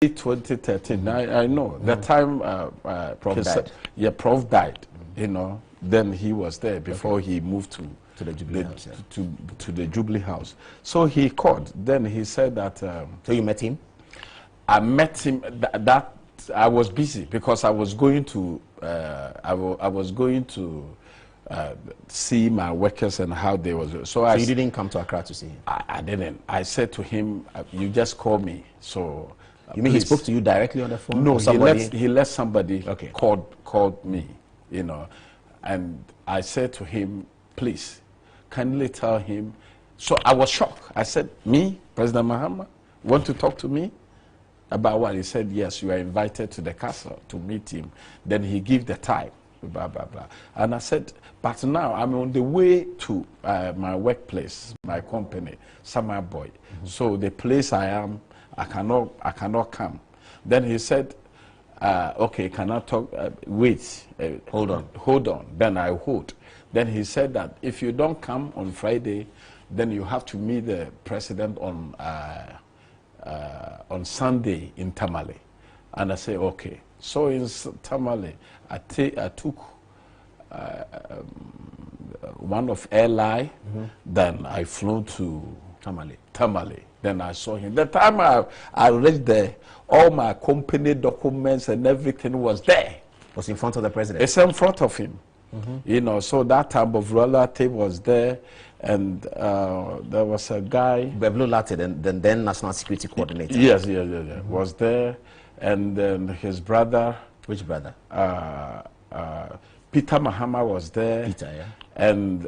2013, I know. The time Prof died. Yeah, Prof died, you know. Then he was there before he moved to the Jubilee House. Yeah. To the Jubilee House. So he called. Then he said that... so you met him? I met him. That I was busy because I was going to... I was going to see my workers and how they was. So you didn't come to Accra to see him? I didn't. I said to him, you just call me. So... you mean please. He spoke to you directly on the phone? No, he let somebody called me, you know, and I said to him, please, kindly tell him. So I was shocked. I said, me, President Mahama, want to talk to me about what? He said, yes, you are invited to the castle to meet him. Then he gave the time, blah, blah, blah. And I said, but now I'm on the way to my workplace, my company, Summer Boy. So the place I am, I cannot come. Then he said, okay, can I talk? Wait, hold on. Then I hold. Then he said that if you don't come on Friday, then you have to meet the president on Sunday in Tamale. And I said, okay. So in Tamale, I took one of airline. Then I flew to Tamale. Then I saw him. The time I reached there, all my company documents and everything was there. Was in front of the president? It's in front of him. You know, so that type of relative was there, and there was a guy. Beblo Latte, then National Security Coordinator. Yes, was there, and then his brother. Which brother? Peter Mahama was there. Peter, yeah. And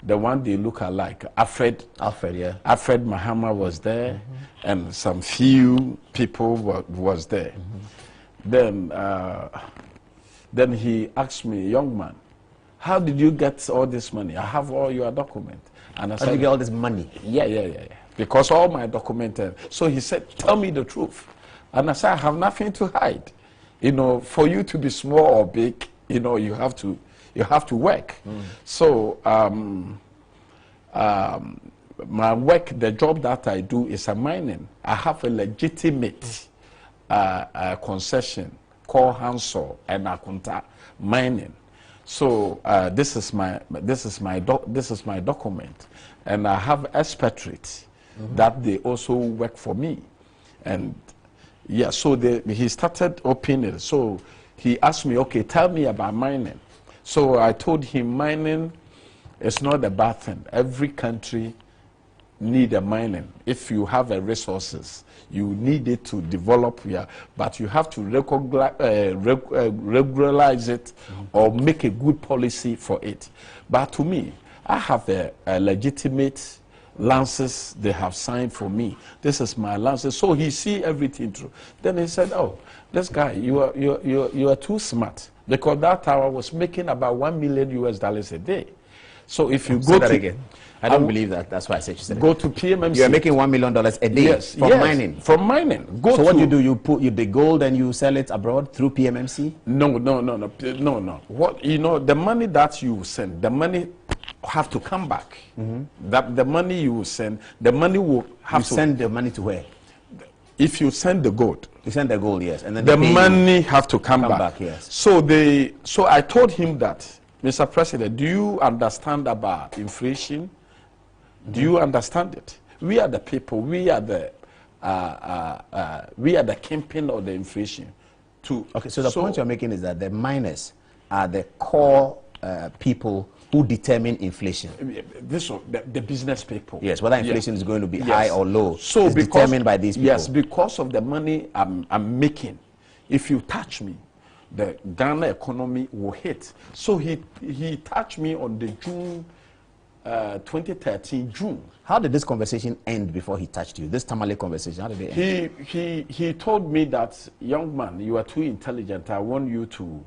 the one they look alike, Alfred, yeah. Alfred Mahama was there, and some few people was there. Then he asked me, young man, how did you get all this money? I have all your documents. And I said, how did you get all this money? Yeah. Because all my documents. So he said, tell me the truth. And I said, I have nothing to hide. You know, for you to be small or big, you know, you have to work. So my work, the job that I do is a mining. I have a legitimate concession called Hansel and Akunta mining. So this is my document, and I have expatriates that they also work for me, and yeah. So he started opening. So he asked me, okay, tell me about mining. So I told him mining is not a bad thing. Every country need a mining. If you have a resources, you need it to develop here, but you have to regularize it or make a good policy for it. But to me, I have a legitimate lances they have signed for me. This is my lances. So he see everything through. Then he said, oh, this guy, you are too smart. Because that time I was making about $1 million a day. So if you go that again. I don't believe that. That's why I said you said go to PMMC. You are making $1 million a day from mining. From mining. So what do? You put the gold and you sell it abroad through PMMC? No. What the money that you send, the money have to come back. That the money you send, the money will have to send the money to where? If you send the gold. You send the gold, yes, and then the money have to come back. Yes. So I told him that, Mr. President, do you understand about inflation? Do you understand it? We are the people. We are the kingpin of the inflation. Okay. So the point you're making is that the miners are the core people who determine inflation. The business people. Yes. Whether inflation is going to be high or low. So is determined by these people. Yes, because of the money I'm making. If you touch me, the Ghana economy will hit. So he touched me on the June 2013 June. How did this conversation end before he touched you? This Tamale conversation, how did it end? He told me that, young man, you are too intelligent. I want you to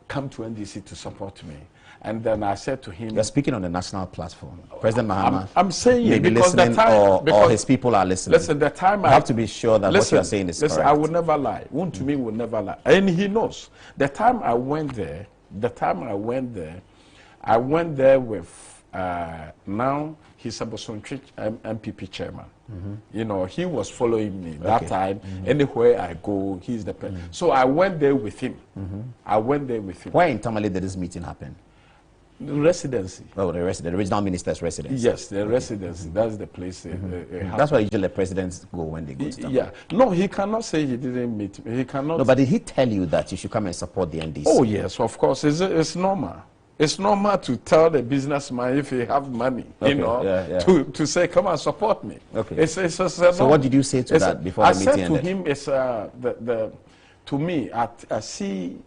come to NDC to support me. And then I said to him, you're speaking on the national platform. President Mahama I'm saying maybe because listening, the time, or his people are listening. Listen, the time you have to be sure that what you're saying is correct. I will never lie. One to me will never lie. And he knows. The time I went there, I went there with now he's a Boson MPP chairman. You know, he was following me that time. Anywhere I go, he's the person. So I went there with him. I went there with him. Where in Tamale did this meeting happen? The residency. Oh, the original minister's residence. Yes, the residency. That's the place. That's where usually the presidents go when they go to Tamale. Yeah. No, he cannot say he didn't meet me. He cannot. No, but did he tell you that you should come and support the NDC? Oh, yes, of course. It's normal. It's normal to tell the businessman if he have money, you know, to say, come and support me. Okay. So what did you say to that before the meeting ended? I said to him, to me, I see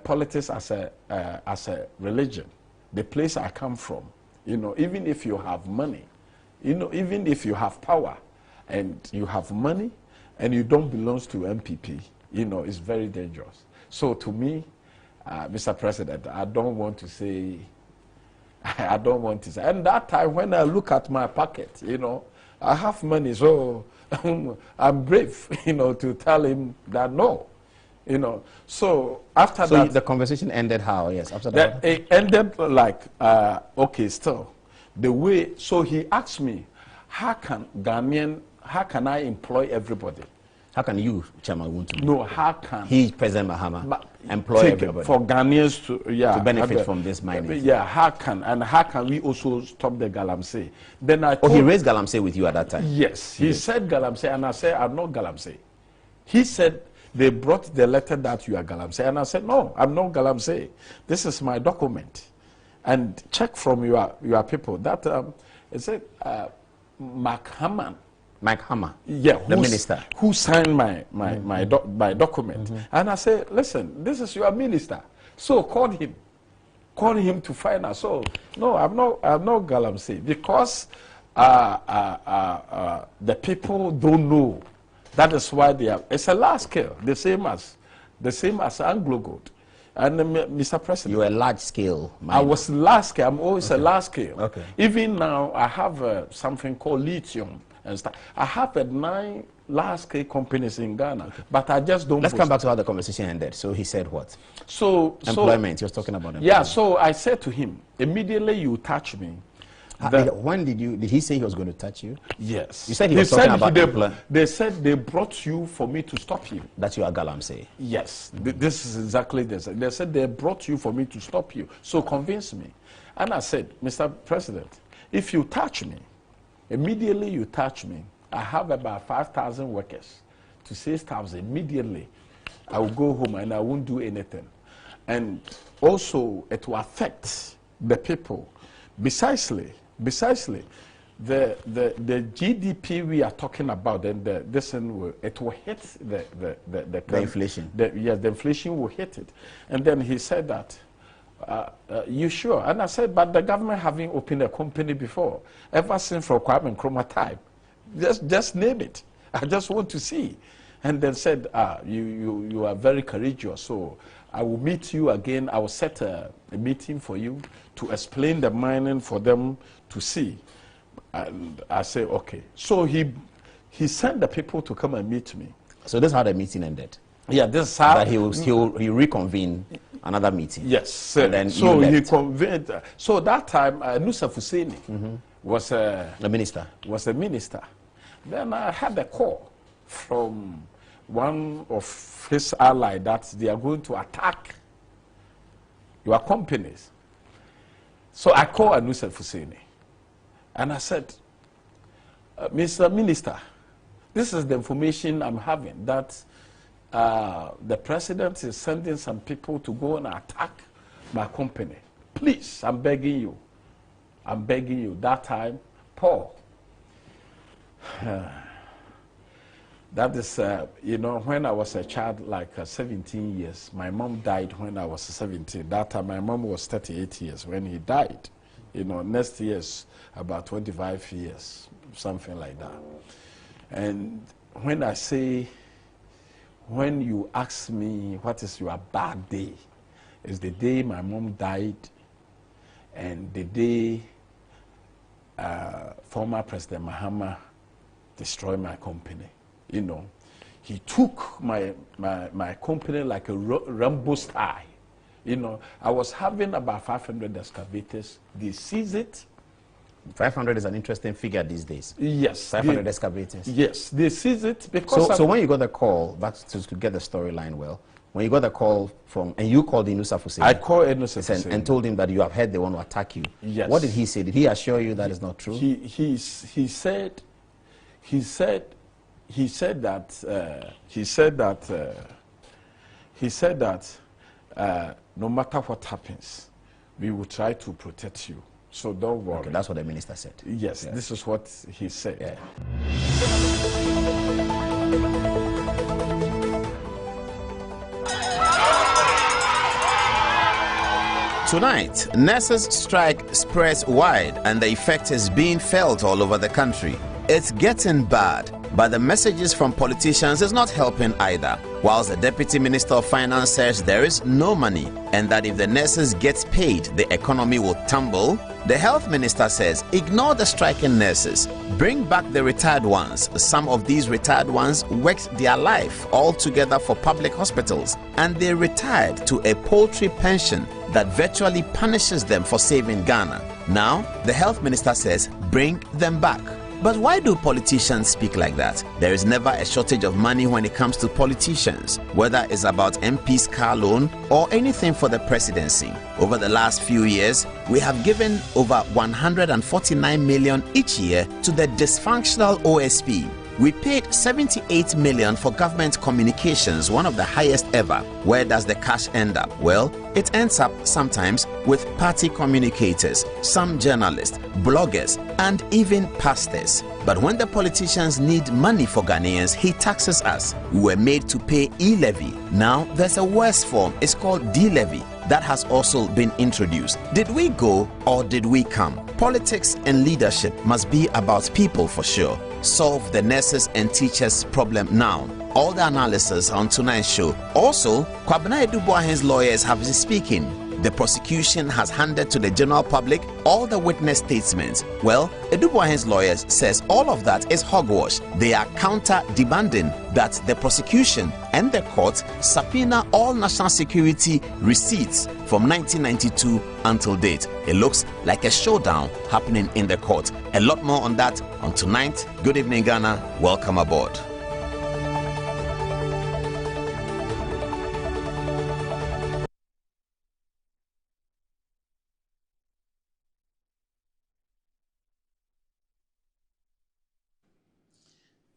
politics as a religion, the place I come from. You know, even if you have money, you know, even if you have power and you have money and you don't belong to MPP, you know, it's very dangerous. So to me, Mr. President, I don't want to say, and that time when I look at my pocket, you know, I have money, so I'm brave, you know, to tell him that no, you know. So after that. So the conversation ended how? Yes, after that. It ended like, okay, still. The way, so he asked me, how can I employ everybody? How can you, Chairman Wuntu? No, how can he, President Mahama, employ everybody for Ghanaians to benefit from this mining? Yeah, how can we also stop the galamsey? Then I he raised galamsey with you at that time. Yes, he said galamsey, and I said I'm not galamsey. He said they brought the letter that you are galamsey, and I said no, I'm not galamsey. This is my document, and check from your people that it said Mark Hammond. Mike Hammer, yeah, the minister, who signed my document, and I said, listen, this is your minister, so call him to find out. So no, I'm not galamsey because the people don't know. That is why they are. It's a large scale, the same as Anglo Gold. And Mr. President, you are large scale. Miner. I was large scale. I'm always a large scale. Okay. Even now, I have something called lithium. And stuff. I have 9 large-scale companies in Ghana, but I just don't. Let's come back to how the conversation ended. So he said what? Employment. He was talking about employment. Yeah. So I said to him, immediately you touch me. When did he say he was going to touch you? Yes. You said he was talking about employment. They said they brought you for me to stop you. That you are galamsey. Yes. This is exactly this. They said they brought you for me to stop you. So convince me. And I said, Mr. President, if you touch me, immediately you touch me, I have about 5,000 workers to 6,000. Immediately, I will go home and I won't do anything. And also, it will affect the people. Precisely, the GDP we are talking about, and it will hit the inflation. Yes, the inflation will hit it. And then he said that. You sure? And I said, but the government having opened a company before, ever since from Kwame Nkrumah time. Just name it. I just want to see. And then said, you are very courageous, so I will meet you again. I will set a meeting for you to explain the mining for them to see. And I say, okay. So he sent the people to come and meet me. So this is how the meeting ended? Yeah, this is how. That he will reconvene another meeting. Yes. And then so he convened. So that time, Nusa Fuseni was a minister. Was a minister. Then I had a call from one of his allies that they are going to attack your companies. So I called Nusa Fuseni, and I said, Mr. Minister, this is the information I'm having that. The president is sending some people to go and attack my company. Please, I'm begging you. I'm begging you. That time, Paul. That is, you know, when I was a child, like 17 years, my mom died when I was 17. That time, my mom was 38 years when he died. You know, next year's about 25 years, something like that. And when I say, when you ask me what is your bad day, is the day my mom died and the day former President Mahama destroyed my company. You know, he took my company like a Rambo style. You know, I was having about 500 excavators. They seized it, 500 is an interesting figure these days. Yes. 500 excavators. Yes, they seize it because... So when you got the call, back to get the storyline well, when you got the call from, and you called Inusa Hussein. I called Inusa Hussein. And told him that you have heard they want to attack you. Yes. What did he say? Did he assure you that is not true? He said that no matter what happens, we will try to protect you. So don't worry. Okay, that's what the minister said. Yes, this is what he said. Yeah. Tonight, nurses' strike spreads wide and the effect is being felt all over the country. It's getting bad, but the messages from politicians is not helping either. Whilst the Deputy Minister of Finance says there is no money and that if the nurses get paid, the economy will tumble, the Health Minister says ignore the striking nurses, bring back the retired ones. Some of these retired ones worked their life all together for public hospitals and they retired to a paltry pension that virtually punishes them for saving Ghana. Now, the Health Minister says bring them back. But why do politicians speak like that? There is never a shortage of money when it comes to politicians, whether it's about MP's car loan or anything for the presidency. Over the last few years, we have given over 149 million each year to the dysfunctional OSP. We paid 78 million for government communications, one of the highest ever. Where does the cash end up? Well, it ends up sometimes with party communicators, some journalists, bloggers, and even pastors. But when the politicians need money for Ghanaians, he taxes us. We were made to pay e-levy. Now there's a worse form. It's called D-levy. That has also been introduced. Did we go or did we come? Politics and leadership must be about people for sure. Solve the nurses and teachers problem now. All the analysis on tonight's show. Also, Kwabena Edubuahen's lawyers have been speaking. The prosecution has handed to the general public all the witness statements. Well, Edubuahen's lawyers says all of that is hogwash. They are counter-demanding that the prosecution and the court subpoena all national security receipts from 1992 until date. It looks like a showdown happening in the court. A lot more on that on tonight. Good evening, Ghana. Welcome aboard.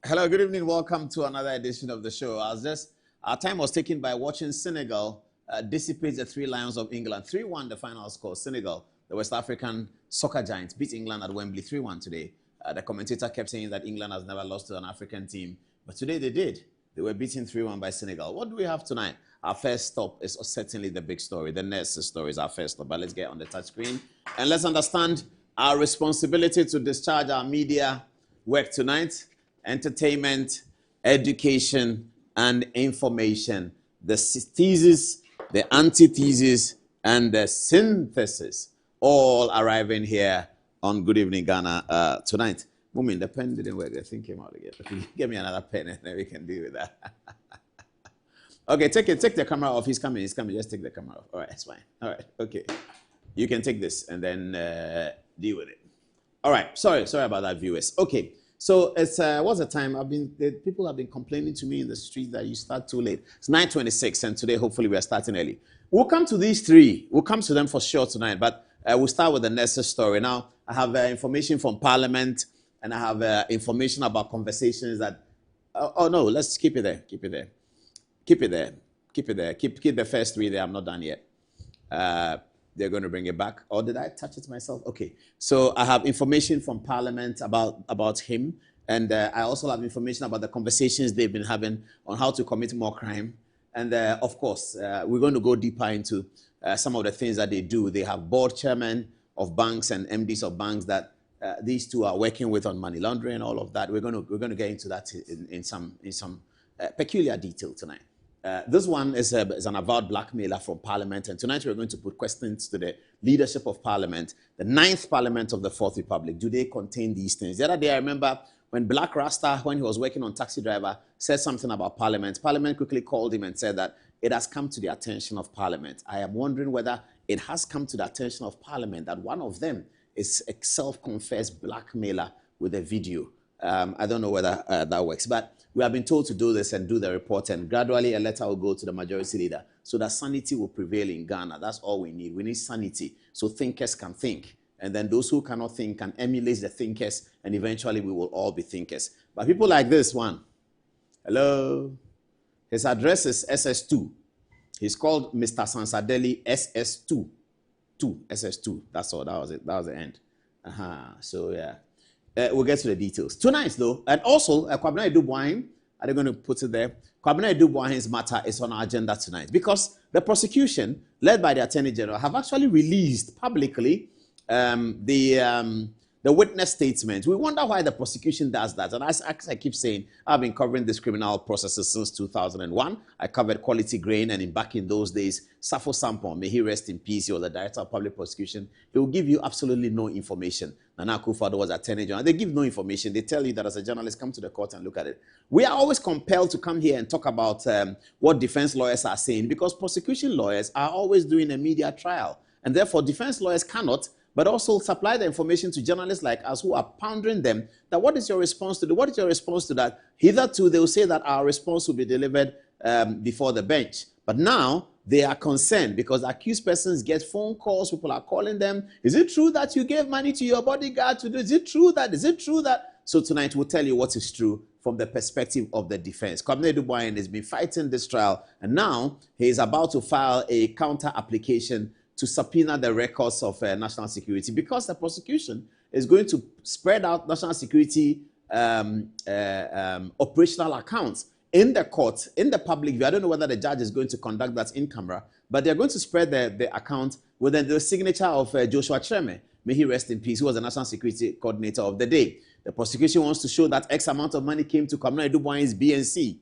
Hello, good evening. Welcome to another edition of the show. Our time was taken by watching Senegal dissipate the Three Lions of England. 3-1 the final score. Senegal, the West African soccer giants, beat England at Wembley 3-1 today. The commentator kept saying that England has never lost to an African team, but today they did. They were beaten 3-1 by Senegal. What do we have tonight? Our first stop is certainly the big story. The nurses story is our first stop, but let's get on the touch screen and let's understand our responsibility to discharge our media work tonight. Entertainment, education, and information. The thesis, the antithesis, and the synthesis all arriving here on Good Evening Ghana tonight. Woman, the pen didn't work. The thing came out again. Okay, give me another pen and then we can deal with that. Okay, take the camera off. He's coming. Just take the camera off. All right, it's fine. All right, okay. You can take this and then deal with it. All right, sorry about that, viewers. Okay. So it's what's the time? People have been complaining to me in the street that you start too late. It's 9:26, and today hopefully we are starting early. We'll come to these three. We'll come to them for sure tonight. But we'll start with the nurses story. Now I have information from Parliament, and I have information about conversations that. Oh no, let's keep it there. Keep the first three there. I'm not done yet. They're going to bring it back. Or did I touch it myself? Okay. So I have information from Parliament about him. And I also have information about the conversations they've been having on how to commit more crime. And of course, we're going to go deeper into some of the things that they do. They have board chairmen of banks and MDs of banks that these two are working with on money laundering and all of that. We're going to get into that in some peculiar detail tonight. This one is an avowed blackmailer from Parliament, and tonight we're going to put questions to the leadership of Parliament, the 9th Parliament of the 4th Republic. Do they contain these things? The other day I remember when Black Rasta, when he was working on Taxi Driver, said something about Parliament. Parliament quickly called him and said that it has come to the attention of Parliament. I am wondering whether it has come to the attention of Parliament that one of them is a self-confessed blackmailer with a video. I don't know whether that works, but we have been told to do this and do the report, and gradually a letter will go to the majority leader so that sanity will prevail in Ghana. That's all we need. We need sanity so thinkers can think, and then those who cannot think can emulate the thinkers, and eventually we will all be thinkers. But people like this one, hello, his address is SS2. He's called Mr. Sansadeli SS2. SS2. That's all. That was it. That was the end. So yeah. We'll get to the details. Tonight, though, and also, Kwabena Edubuahin, are they going to put it there? Kwabena Edubuahin's matter is on our agenda tonight because the prosecution, led by the Attorney General, have actually released publicly the witness statement. We wonder why the prosecution does that. And as I keep saying, I've been covering these criminal processes since 2001. I covered Quality Grain, and back in those days, Safo Sampon, may he rest in peace, he was the Director of Public Prosecution. He will give you absolutely no information. Nana Akufo-Addo was Attorney General. They give no information. They tell you that as a journalist, come to the court and look at it. We are always compelled to come here and talk about what defense lawyers are saying because prosecution lawyers are always doing a media trial. And therefore, defense lawyers cannot, but also supply the information to journalists like us who are pondering them that what is your response to what is your response to that? Hitherto, they will say that our response will be delivered before the bench. But now, they are concerned because accused persons get phone calls. People are calling them. Is it true that you gave money to your bodyguard to do? Is it true that? Is it true that? So tonight we'll tell you what is true from the perspective of the defense. Kwabena Edubuahin has been fighting this trial, and now he is about to file a counter application to subpoena the records of national security because the prosecution is going to spread out national security operational accounts in the court, in the public view. I don't know whether the judge is going to conduct that in camera, but they're going to spread the account with the signature of Joshua Treme. May he rest in peace, who was the National Security Coordinator of the day. The prosecution wants to show that X amount of money came to Kwabena Edubuahin's BNC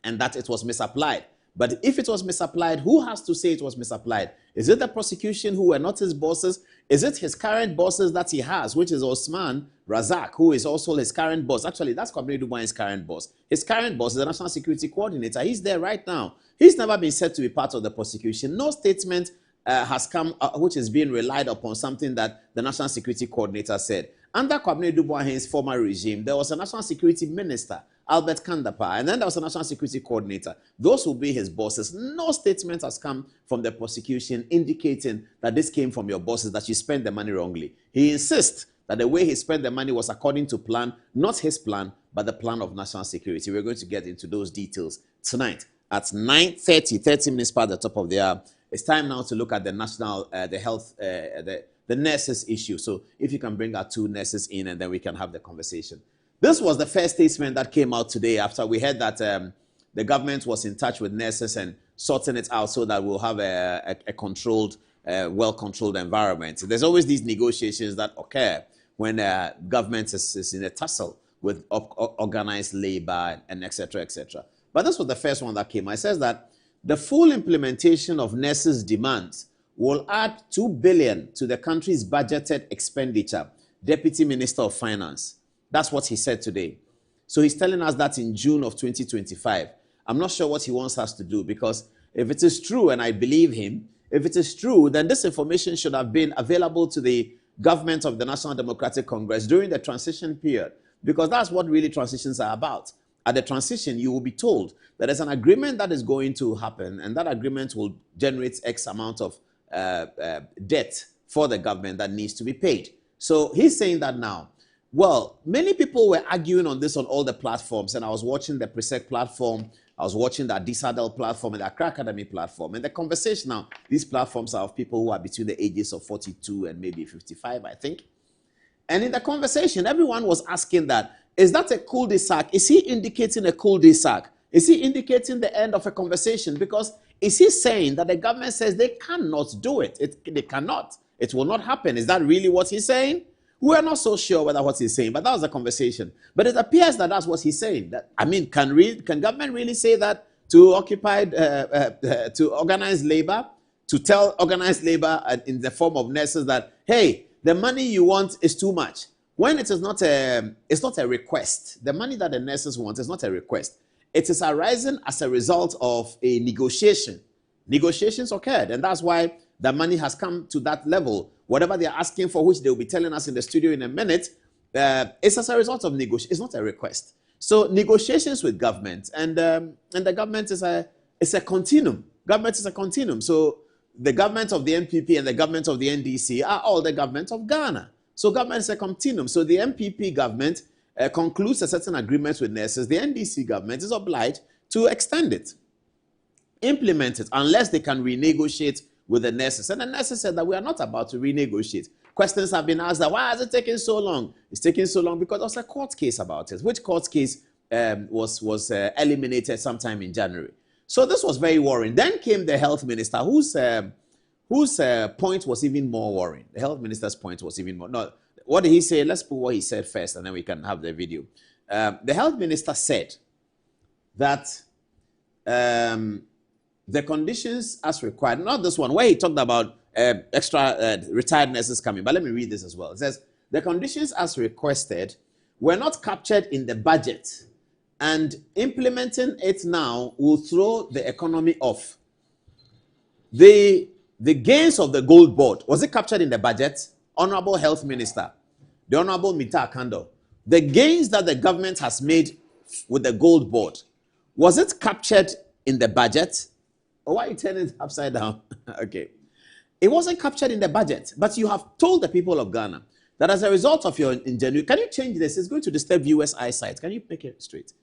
and that it was misapplied. But if it was misapplied, who has to say it was misapplied? Is it the prosecution who were not his bosses? Is it his current bosses that he has, which is Osman Razak, who is also his current boss? Actually, that's Kwabena Edubuahin's current boss. His current boss is the National Security Coordinator. He's there right now. He's never been said to be part of the prosecution. No statement has come which is being relied upon something that the National Security Coordinator said. Under Kwabena Edubuahin's former regime, there was a National Security Minister, Albert Kandapa, and then there was a National Security Coordinator. Those will be his bosses. No statement has come from the prosecution indicating that this came from your bosses, that you spent the money wrongly. He insists that the way he spent the money was according to plan, not his plan, but the plan of national security. We're going to get into those details tonight at 9:30, 30 minutes past the top of the hour. It's time now to look at the national, the health, the nurses issue. So if you can bring our two nurses in and then we can have the conversation. This was the first statement that came out today after we heard that the government was in touch with nurses and sorting it out so that we'll have a controlled, well-controlled environment. So there's always these negotiations that occur when government is in a tussle with organized labor and et cetera, et cetera. But this was the first one that came out. It says that the full implementation of nurses' demands will add 2 billion to the country's budgeted expenditure. Deputy Minister of Finance. That's what he said today. So he's telling us that in June of 2025. I'm not sure what he wants us to do because if it is true, and I believe him, if it is true, then this information should have been available to the government of the National Democratic Congress during the transition period, because that's what really transitions are about. At the transition, you will be told that there's an agreement that is going to happen, and that agreement will generate X amount of debt for the government that needs to be paid. So he's saying that now. Well, many people were arguing on this on all the platforms, and I was watching the Presec platform, I was watching the Disadel platform and the Accra Academy platform, and the conversation now, these platforms are of people who are between the ages of 42 and maybe 55, I think. And in the conversation, everyone was asking that, is that a cul-de-sac? Is he indicating a cul-de-sac? Is he indicating the end of a conversation? Because is he saying that the government says they cannot do it? They cannot. It will not happen. Is that really what he's saying? We're not so sure whether what he's saying, but that was the conversation. But it appears that that's what he's saying. That, I mean, can government really say that to to organized labor, to tell organized labor in the form of nurses that, hey, the money you want is too much? When it is not it's not a request. The money that the nurses want is not a request. It is arising as a result of a negotiation. Negotiations occurred, and that's why that money has come to that level. Whatever they are asking for, which they will be telling us in the studio in a minute, it's as a result of negotiation. It's not a request. So negotiations with government, and the government is a continuum. Government is a continuum. So the government of the NPP and the government of the NDC are all the government of Ghana. So government is a continuum. So the NPP government concludes a certain agreement with nurses. The NDC government is obliged to extend it, implement it, unless they can renegotiate with the nurses. And the nurses said that we are not about to renegotiate. Questions have been asked that why is it taking so long? It's taking so long because there was a court case about it, which court case was eliminated sometime in January. So this was very worrying. Then came the health minister, whose point was even more worrying. The health minister's point was even more. No, what did he say? Let's put what he said first, and then we can have the video. The health minister said that the conditions as required, not this one, where he talked about extra retired nurses coming, but let me read this as well. It says, the conditions as requested were not captured in the budget, and implementing it now will throw the economy off. The gains of the gold board, was it captured in the budget? Honorable Health Minister, the Honorable Mita Akando, the gains that the government has made with the gold board, was it captured in the budget? Or why are you turning it upside down? Okay. It wasn't captured in the budget, but you have told the people of Ghana that as a result of your ingenuity, can you change this? It's going to disturb viewers' eyesight. Can you make it straight?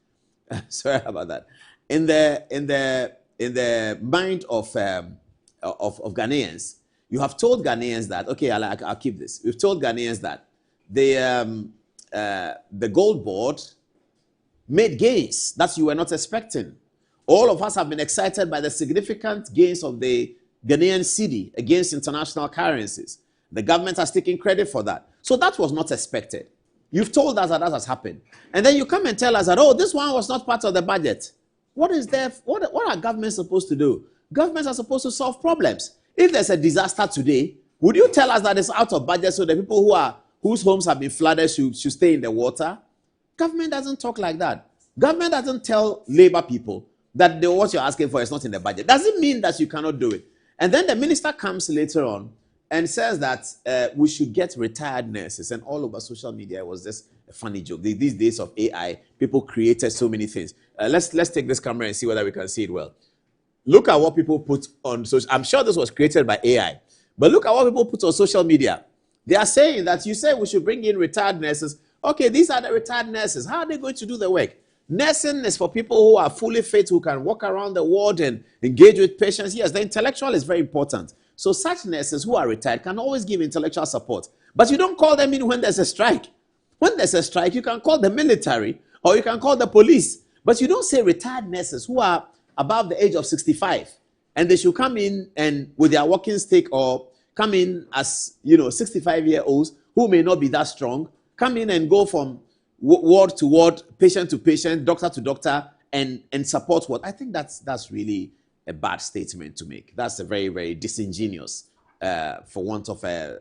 Sorry about that. In the mind of Ghanaians, you have told Ghanaians that, okay, I'll keep this. You've told Ghanaians that the gold board made gains that you were not expecting. All of us have been excited by the significant gains of the Ghanaian cedi against international currencies. The government has taken credit for that. So that was not expected. You've told us that has happened. And then you come and tell us that, oh, this one was not part of the budget. What are governments supposed to do? Governments are supposed to solve problems. If there's a disaster today, would you tell us that it's out of budget so the people whose homes have been flooded should stay in the water? Government doesn't talk like that. Government doesn't tell labor people that what you're asking for is not in the budget. Doesn't mean that you cannot do it. And then the minister comes later on and says that we should get retired nurses. And all over social media, it was just a funny joke. These days of AI, people created so many things. Let's take this camera and see whether we can see it well. Look at what people put on social. I'm sure this was created by AI. But look at what people put on social media. They are saying that you say we should bring in retired nurses. Okay, these are the retired nurses. How are they going to do the work? Nursing is for people who are fully fit, who can walk around the ward and engage with patients. Yes, the intellectual is very important. So such nurses who are retired can always give intellectual support. But you don't call them in when there's a strike. When there's a strike, you can call the military or you can call the police. But you don't say retired nurses who are above the age of 65 and they should come in and with their walking stick or come in as 65-year-olds who may not be that strong, come in and go from ward to ward, patient to patient, doctor to doctor, and support what? I think that's really a bad statement to make. That's a very, very disingenuous, for want of to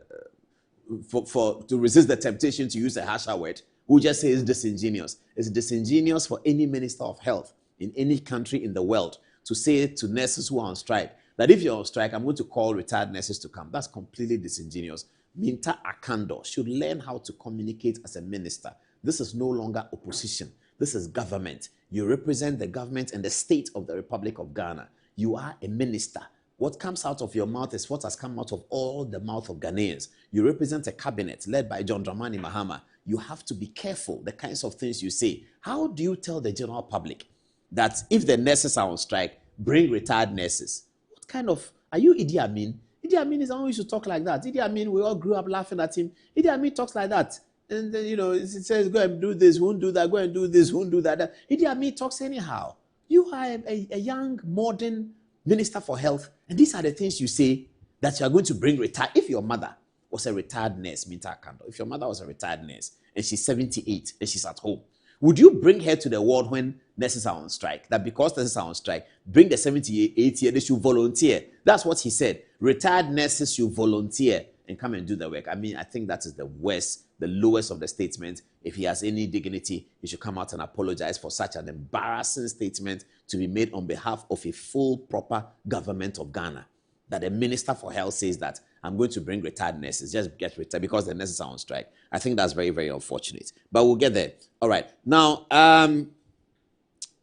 resist the temptation to use a harsher word. We'll just say it's disingenuous. It's disingenuous for any minister of health in any country in the world to say to nurses who are on strike that if you're on strike, I'm going to call retired nurses to come. That's completely disingenuous. Minta Akando should learn how to communicate as a minister. This is no longer opposition. This is government. You represent the government and the state of the Republic of Ghana. You are a minister. What comes out of your mouth is what has come out of all the mouth of Ghanaians. You represent a cabinet led by John Dramani Mahama. You have to be careful the kinds of things you say. How do you tell the general public that if the nurses are on strike, bring retired nurses? What kind of, are you Idi Amin? Idi Amin is always to talk like that. Idi Amin, we all grew up laughing at him. Idi Amin talks like that. And then, it says, go and do this, won't do that, go and do this, won't do that. Idi Amin talks anyhow. You are a young, modern minister for health, and these are the things you say that you are going to bring retired. If your mother was a retired nurse, Minta Akando, if your mother was a retired nurse, and she's 78, and she's at home, would you bring her to the ward when nurses are on strike? That because nurses are on strike, bring the 78-year, they should volunteer. That's what he said. Retired nurses should volunteer and come and do the work. I mean, I think that is the worst, the lowest of the statements. If he has any dignity, he should come out and apologize for such an embarrassing statement to be made on behalf of a full, proper government of Ghana. that the Minister for Health says that I'm going to bring retired nurses, just get retired because the nurses are on strike. I think that's very, very unfortunate. But we'll get there. All right. Now,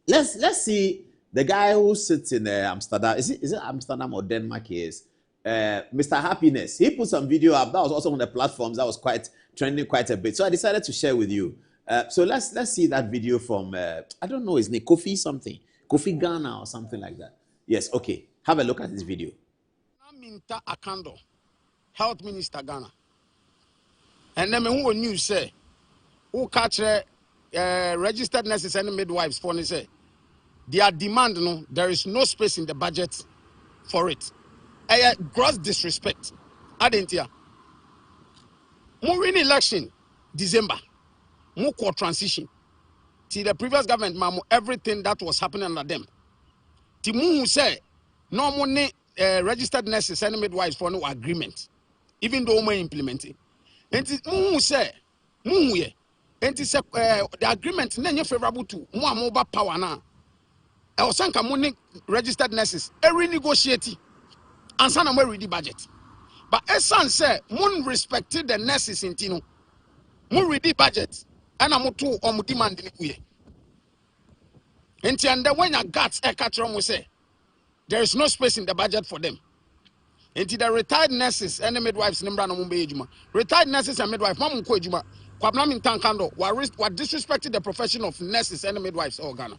let's see the guy who sits in Amsterdam. Is it Amsterdam or Denmark? He is Mr. Happiness. He put some video up that was also on the platforms that was quite trending quite a bit. So I decided to share with you. So let's see that video from I don't know his name, Kofi something, Kofi Ghana or something like that. Yes. Okay. Have a look at this video. Minta Akando, Health Minister Ghana. And then who news say who catch registered nurses and midwives for me say their demand no, there is no space in the budget for it. A gross disrespect. I didn't hear. More win election December. More core transition. See the previous government, mamu everything that was happening under them. Timu say no money registered nurses and midwives for no agreement, even though we implementing. And mu say mu ye. And the agreement nenye favorable to more mobile power now. I was saying money registered nurses renegotiate and sana we ready budget. But Esan say mun respected the nurses in Tino. Mun ready budget. And I'm too or demand in the and when your guts catch wrong, we say there is no space in the budget for them. Until the retired nurses and the midwives, retired nurses and midwives, Mamu Kojuma, Kwabnam in Tankando, were disrespected the profession of nurses and the midwives of Ghana,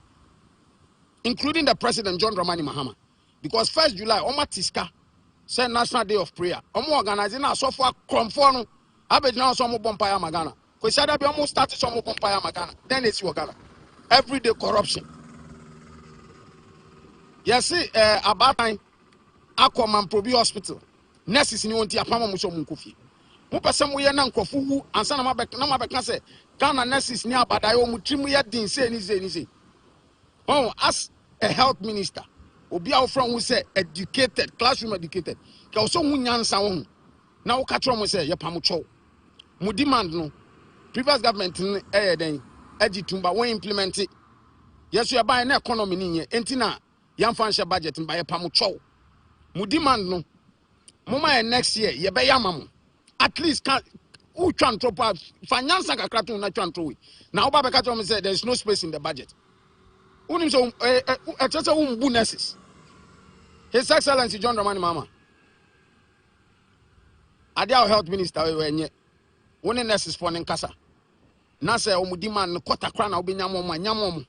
including the President John Dramani Mahama. Because 1st July, Oma Tiska said National Day of Prayer. Omo organizing a so far conform, Abedna Somo Bompire Magana. Because said be almost started Somo Bompire Magana. Then it's Ghana. Everyday corruption. Yes, about time. Aquaman Probi Hospital. Nurses ni wonti apama muso munkofi. Mo pese mo ye na nkrofu hu ansa na mabeka say Ghana nurses ni abadayo mu trimu ye din say ni. Oh, as a health minister, obi a from who say educated, classroom educated. Ka also hu nyansa wo. Na wo ka tro mo say ye pamucho. Mo demand no. Previous government ni den egitumba won implement it. Yes, you buy na economy ni ye. Enti na yamfa budget mba ye pamucho. Mu demand no mama next year ye be yamamu at least can who twan tropa finance kakra to na twan trowe na oba be ka tell me say there is no space in the budget unim so excess nurses. His Excellency John Dramani Mama adia health minister we enye woni nurses for nkasa na say o mu demand no kwata kra na obenya mo nyamo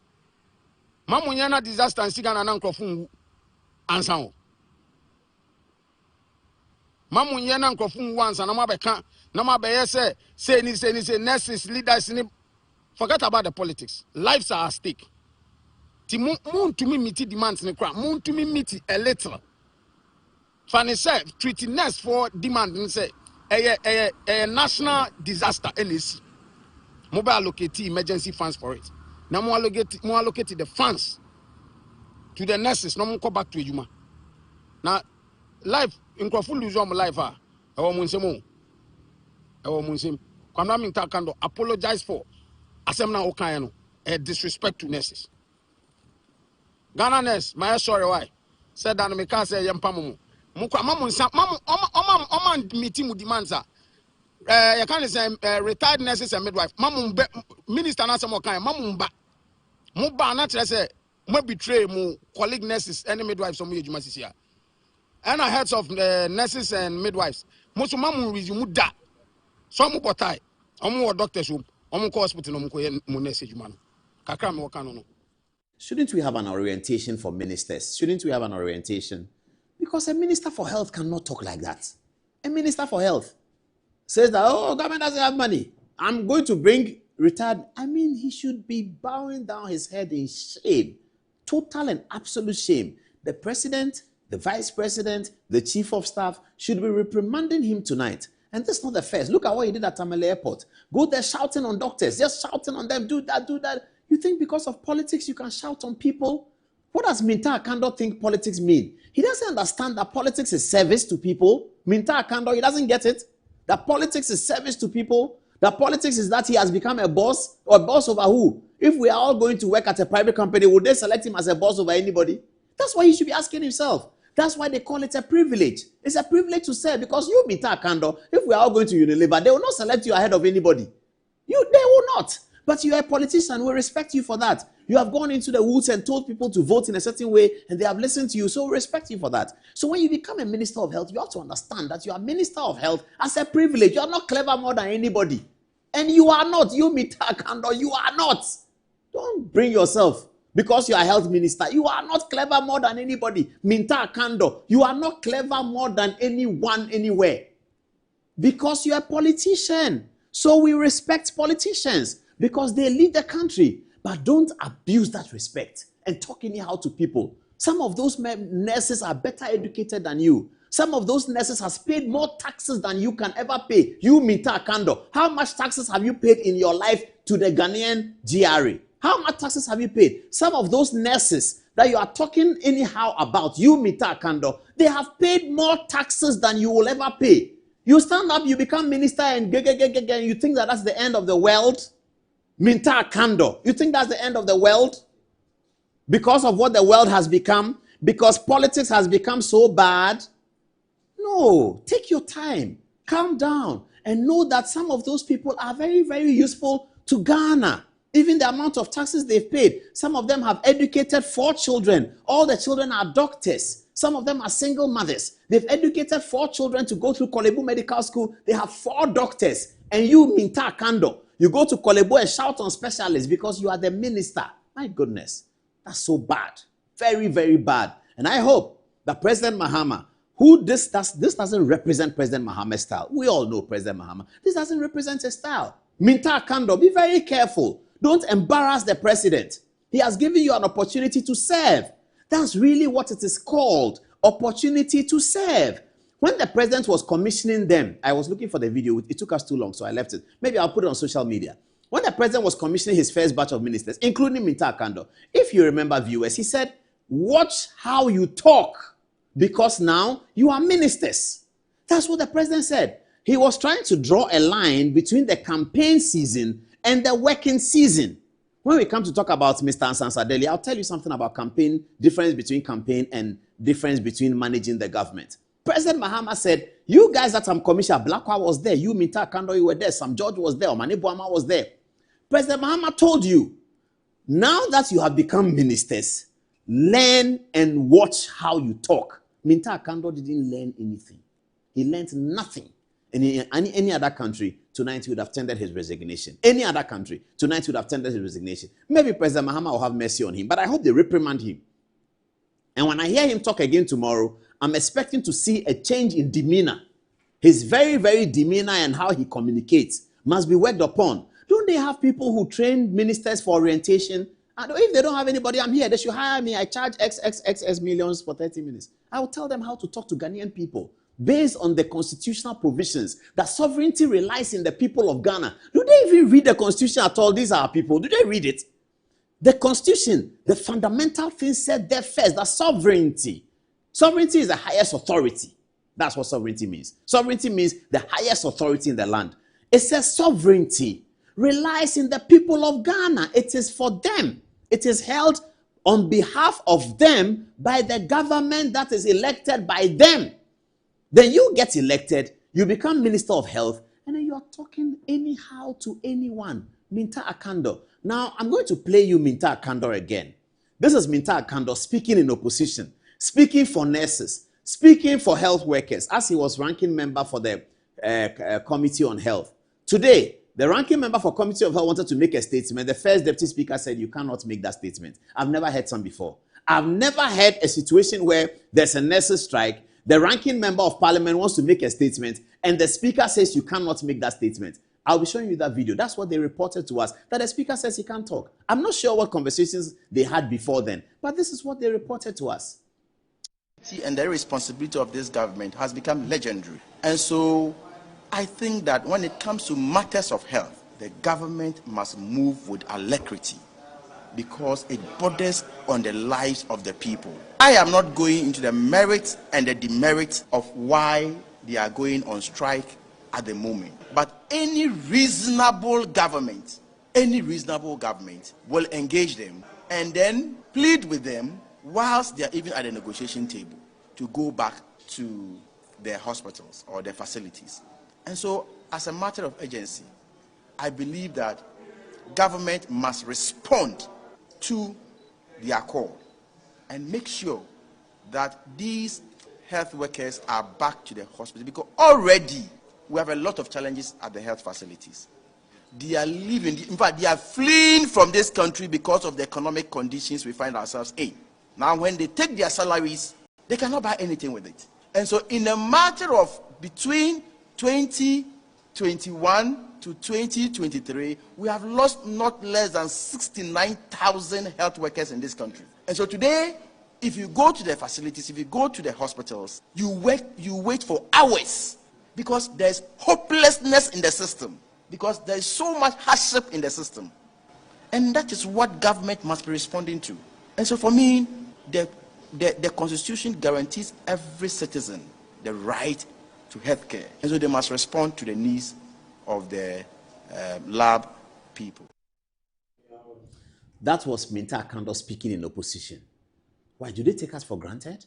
mamu nya na disaster nsiga na nkrofo nwu ansan o Mamu yena nkrofu once and mabeka na mabeye say nurses leaders ni forget about the politics. Lives are at stake. Ti moon to me meet demands ni kra. Moon to me meet a little. Fanny said treaty nurse for demand and say a national disaster NAC. Mobile allocate emergency funds for it. Now more allocate the funds to the nurses. No more go back to Ejuma. Now life in Kroful lose your life. I want Munsim. Kwamna Mintakando apologize for Asemna Okayano a disrespect to nurses. Ghana nurse, my sorry why said that me can say Yampamu. Mamun meeting with demands. You can't say retired nurses and midwife. Mamun minister Nasa Mokaya, Mamumba. Muba not say mo betray mo colleague nurses and midwives from Ejumasiya. And I heard of nurses and midwives. Most of them resume that. Some botai, omo doctors room, omo hospital, omo nurses man. Kakra me wakano no. Shouldn't we have an orientation for ministers? Shouldn't we have an orientation? Because a minister for health cannot talk like that. A minister for health says that, oh, government doesn't have money. I'm going to bring retired. I mean, he should be bowing down his head in shame. Total and absolute shame. The president, the vice president, the chief of staff should be reprimanding him tonight. And this is not the first. Look at what he did at Tamale Airport. Go there shouting on doctors, just shouting on them, do that, do that. You think because of politics you can shout on people? What does Minta Akando think politics mean? He doesn't understand that politics is service to people. Minta Akando, he doesn't get it. That politics is service to people. That politics is that he has become a boss, or a boss over who? If we are all going to work at a private company, would they select him as a boss over anybody? That's what he should be asking himself. That's why they call it a privilege. It's a privilege to serve because you, Mr. Akando, if we are all going to Unilever, they will not select you ahead of anybody. They will not. But you are a politician. We respect you for that. You have gone into the woods and told people to vote in a certain way, and they have listened to you. So we respect you for that. So when you become a minister of health, you have to understand that you are minister of health as a privilege. You are not clever more than anybody. And you are not. You, Mr. Akando, you are not. Don't bring yourself. Because you are health minister, you are not clever more than anybody. Minta Akando, you are not clever more than anyone anywhere. Because you are a politician. So we respect politicians because they lead the country. But don't abuse that respect and talk anyhow to people. Some of those nurses are better educated than you. Some of those nurses has paid more taxes than you can ever pay. You, Minta Akando, how much taxes have you paid in your life to the Ghanaian GRA? How much taxes have you paid? Some of those nurses that you are talking anyhow about, you, Mr. Akando, they have paid more taxes than you will ever pay. You stand up, you become minister, and you think that that's the end of the world? Mr. Akando, you think that's the end of the world? Because of what the world has become? Because politics has become so bad? No, take your time, calm down, and know that some of those people are very, very useful to Ghana. Even the amount of taxes they've paid. Some of them have educated 4 children. All the children are doctors. Some of them are single mothers. They've educated 4 children to go through Kolebu Medical School. They have 4 doctors. And you, Minta Akando, you go to Kolebu and shout on specialists because you are the minister. My goodness, that's so bad. Very, very bad. And I hope that President Mahama, this doesn't represent President Mahama's style. We all know President Mahama. This doesn't represent his style. Minta Akando, be very careful. Don't embarrass the president. He has given you an opportunity to serve. That's really what it is called, opportunity to serve. When the president was commissioning them, I was looking for the video. It took us too long, so I left it. Maybe I'll put it on social media. When the president was commissioning his first batch of ministers, including Minta Akando, if you remember, viewers, he said, watch how you talk because now you are ministers. That's what the president said. He was trying to draw a line between the campaign season and the working season. When we come to talk about Mr. Ansansadeli, I'll tell you something about campaign, difference between campaign and difference between managing the government. President Mahama said, you guys that I'm commissioner, Blackwell was there, you, Minta Akando, you were there, Sam George was there, Omani Boama was there. President Mahama told you, now that you have become ministers, learn and watch how you talk. Minta Akando didn't learn anything. He learned nothing. In any other country, tonight he would have tendered his resignation. Any other country, tonight he would have tendered his resignation. Maybe President Mahama will have mercy on him, but I hope they reprimand him. And when I hear him talk again tomorrow, I'm expecting to see a change in demeanor. His very, very demeanor and how he communicates must be worked upon. Don't they have people who train ministers for orientation? And if they don't have anybody, I'm here. They should hire me. I charge X millions for 30 minutes. I will tell them how to talk to Ghanaian people. Based on the constitutional provisions that sovereignty relies in the people of Ghana. Do they even read the constitution at all? These are our people. Do they read it? The constitution, the fundamental thing said there first, that sovereignty. Sovereignty is the highest authority. That's what sovereignty means. Sovereignty means the highest authority in the land. It says sovereignty relies in the people of Ghana. It is for them. It is held on behalf of them by the government that is elected by them. Then you get elected, you become Minister of Health, and then you are talking anyhow to anyone. Minta Akando. Now, I'm going to play you Minta Akando again. This is Minta Akando speaking in opposition, speaking for nurses, speaking for health workers, as he was ranking member for the Committee on Health. Today, the ranking member for Committee of Health wanted to make a statement. The first deputy speaker said, you cannot make that statement. I've never heard some before. I've never had a situation where there's a nurses strike. The ranking member of parliament wants to make a statement and the speaker says you cannot make that statement. I'll be showing you that video. That's what they reported to us, that the speaker says he can't talk. I'm not sure what conversations they had before then, but this is what they reported to us. And the responsibility of this government has become legendary. And so I think that when it comes to matters of health, the government must move with alacrity, because it borders on the lives of the people. I am not going into the merits and the demerits of why they are going on strike at the moment. But any reasonable government will engage them and then plead with them whilst they are even at the negotiation table. to go back to their hospitals or their facilities. And so, as a matter of urgency, I believe that government must respond to their call and make sure that these health workers are back to the hospital, because already we have a lot of challenges at the health facilities. They are leaving, in fact, they are fleeing from this country because of the economic conditions we find ourselves in. Now, when they take their salaries, they cannot buy anything with it. And so, in a matter of between 2021 to 2023, we have lost not less than 69,000 health workers in this country. And so today, if you go to the facilities, if you go to the hospitals, you wait for hours, because there's hopelessness in the system, because there's so much hardship in the system. And that is what government must be responding to. And so for me, the Constitution guarantees every citizen the right to health care. And so they must respond to the needs of the lab people. That was Minta Akando speaking in opposition. Why, do they take us for granted?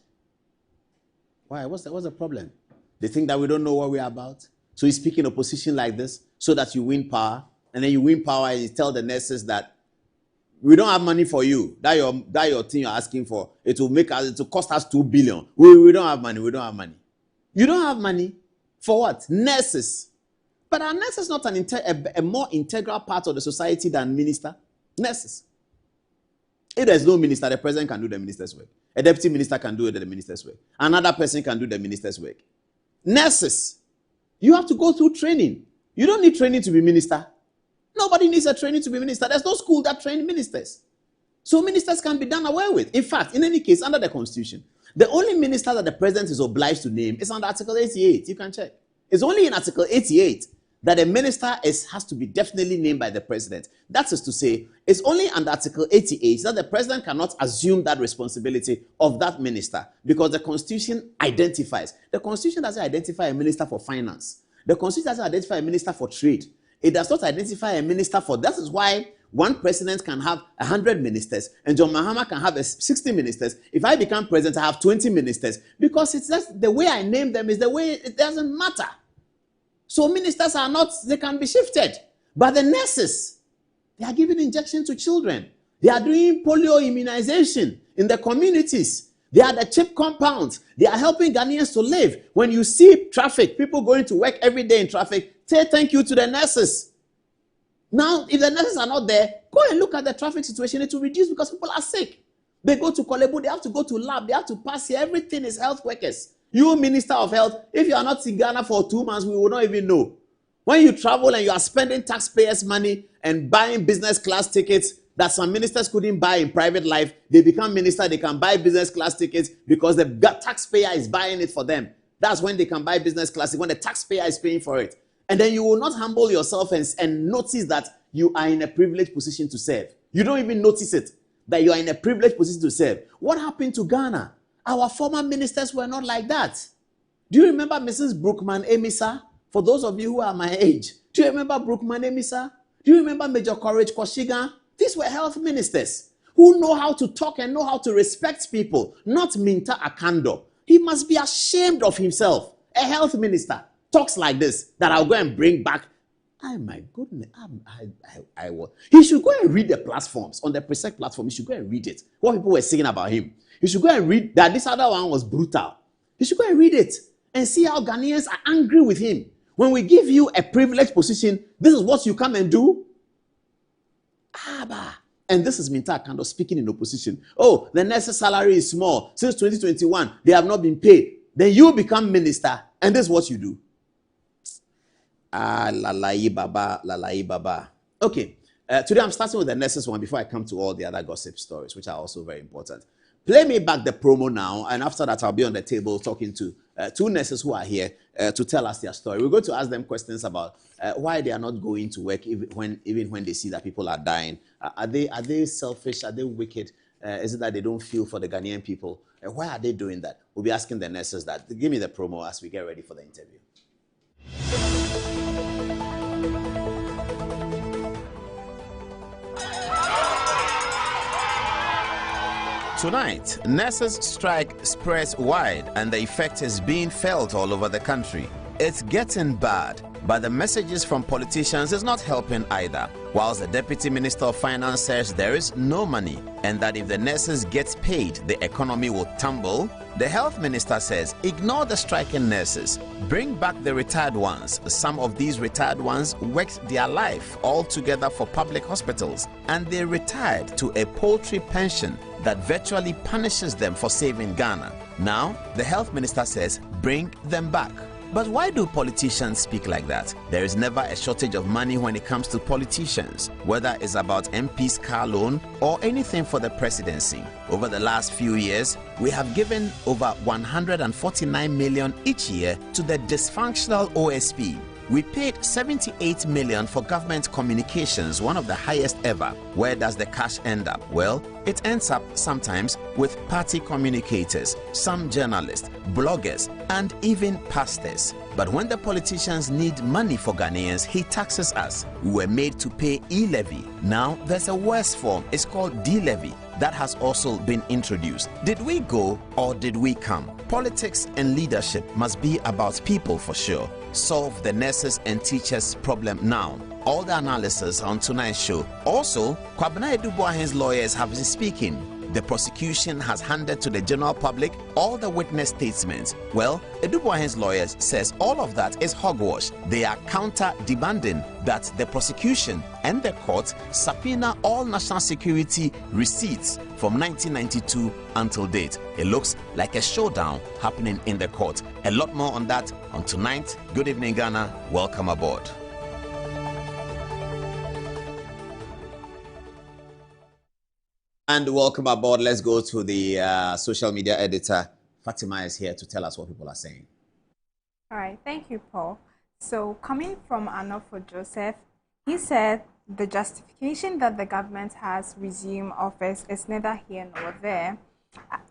Why? What's the problem? They think that we don't know what we're about? So you speak in opposition like this so that you win power, and then you win power and you tell the nurses that we don't have money for you. That your thing you're asking for. It will cost us 2 billion. We don't have money. We don't have money. You don't have money for what? Nurses. But are nurses not a more integral part of the society than minister? Nurses. If there's no minister, the president can do the minister's work. A deputy minister can do the minister's work. Another person can do the minister's work. Nurses, you have to go through training. You don't need training to be minister. Nobody needs a training to be minister. There's no school that trains ministers. So ministers can be done away with. In fact, in any case, under the Constitution, the only minister that the president is obliged to name is under Article 88. You can check. It's only in Article 88 that a minister has to be definitely named by the president. That is to say, it's only under Article 88 that the president cannot assume that responsibility of that minister, because the Constitution identifies. The Constitution doesn't identify a minister for finance. The Constitution doesn't identify a minister for trade. It does not identify a minister for... That is why one president can have 100 ministers and John Mahama can have 60 ministers. If I become president, I have 20 ministers, because it's just the way I name them is the way it doesn't matter. So ministers are not, they can be shifted. But the nurses, they are giving injection to children. They are doing polio immunization in the communities. They are the cheap compounds. They are helping Ghanaians to live. When you see traffic, people going to work every day in traffic, say thank you to the nurses. Now, if the nurses are not there, go and look at the traffic situation. It will reduce because people are sick. They go to Kolebu, they have to go to lab, they have to pass here. Everything is health workers. You, Minister of Health, if you are not in Ghana for 2 months, we will not even know. When you travel and you are spending taxpayers' money and buying business class tickets that some ministers couldn't buy in private life, they become minister, they can buy business class tickets because the taxpayer is buying it for them. That's when they can buy business class, when the taxpayer is paying for it. And then you will not humble yourself and notice that you are in a privileged position to serve. You don't even notice it, that you are in a privileged position to serve. What happened to Ghana? Our former ministers were not like that. Do you remember Mrs. Brookman Emisa? For those of you who are my age, do you remember Brookman Emisa? Do you remember Major Courage Koshiga? These were health ministers who know how to talk and know how to respect people, not Minta Akando. He must be ashamed of himself. A health minister talks like this, that I'll go and bring back. Oh my goodness. He should go and read the platforms. On the Presec platform, he should go and read it. What people were saying about him. You should go and read that this other one was brutal. You should go and read it and see how Ghanaians are angry with him. When we give you a privileged position, this is what you come and do. And this is Minta Akando speaking in opposition. Oh, the nurse's salary is small. Since 2021, they have not been paid. Then you become minister, and this is what you do. Lalai Baba. Okay, today I'm starting with the nurses one before I come to all the other gossip stories, which are also very important. Play me back the promo now, and after that, I'll be on the table talking to two nurses who are here to tell us their story. We're going to ask them questions about why they are not going to work even when they see that people are dying. Are they selfish? Are they wicked? Is it that they don't feel for the Ghanaian people? Why are they doing that? We'll be asking the nurses that. Give me the promo as we get ready for the interview. Tonight, nurses' strike spreads wide and the effect is being felt all over the country. It's getting bad, but the messages from politicians is not helping either. Whilst the Deputy Minister of Finance says there is no money and that if the nurses get paid, the economy will tumble, the Health Minister says ignore the striking nurses, bring back the retired ones. Some of these retired ones worked their life all together for public hospitals and they retired to a paltry pension that virtually punishes them for saving Ghana. Now, the Health Minister says bring them back. But why do politicians speak like that? There is never a shortage of money when it comes to politicians, whether it's about MP's car loan or anything for the presidency. Over the last few years, we have given over 149 million each year to the dysfunctional OSP. We paid 78 million for government communications, one of the highest ever. Where does the cash end up? Well, it ends up sometimes with party communicators, some journalists, bloggers, and even pastors. But when the politicians need money for Ghanaians, he taxes us. We were made to pay e-levy. Now there's a worse form. It's called D-levy. That has also been introduced. Did we go or did we come? Politics and leadership must be about people for sure. Solve the nurses and teachers problem now. All the analysis on tonight's show. Also, Kwabena Edubuahen's lawyers have been speaking. The prosecution has handed to the general public all the witness statements. Well, Edubuahen's lawyers says all of that is hogwash. They are counter-demanding that the prosecution and the court subpoena all national security receipts from 1992 until date. It looks like a showdown happening in the court. A lot more on that on tonight. Good evening, Ghana. Welcome aboard. And welcome aboard. Let's go to the social media editor. Fatima is here to tell us what people are saying. All right. Thank you, Paul. So coming from Anofo Joseph, he said the justification that the government has resumed office is neither here nor there.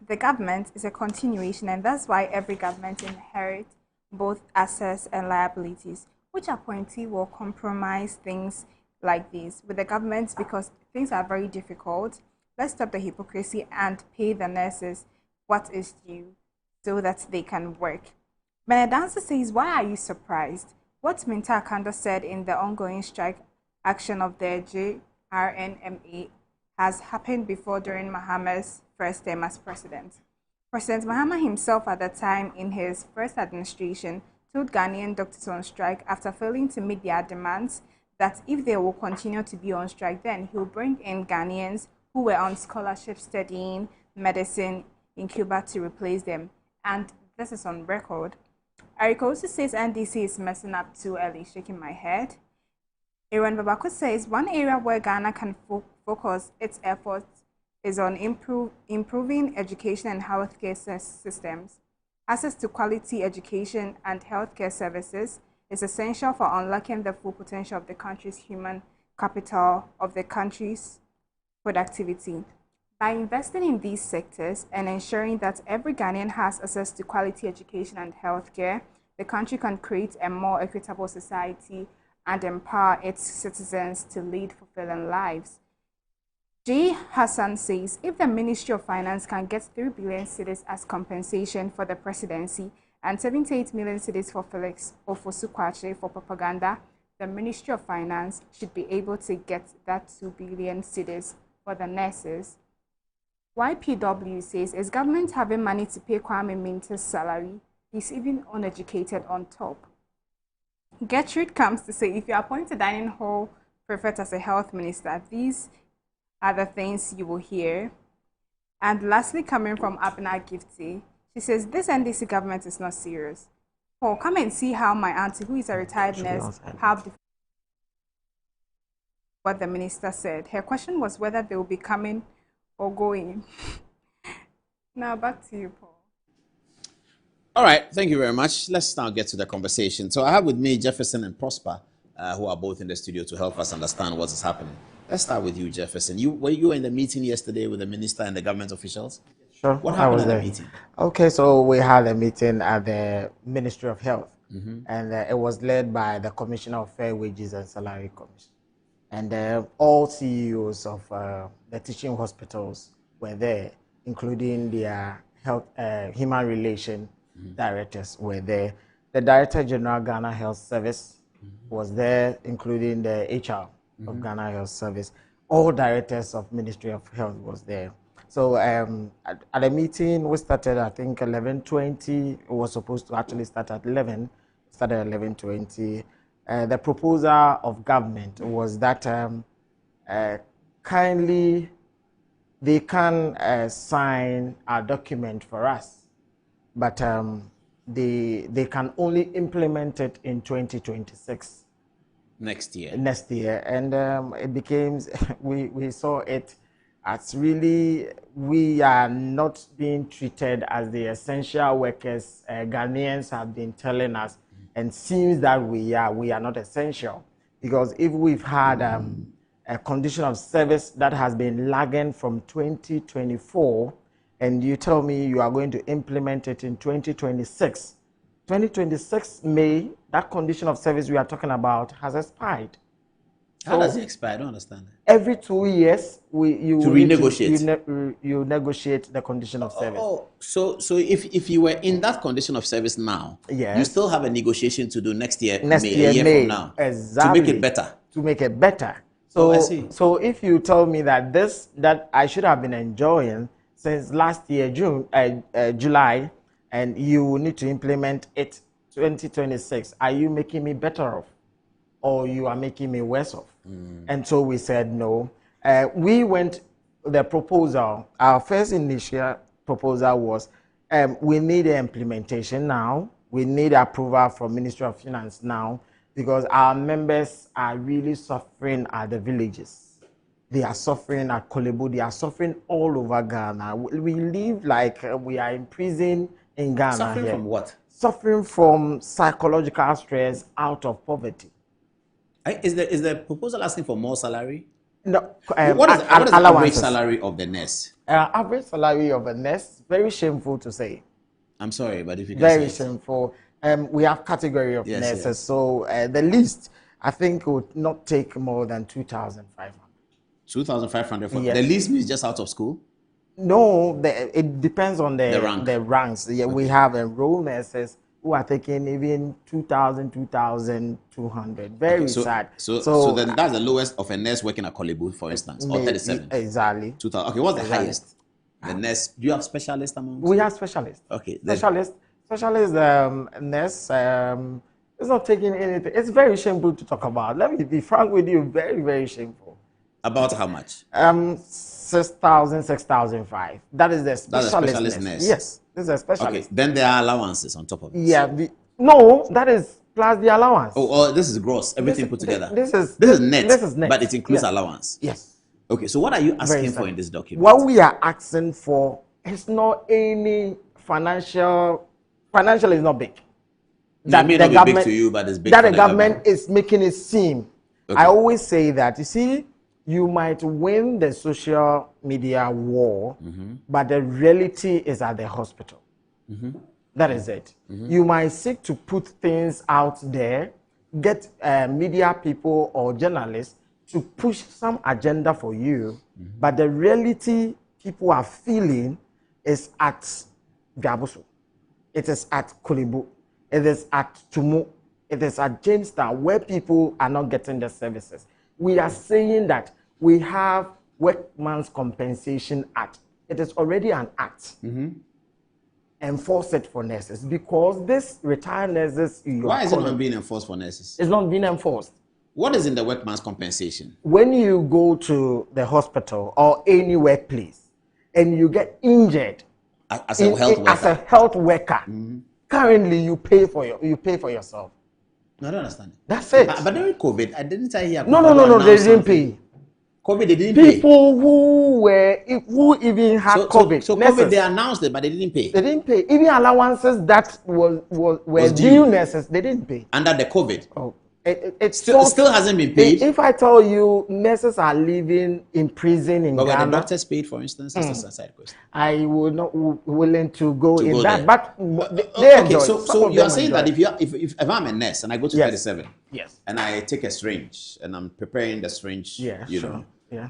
The government is a continuation, and that's why every government inherits both assets and liabilities. Which appointee will compromise things like this with the government because things are very difficult? Let's stop the hypocrisy and pay the nurses what is due so that they can work. Benedanza says, why are you surprised? What Minta Akanda said in the ongoing strike action of the JRNMA has happened before during Mahama's first term as president. President Mahama himself at the time in his first administration told Ghanaian doctors on strike after failing to meet their demands that if they will continue to be on strike, then he will bring in Ghanaians who were on scholarship studying medicine in Cuba to replace them. And this is on record. Eric also says NDC is messing up too early, shaking my head. Aaron Babako says one area where Ghana can focus its efforts is on improving education and healthcare systems. Access to quality education and healthcare services is essential for unlocking the full potential of the country's human capital, of the country's productivity. By investing in these sectors and ensuring that every Ghanaian has access to quality education and healthcare, the country can create a more equitable society and empower its citizens to lead fulfilling lives. J. Hassan says, if the Ministry of Finance can get 3 billion cedis as compensation for the presidency and 78 million cedis for Felix Ofosu-Kwakye for propaganda, the Ministry of Finance should be able to get that 2 billion cedis for the nurses. YPW says, is government having money to pay Kwame Minta's salary? He's even uneducated on top. Gertrude comes to say, if you appoint a dining hall prefect as a health minister, these are the things you will hear. And lastly, coming from Abna Gifty, she says, this NDC government is not serious. Paul, come and see how my auntie, who is a retired nurse, have what the minister said. Her question was whether they will be coming or going. Now back to you, Paul. All right, thank you very much. Let's now get to the conversation. So I have with me Jefferson and Prosper, who are both in the studio to help us understand what is happening. Let's start with you, Jefferson. Were you in the meeting yesterday with the minister and the government officials? Sure. What happened at the meeting? Okay, so we had a meeting at the Ministry of Health, and it was led by the Commissioner of Fair Wages and Salary Commission. And all CEOs of the teaching hospitals were there including their health, human relation directors were there. The Director General Ghana Health Service was there, including the HR of Ghana Health Service. All directors of Ministry of Health was there. So at the meeting, we started, I think, 11:20. It was supposed to actually start at 11. Started at 11:20. The proposal of government was that kindly they can sign a document for us, but they can only implement it in 2026. Next year. And it became, we saw it as really, we are not being treated as the essential workers Ghanaians have been telling us, and seems that we are not essential. Because if we've had a condition of service that has been lagging from 2024, and you tell me you are going to implement it in 2026, 2026 May, that condition of service we are talking about has expired. How does it expire? I don't understand that. Every 2 years, you renegotiate. You negotiate the condition of service. Oh, so if you were in that condition of service now, yes, you still have a negotiation to do next year, a year from now, exactly, to make it better. To make it better. So, I see. So if you tell me that that I should have been enjoying since last year July, and you need to implement it 2026, are you making me better off, or you are making me worse off? And so we said no. We went, the proposal, our first initial proposal was we need an implementation now. We need approval from Ministry of Finance now, because our members are really suffering at the villages. They are suffering at Kolebu. They are suffering all over Ghana. We live like we are in prison in Ghana. Suffering here. From what? Suffering from psychological stress out of poverty. Is the proposal asking for more salary? No. What is the average salary of the nurse? Average salary of a nurse, very shameful to say. I'm sorry, but if you can very say shameful. We have category of nurses, yes. So the least I think would not take more than 2,500. 2,500 for yes. The least means just out of school? No, it depends on the ranks. Yeah, okay. We have enrolled nurses who are taking even 2,000, 2,200. Very sad. So then that's the lowest of a nurse working at Kolebu, for instance, or 37. Exactly. 2,000. Okay, what's the highest? The nurse. Do you have specialists among? We have specialists. Okay. Specialist nurse is not taking anything. It's very shameful to talk about. Let me be frank with you. Very, very shameful. About how much? 6,000, 6,500. That is the specialist nurse. Yes, this is a specialist. Okay, then there are allowances on top of it. Yeah, no, that is plus the allowance. Oh, this is gross. Everything put together. This is net. This is net, but it includes allowance. Yes. Okay, so what are you asking for in this document? What we are asking for is not any financial. Financial is not big. That may not be big to you, but it's big that for the government is making it seem. Okay. I always say that, you see, you might win the social media war, but the reality is at the hospital. That is it. You might seek to put things out there, get media people or journalists to push some agenda for you, but the reality people are feeling is at Gabusu. It is at Kolebu. It is at Tumu. It is at Jamestown, where people are not getting the services. We are saying that we have Workman's Compensation Act. It is already an act. Enforce it for nurses, because this retired nurses. Why is it not being enforced for nurses? It's not being enforced. What is in the Workman's Compensation? When you go to the hospital or any workplace and you get injured as a health worker, currently you pay for yourself. No, I don't understand. That's it. But during COVID, I didn't hear. No, they didn't pay. COVID, they didn't pay. People who even had COVID. So COVID, they announced it, but they didn't pay. They didn't pay. Even allowances that were due nurses, they didn't pay. Under the COVID. Oh. It still hasn't been paid. If I tell you nurses are living in prison in Ghana, were the doctors paid, for instance? That's a side question. I would not willing to go in that. There. But they enjoy. So you are saying that if I'm a nurse and I go to 37, yes, and I take a syringe and I'm preparing the syringe, know,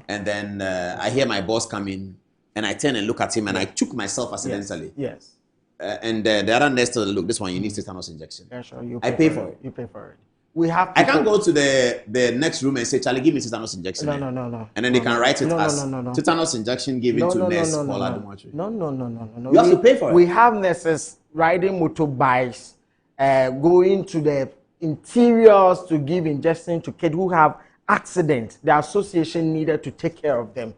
and then I hear my boss come in and I turn and look at him and I choke myself accidentally. Yes. And the other nurse told, look, this one you need tetanus injection. Yeah, sure. I pay for it. You pay for it. We have. I can't go to the next room and say, Charlie, give me tetanus injection. No. And then they can write it as tetanus injection given to nurse Paula Dumotri. No. You have to pay for it. We have nurses riding motorbikes, going to the interiors to give injection to kids who have accidents. The association needed to take care of them.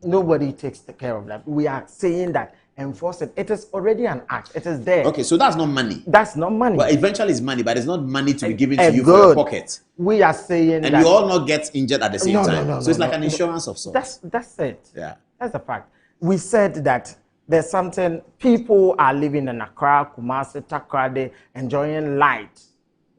Nobody takes care of that. We are saying that enforce it. It is already an act. It is there. Okay, so that's not money. That's not money. But eventually it's money, but it's not money to be given to you for your pocket. We are saying and that. you all not get injured at the same time. So it's like an insurance of sorts. That's it. Yeah. That's the fact. We said that there's something, people are living in Accra, Kumasi, Takoradi, enjoying light,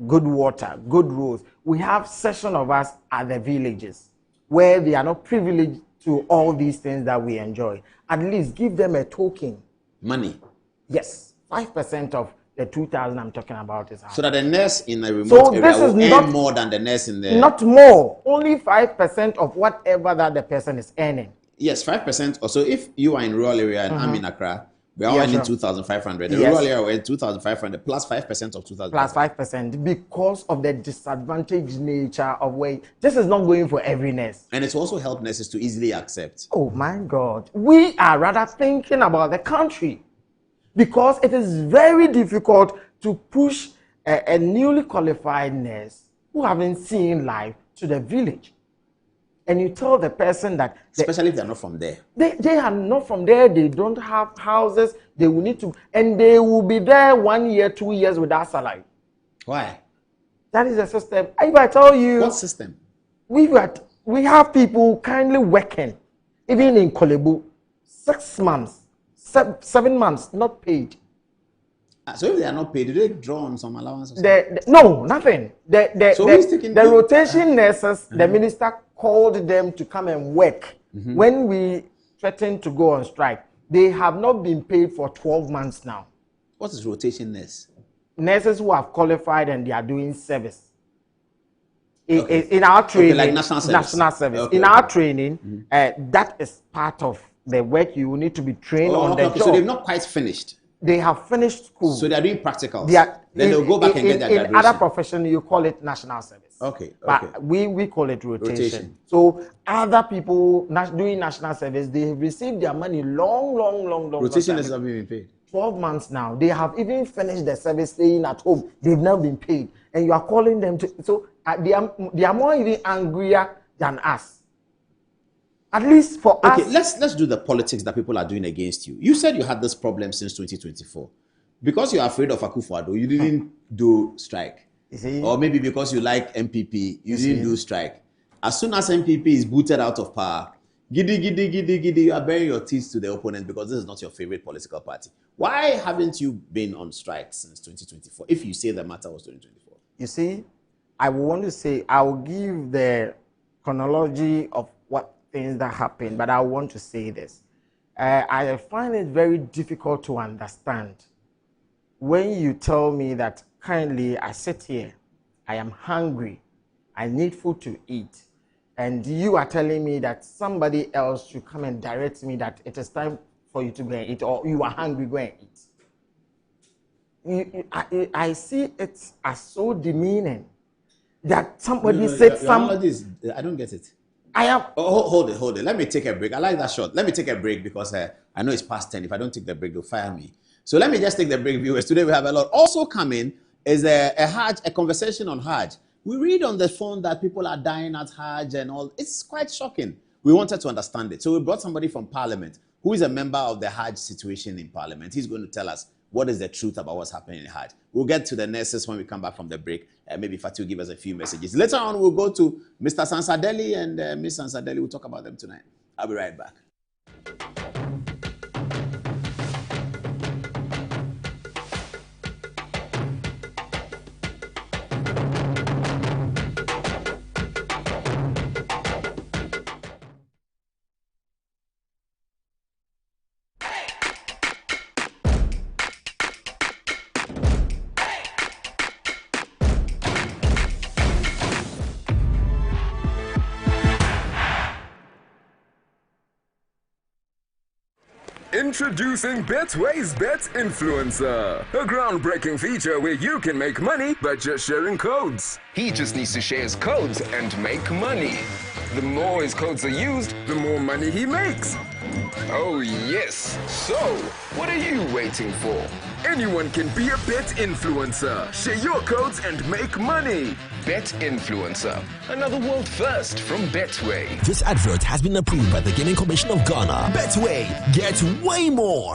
good water, good roads. We have section of us at the villages where they are not privileged to all these things that we enjoy. At least give them a token. Money. Yes. 5% of the 2,000 I'm talking about is so that the nurse in a remote area will earn more than the nurse in the... Not more. Only 5% of whatever that the person is earning. Yes, 5%. Or so if you are in rural area and I'm in Accra, we are earning 2,500. The rural area we're 2,500 plus 5% of 2,000. Plus 5% because of the disadvantaged nature of where this is not going for every nurse. And it's also helped nurses to easily accept. Oh my God. We are rather thinking about the country because it is very difficult to push a newly qualified nurse who haven't seen life to the village. And you tell the person that... Especially if they're not from there. They are not from there. They don't have houses. They will need to... And they will be there 1 year, 2 years without salary. Why? That is the system. If I tell you... What system? We have people kindly working, even in Kolebu, 6 months, 7 months, not paid. So if they are not paid, do they draw on some allowance? No, nothing. The rotation nurses, the minister called them to come and work. When we threatened to go on strike, they have not been paid for 12 months now. What is rotation nurse? Nurses who have qualified and they are doing service. In our training, like national service. In our training, that is part of the work. You need to be trained on the job. So they've not quite finished. They have finished school. So they are doing practicals. Then they'll go back and get their graduation. In other profession, you call it national service. Okay. But we call it rotation. So other people doing national service, they have received their money long. Rotation is not being paid. 12 months now. They have even finished the service staying at home. They've not been paid. And you are calling them to... So they are more even angrier than us. At least for us. Okay, let's do the politics that people are doing against you. You said you had this problem since 2024. Because you're afraid of Akufo-Addo, you didn't do strike. Or maybe because you like MPP, you didn't do strike. As soon as MPP is booted out of power, giddy, you are bearing your teeth to the opponent because this is not your favorite political party. Why haven't you been on strike since 2024, if you say the matter was 2024? You see, I want to say, I will give the chronology of what things that happened, but I want to say this. I find it very difficult to understand when you tell me that currently I sit here, I am hungry, I need food to eat, and you are telling me that somebody else should come and direct me that it is time for you to go and eat, or you are hungry, go and eat. I see it as so demeaning that somebody said something. I don't get it. I am. Oh, hold it. Let me take a break. I like that shot. Let me take a break because I know it's past 10. If I don't take the break, they'll fire me. So let me just take the break, viewers. Today we have a lot. Also coming is a Hajj, a conversation on Hajj. We read on the phone that people are dying at Hajj and all. It's quite shocking. We wanted to understand it. So we brought somebody from Parliament who is a member of the Hajj situation in Parliament. He's going to tell us what is the truth about what's happening in Hajj. We'll get to the nurses when we come back from the break. Maybe Fatu will give us a few messages. Later on, we'll go to Mr. Sansadeli and Miss Sansadeli. We'll talk about them tonight. I'll be right back. Introducing Betway's Bet Influencer, a groundbreaking feature where you can make money by just sharing codes. He just needs to share his codes and make money. The more his codes are used, the more money he makes. Oh yes. So, what are you waiting for? Anyone can be a bet influencer. Share your codes and make money. Bet Influencer, another world first from Betway. This advert has been approved by the Gaming Commission of Ghana. Betway, get way more.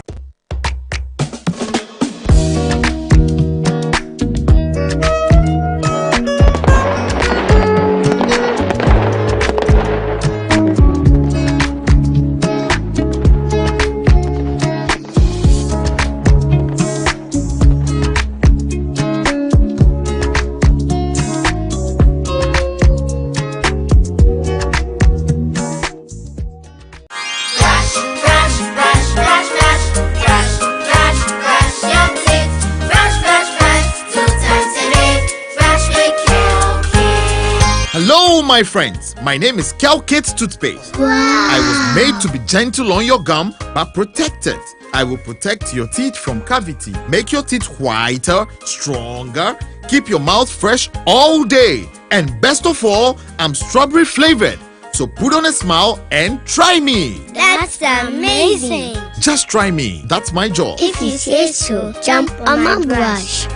Hello, my friends. My name is Kelkit Toothpaste. Wow. I was made to be gentle on your gum but protected. I will protect your teeth from cavity, make your teeth whiter, stronger, keep your mouth fresh all day. And best of all, I'm strawberry flavored. So put on a smile and try me. That's amazing. Just try me. That's my job. If you say so, jump on my brush.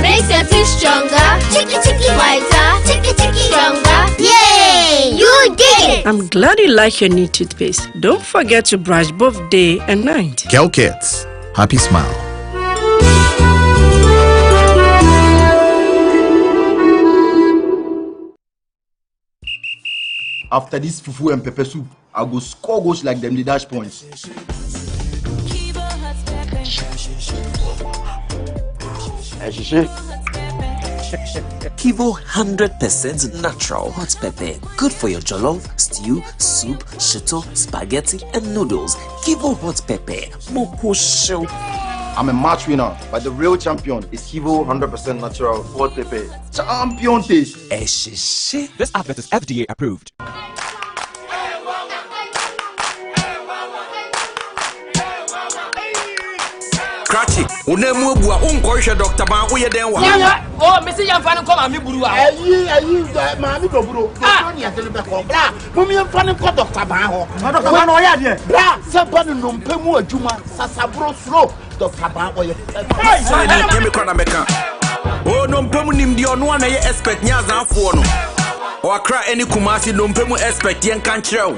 Makes your teeth stronger, chicky whiter, chicky stronger. Yay! You did it! I'm glad you like your new toothpaste. Don't forget to brush both day and night. Kelkits, happy smile. After this fufu and pepper soup, I go score goals like them the dash points. Kivo 100% natural hot pepper. Good for your jollof, stew, soup, shito, spaghetti, and noodles. Kivo hot pepper. Moko show. I'm a match winner, but the real champion is Kivo 100% natural hot pepper. Champion taste. This advert is FDA approved. Cratchy, unemu bua unkoisha Dr. Ban uye denwa. Oh, Missy Yamfan come and me burua. Mami do buro. Don't ya tell me ko bra. Mumi Yamfan ko Dr. Ban ho. Dr. Ban o ya de. Bra, se ban no mpemu adwuma sasabro slow Dr. Ban o ye. Say ni me kwada meka. Oh no mpemu nimdi ono na ye expect nya zanfo no. O akra any kumasi no mpemu expect yen kan kire wo.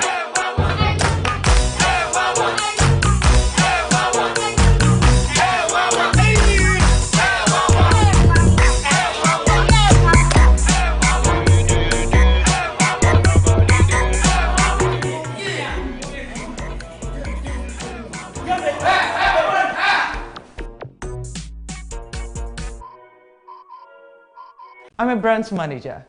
I'm a brand manager.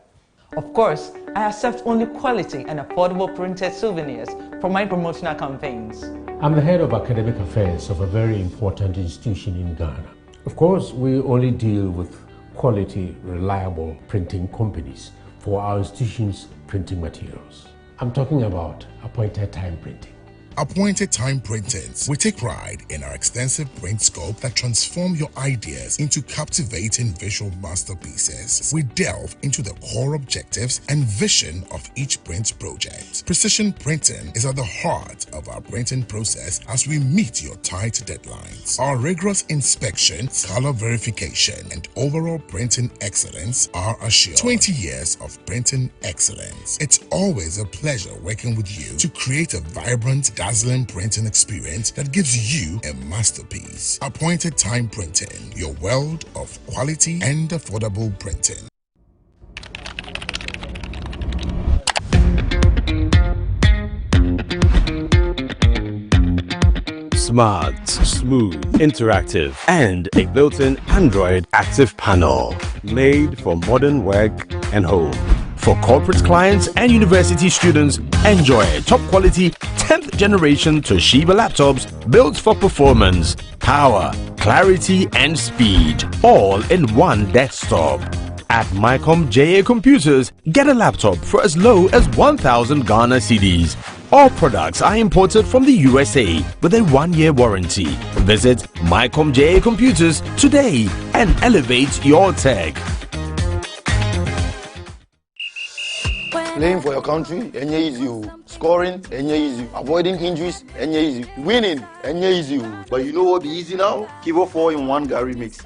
Of course, I accept only quality and affordable printed souvenirs for my promotional campaigns. I'm the head of academic affairs of a very important institution in Ghana. Of course, we only deal with quality, reliable printing companies for our institution's printing materials. I'm talking about appointed time printing. Appointed Time Printings. We take pride in our extensive print scope that transform your ideas into captivating visual masterpieces. We delve into the core objectives and vision of each print project. Precision printing is at the heart of our printing process as we meet your tight deadlines. Our rigorous inspection, color verification, and overall printing excellence are assured. 20 years of printing excellence. It's always a pleasure working with you to create a vibrant, dazzling printing experience that gives you a masterpiece. Appointed Time Printing, your world of quality and affordable printing. Smart, smooth, interactive, and a built-in Android active panel. Made for modern work and home. For corporate clients and university students, enjoy top-quality 10th generation Toshiba laptops built for performance, power, clarity, and speed, all in one desktop. At Mycom JA Computers, get a laptop for as low as 1,000 Ghana cedis. All products are imported from the USA with a 1-year warranty. Visit MyComJA Computers today and elevate your tech. Playing for your country, easy. Scoring, easy. Avoiding injuries, easy. Winning, easy. But you know what be easy now? Kivo 4-in-1 Gary mix.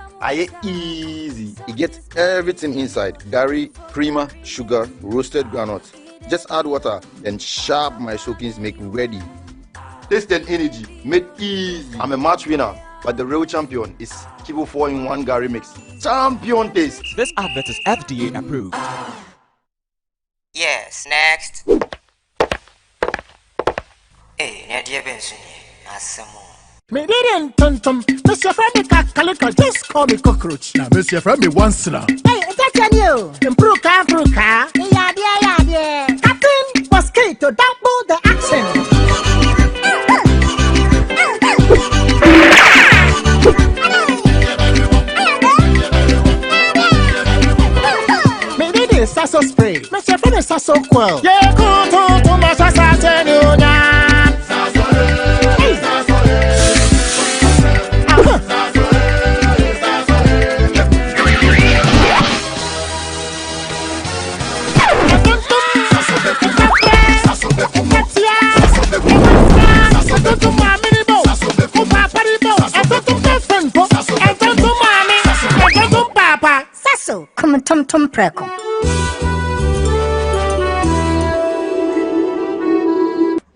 Easy. It gets everything inside. Gary, creamer, sugar, roasted granules. Just add water, then sharp my soakings make ready. Taste and energy, made easy. I'm a match winner, but the real champion is Kivo 4-in-1 Gary mix. Champion taste. This advert is FDA approved. Yes, next. Hey, Nadia Benson, Me didn't tum. Mr. Friend, Calico, just call me cockroach. Now, Mr. Friend, me once now. Hey, that's you. Improve car. Yeah. Captain was key to double the action. Me did this sasso spray. Mr. Friend is sasso quell. Yeah, go to my sasso. Come tum preko.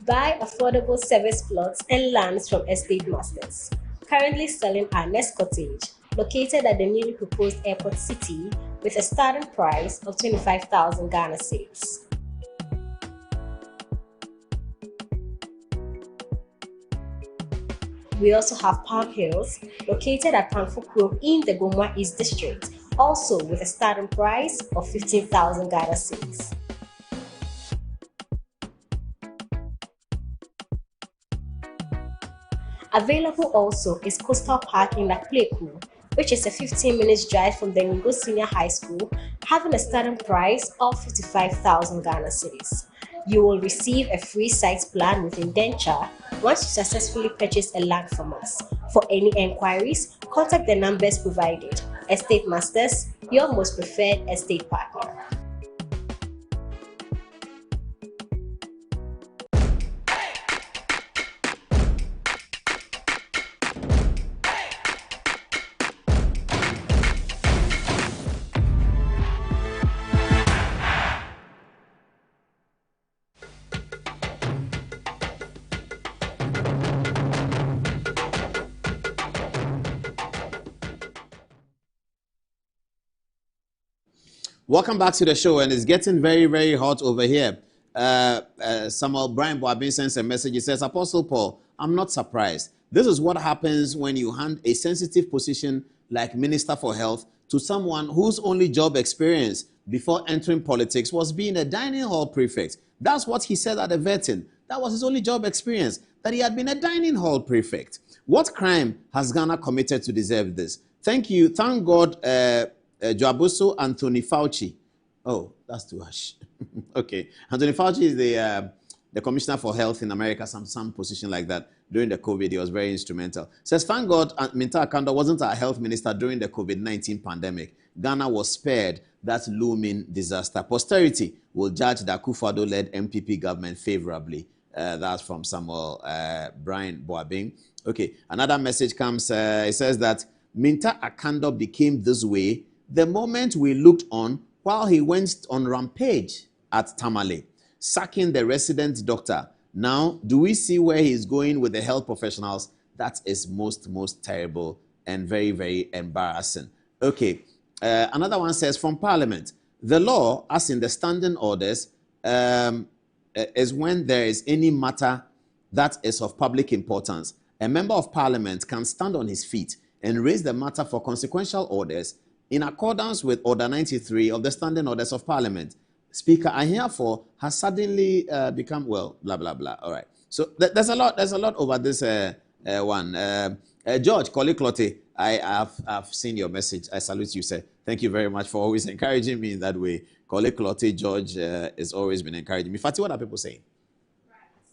Buy affordable service plots and lands from estate masters. Currently selling our next cottage, located at the newly proposed airport city, with a starting price of 25,000 Ghana cedis. We also have Palm Hills, located at Panfukuro in the Gomwa East District, also with a starting price of 15,000 Ghana cedis. Available also is Coastal Park in Lakpleku, which is a 15-minute drive from the Ngo Senior High School, having a starting price of 55,000 Ghana cedis. You will receive a free site plan with indenture once you successfully purchase a land from us. For any enquiries, contact the numbers provided. Estate Masters, your most preferred estate partner. Welcome back to the show, and it's getting very, very hot over here. Samuel Brian Boabin sends a message. He says, Apostle Paul, I'm not surprised. This is what happens when you hand a sensitive position like Minister for Health to someone whose only job experience before entering politics was being a dining hall prefect. That's what he said at the vetting. That was his only job experience, that he had been a dining hall prefect. What crime has Ghana committed to deserve this? Thank you. Thank God, Joaboso Anthony Fauci. Oh, that's too harsh. Okay. Anthony Fauci is the Commissioner for Health in America, some position like that. During the COVID, he was very instrumental. Says, thank God, Minta Akando wasn't our health minister during the COVID-19 pandemic. Ghana was spared that looming disaster. Posterity will judge the Akufo-Addo-led MPP government favorably. That's from Samuel Brian Boabing. Okay, another message comes. It says that Minta Akando became this way the moment we looked on while he went on rampage at Tamale, sacking the resident doctor. Now, do we see where he's going with the health professionals? That is most terrible and very, very embarrassing. Okay, another one says, from Parliament, the law, as in the standing orders, is when there is any matter that is of public importance. A member of Parliament can stand on his feet and raise the matter for consequential orders in accordance with Order 93 of the Standing Orders of Parliament. Speaker, I herefore has suddenly become, well, blah, blah, blah. All right. So there's a lot over this one. George Koliklote, I've seen your message. I salute you, sir. Thank you very much for always encouraging me in that way. Koliklote, George, has always been encouraging me. Fati, what are people saying?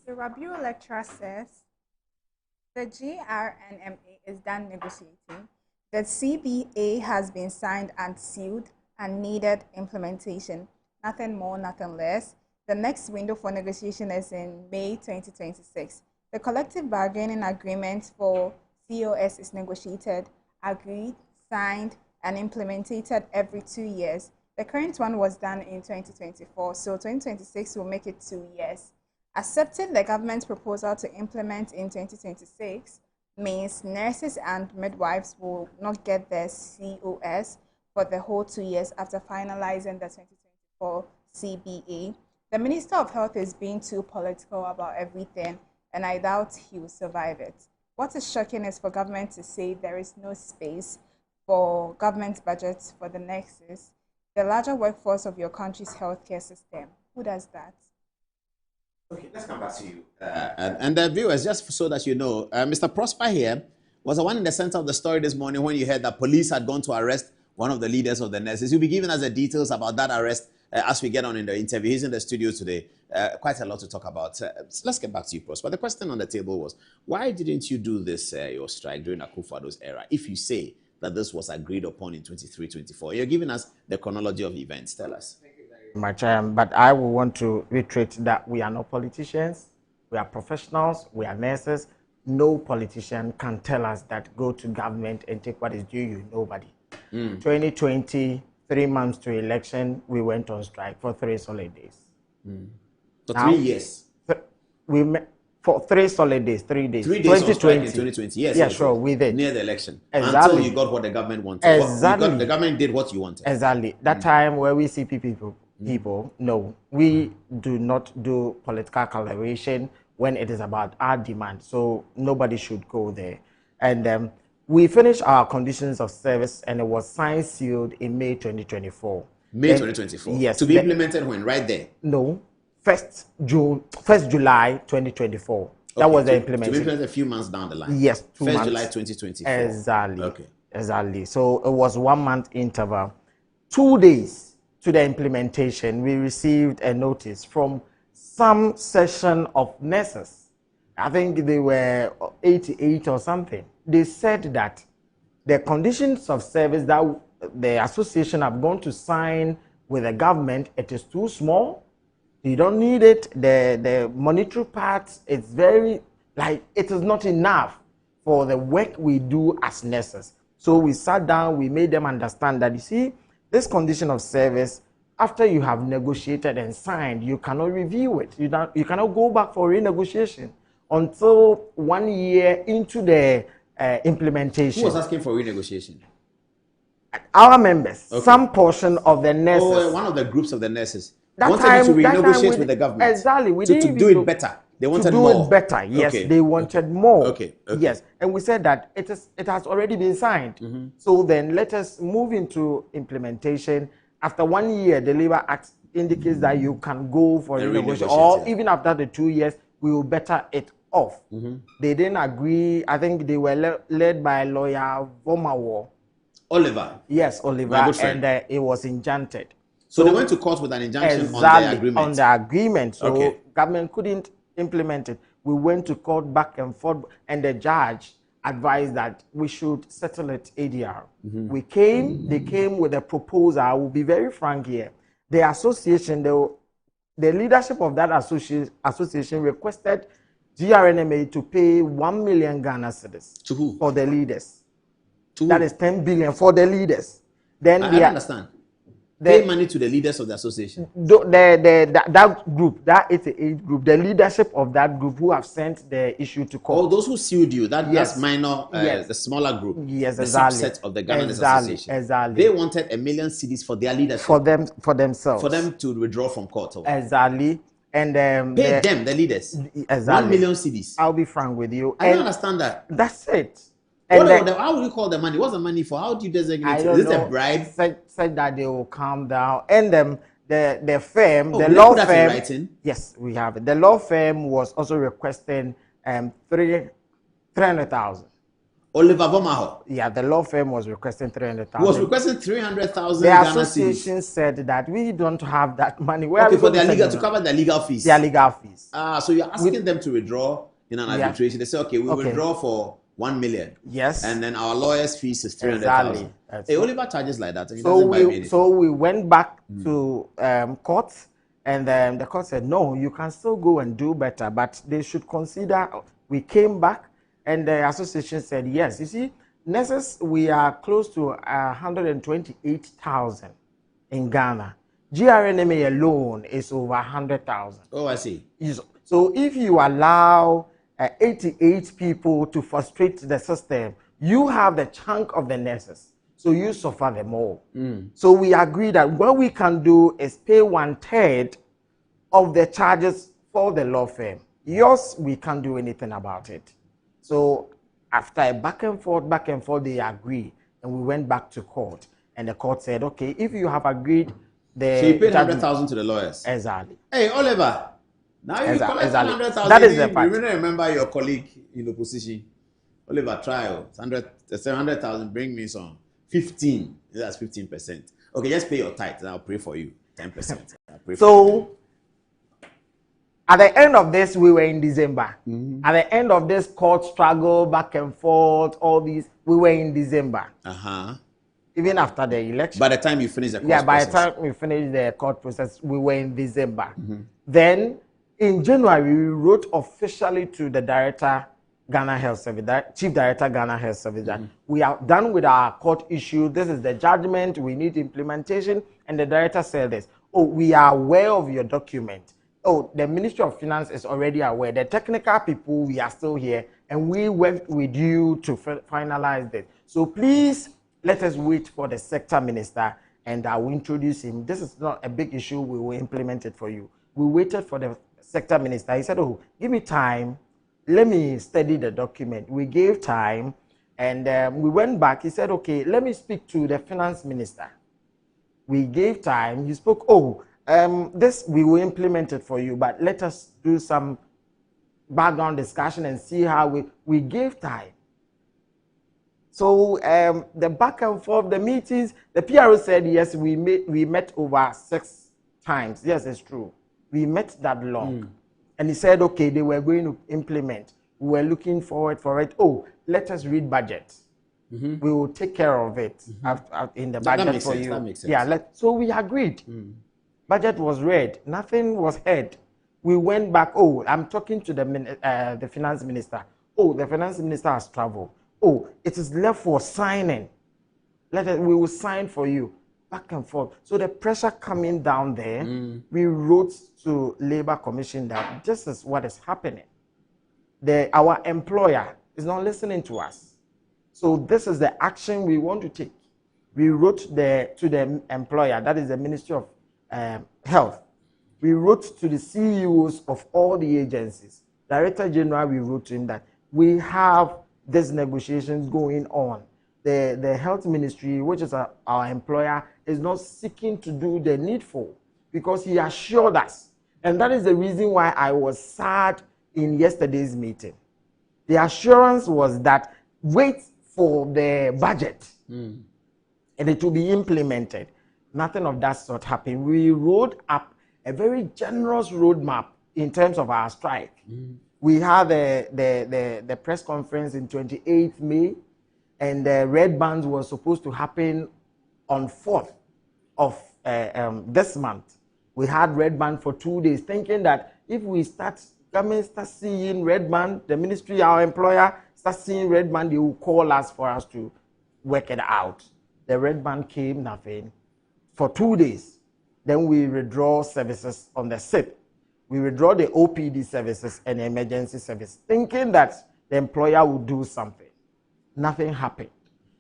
The Rabiu lecturer says the GRNMA is done negotiating. The CBA has been signed and sealed and needed implementation. Nothing more, nothing less. The next window for negotiation is in May 2026. The collective bargaining agreement for COS is negotiated, agreed, signed, and implemented every 2 years. The current one was done in 2024, so 2026 will make it 2 years. Accepting the government's proposal to implement in 2026 means nurses and midwives will not get their COS for the whole 2 years after finalizing the 2024 CBA. The Minister of Health is being too political about everything, and I doubt he will survive it. What is shocking is for government to say there is no space for government budgets for the nurses, the larger workforce of your country's healthcare system. Who does that? Okay, let's come back to you. And the viewers, just so that you know, Mr. Prosper here was the one in the center of the story this morning when you heard that police had gone to arrest one of the leaders of the nurses. You'll be giving us the details about that arrest as we get on in the interview. He's in the studio today. Quite a lot to talk about. Let's get back to you, Prosper. The question on the table was, why didn't you do this, your strike during Akufo-Addo's era, if you say that this was agreed upon in 23-24? You're giving us the chronology of events. Tell us. Much, but I will want to reiterate that we are not politicians, we are professionals, we are nurses. No politician can tell us that go to government and take what is due you. Nobody. 2020, 3 months to election, we went on strike for 3 solid days. For now, 3 years? We met for 3 solid days, 3 days. 3 days on strike in 2020, yes. Yeah, sure, we did. Near the election. Exactly. Until you got what the government wanted. Exactly. The government did what you wanted. Exactly. That time where we see people, no, we do not do political collaboration when it is about our demand. So nobody should go there. And we finished our conditions of service and it was signed, sealed in May 2024. May 2024? Yes. To be implemented when? Right there? No. 1st July 2024. Okay, that was the implementation. To be implemented a few months down the line? Yes, 2 months. 1st July 2024. Exactly. Okay. Exactly. So it was 1 month interval. 2 days to the implementation, we received a notice from some section of nurses. I think they were 88 or something. They said that the conditions of service that the association have gone to sign with the government, it is too small. You don't need it. The monetary part is very, it is not enough for the work we do as nurses. So we sat down, we made them understand that, you see, this condition of service, after you have negotiated and signed, you cannot review it. You cannot go back for renegotiation until 1 year into the implementation. Who was asking for renegotiation? Our members, okay. Some portion of the nurses. Oh, one of the groups of the nurses. Wanted to renegotiate with the government. Exactly. To do it better. They wanted more. To do it better, yes. Okay. They wanted more. Okay. Yes. And we said that it has already been signed. So then let us move into implementation. After 1 year, the Labour Act indicates that you can go for renegotiation. Or even after the 2 years, we will better it off. They didn't agree. I think they were led by lawyer Vomawo. Oliver. Yes, Oliver. And it was injuncted. So they went to court with an injunction on the agreement. On the agreement. So government couldn't implement it. We went to court back and forth, and the judge advised that we should settle it ADR. They came with a proposal. I will be very frank here. The association, the leadership of that association requested GRNMA to pay 1 million Ghana cedis. To who? For the leaders. To that is 10 billion for the leaders. Then I understand. Pay money to the leaders of the association. That group, that 88 group, the leadership of that group who have sent the issue to court. Oh, those who sued you, that's minor, the smaller group. Yes, the exactly. subset of the governance association. Exactly. They wanted 1 million cedis for their leadership. For themselves. For them to withdraw from court. Exactly. And pay them, the leaders. Exactly. 1 million cedis. I'll be frank with you. I don't understand that. That's it. How would you call the money? What's the money for? How do you designate it? Is it a bribe? Said that they will calm down. And the firm, the law put that firm. in writing? Yes, we have it. The law firm was also requesting 300,000. Oliver Vomaho. Yeah, the law firm was requesting 300,000. Was requesting 300,000. The association said that we don't have that money. Where okay, for their legal to cover their legal fees. Their legal fees. So you're asking them to withdraw in an arbitration. They say, okay, we withdraw for 1 million. Yes. And then our lawyer's fees is 300,000. Exactly. Hey, Oliver charges like that. And So we went back to court, and then the court said, no, you can still go and do better, but they should consider. We came back, and the association said, yes. You see, nurses, we are close to 128,000 in Ghana. GRNMA alone is over 100,000. Oh, I see. So if you allow 88 people to frustrate the system, you have the chunk of the nurses. So you suffer them all. So we agree that what we can do is pay 1/3 of the charges for the law firm. Yours, we can't do anything about it. So after a back and forth, they agree. And we went back to court. And the court said, okay, if you have agreed, so you paid 100,000 to the lawyers? Exactly. Hey, Oliver, now you collect 100,000. That is the part. You remember your colleague in opposition. Oliver, trial. 100,000, bring me some. 15. That's 15%. Okay, just pay your tithe and I'll pray for you. 10%. At the end of this, we were in December. At the end of this court struggle, back and forth, all these, we were in December. Even after the election. By the time you finish the court process. By the time we finished the court process, we were in December. Then, in January, we wrote officially to the director, Ghana Health Service, Chief Director, Ghana Health Service, that we are done with our court issue. This is the judgment. We need implementation. And the director said this. Oh, we are aware of your document. Oh, the Ministry of Finance is already aware. The technical people, we are still here. And we worked with you to finalize this. So please, let us wait for the sector minister and I will introduce him. This is not a big issue. We will implement it for you. We waited for the sector minister. He said, oh, give me time. Let me study the document. We gave time and we went back. He said, okay, let me speak to the finance minister. We gave time. He spoke, this we will implement it for you, but let us do some background discussion and see how we gave time. So the back and forth, the meetings, the PRO said, yes, we met over 6 times. Yes, it's true. We met that long. And he said, okay, they were going to implement. We were looking forward for it. Oh, let us read budget. We will take care of it in the budget for you. That makes sense. Yeah, so we agreed. Budget was read. Nothing was heard. We went back. Oh, I'm talking to the finance minister. Oh, the finance minister has traveled. Oh, it is left for signing. We will sign for you. Back and forth. So the pressure coming down there, we wrote to Labour Commission that this is what is happening. Our employer is not listening to us. So this is the action we want to take. We wrote to the employer, that is the Ministry of Health. We wrote to the CEOs of all the agencies. Director General, we wrote to him that we have these negotiations going on. The Health Ministry, which is our employer, is not seeking to do the needful because he assured us. And that is the reason why I was sad in yesterday's meeting. The assurance was that wait for the budget and it will be implemented. Nothing of that sort happened. We wrote up a very generous roadmap in terms of our strike. We had the press conference in 28th May, and the red bands was supposed to happen on 4th of this month. We had red band for 2 days, thinking that if we start seeing red band, the ministry, our employer, start seeing red band, they will call us for us to work it out. The red band came, nothing. For 2 days. Then we withdraw services on the 6th. We withdraw the OPD services and emergency service, thinking that the employer would do something. Nothing happened.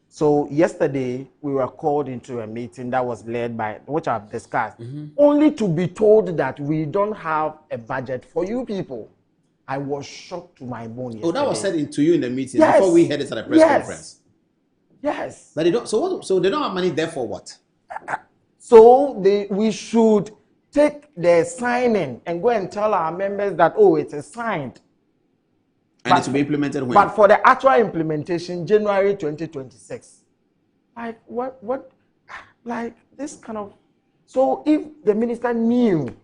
So yesterday, we were called into a meeting that was led by, which I've discussed, only to be told that we don't have a budget for you people. I was shocked to my bone yesterday. Oh, that was said to you in the meeting before we heard it at the press conference. Yes. But they don't. So they don't have money there for what? So we should take the signing and go and tell our members that, oh, it is signed. And it will be implemented when? But for the actual implementation, January 2026. Like, what, like, this kind of... So if the minister knew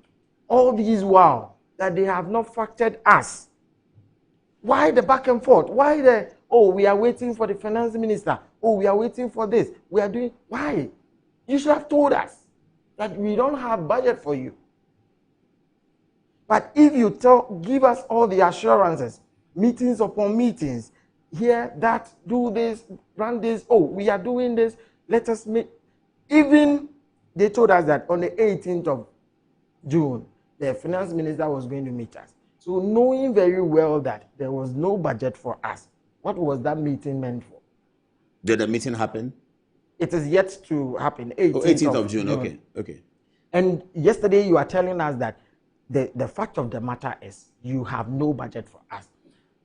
all these while that they have not factored us, why the back and forth? Why the, oh, we are waiting for the finance minister. Oh, we are waiting for this. We are doing, why? You should have told us that we don't have budget for you. But if you give us all the assurances, meetings upon meetings, here, that, do this, run this, oh, we are doing this, let us make... Even they told us that on the 18th of June, the finance minister was going to meet us. So knowing very well that there was no budget for us, what was that meeting meant for? Did the meeting happen? It is yet to happen. 18th of June. Okay. And yesterday you are telling us that the fact of the matter is you have no budget for us.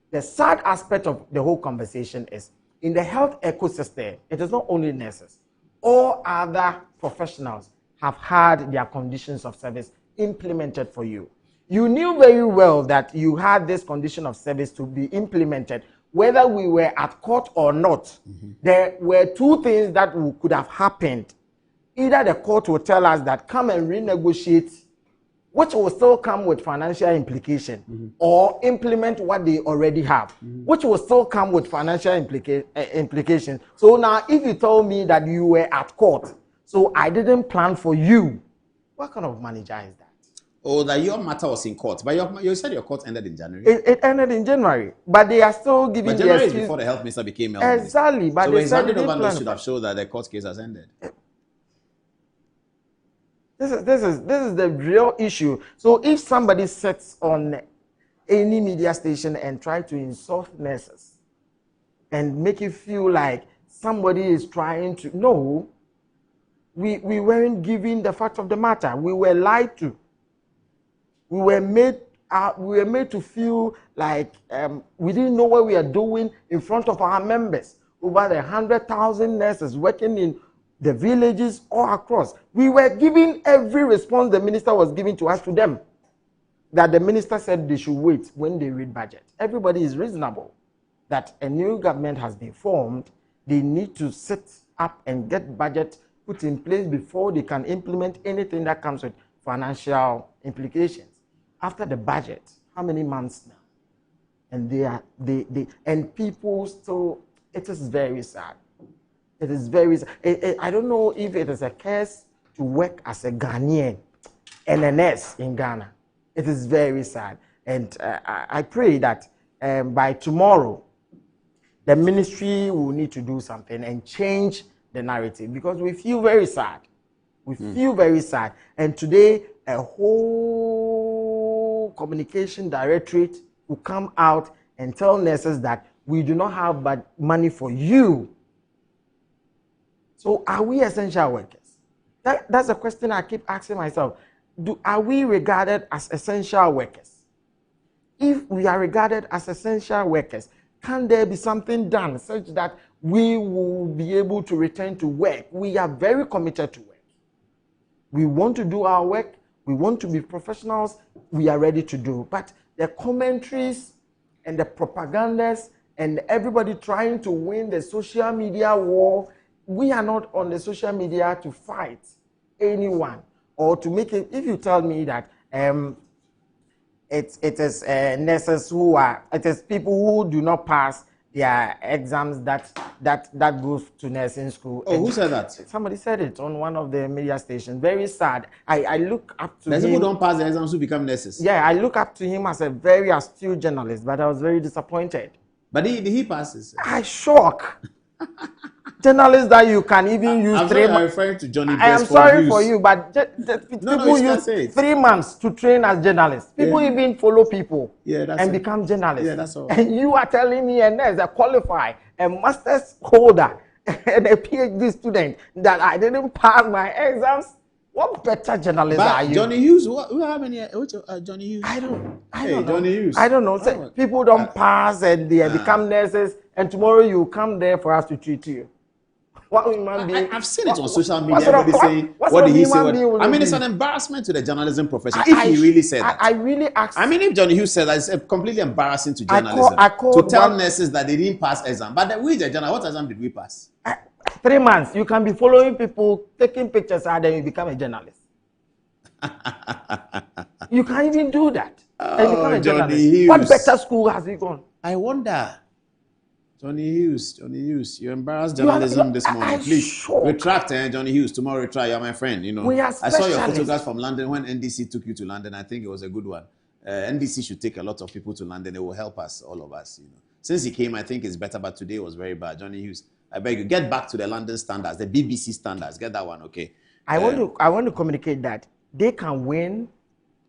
The sad aspect of the whole conversation is in the health ecosystem, it is not only nurses. All other professionals have had their conditions of service implemented for you. You knew very well that you had this condition of service to be implemented, whether we were at court or not. Mm-hmm. There were two things that could have happened. Either the court will tell us that come and renegotiate, which will still come with financial implication, mm-hmm. or implement what they already have, mm-hmm. which will still come with financial implication. So now, if you told me that you were at court, so I didn't plan for you, what kind of manager is that? Oh, that your matter was in court, but you said your court ended in January. It ended in January, but they are still giving. But January is before the health minister became health exactly, minister. But so they his said handed over notes should have shown that the court case has ended. This is the real issue. So if somebody sits on any media station and try to insult nurses and make you feel like somebody is trying to, no, we weren't given the fact of the matter. We were lied to. We were made to feel like we didn't know what we are doing in front of our members. Over 100,000 nurses working in the villages all across. We were giving every response the minister was giving to us to them. That the minister said they should wait when they read budget. Everybody is reasonable. That a new government has been formed. They need to sit up and get budget put in place before they can implement anything that comes with financial implications. After the budget, how many months now? And and people still, it is very sad. It is very sad. I don't know if it is a curse to work as a Ghanaian and a nurse in Ghana. It is very sad. And I pray that by tomorrow, the ministry will need to do something and change the narrative, because we feel very sad. We feel very sad. And today, a whole communication directorate will come out and tell nurses that we do not have money for you. So are we essential workers? That's a question I keep asking myself. Are we regarded as essential workers? If we are regarded as essential workers, can there be something done such that we will be able to return to work? We are very committed to work. We want to do our work. We want to be professionals. We are ready to do. But the commentaries and the propagandas and everybody trying to win the social media war, we are not on the social media to fight anyone or to make it. If you tell me that it is nurses who are, it is people who do not pass their exams that goes to nursing school. Oh, who said that? Somebody said it on one of the media stations. Very sad. I look up to him. People don't pass the exams who become nurses. Yeah, I look up to him as a very astute journalist, but I was very disappointed. But did he pass this? I shock. Journalists that you can even use I'm 3 months. I'm referring to Johnny. I am sorry for you, but people use 3 months to train as journalists. People even follow people and become journalists. Yeah, that's all. And you are telling me a nurse, a qualified, a master's holder, and a PhD student that I didn't pass my exams? What better journalist are you? Johnny Hughes, how many? Johnny Hughes? I don't know. Johnny Hughes. I don't know. People don't pass and they become nurses, and tomorrow you come there for us to treat you. What human being? I've seen it on social media. Everybody saying, what did he say? I mean, it's an embarrassment to the journalism profession. If he really said that. I really asked. I mean, if Johnny Hughes said that, it's completely embarrassing to journalism. I called to tell nurses that they didn't pass exam. But we, the journal, what exam did we pass? 3 months. You can be following people, taking pictures, and then you become a journalist. You can't even do that. And become a journalist. What better school has he gone? I wonder. Johnny Hughes, you embarrassed journalism this morning. Please retract, Johnny Hughes. Tomorrow retract. You're my friend. You know. I saw your photographs from London when NDC took you to London. I think it was a good one. NDC should take a lot of people to London. It will help us, all of us. You know. Since he came, I think it's better, but today was very bad. Johnny Hughes, I beg you, get back to the London standards, the BBC standards. Get that one, okay? I want to communicate that they can win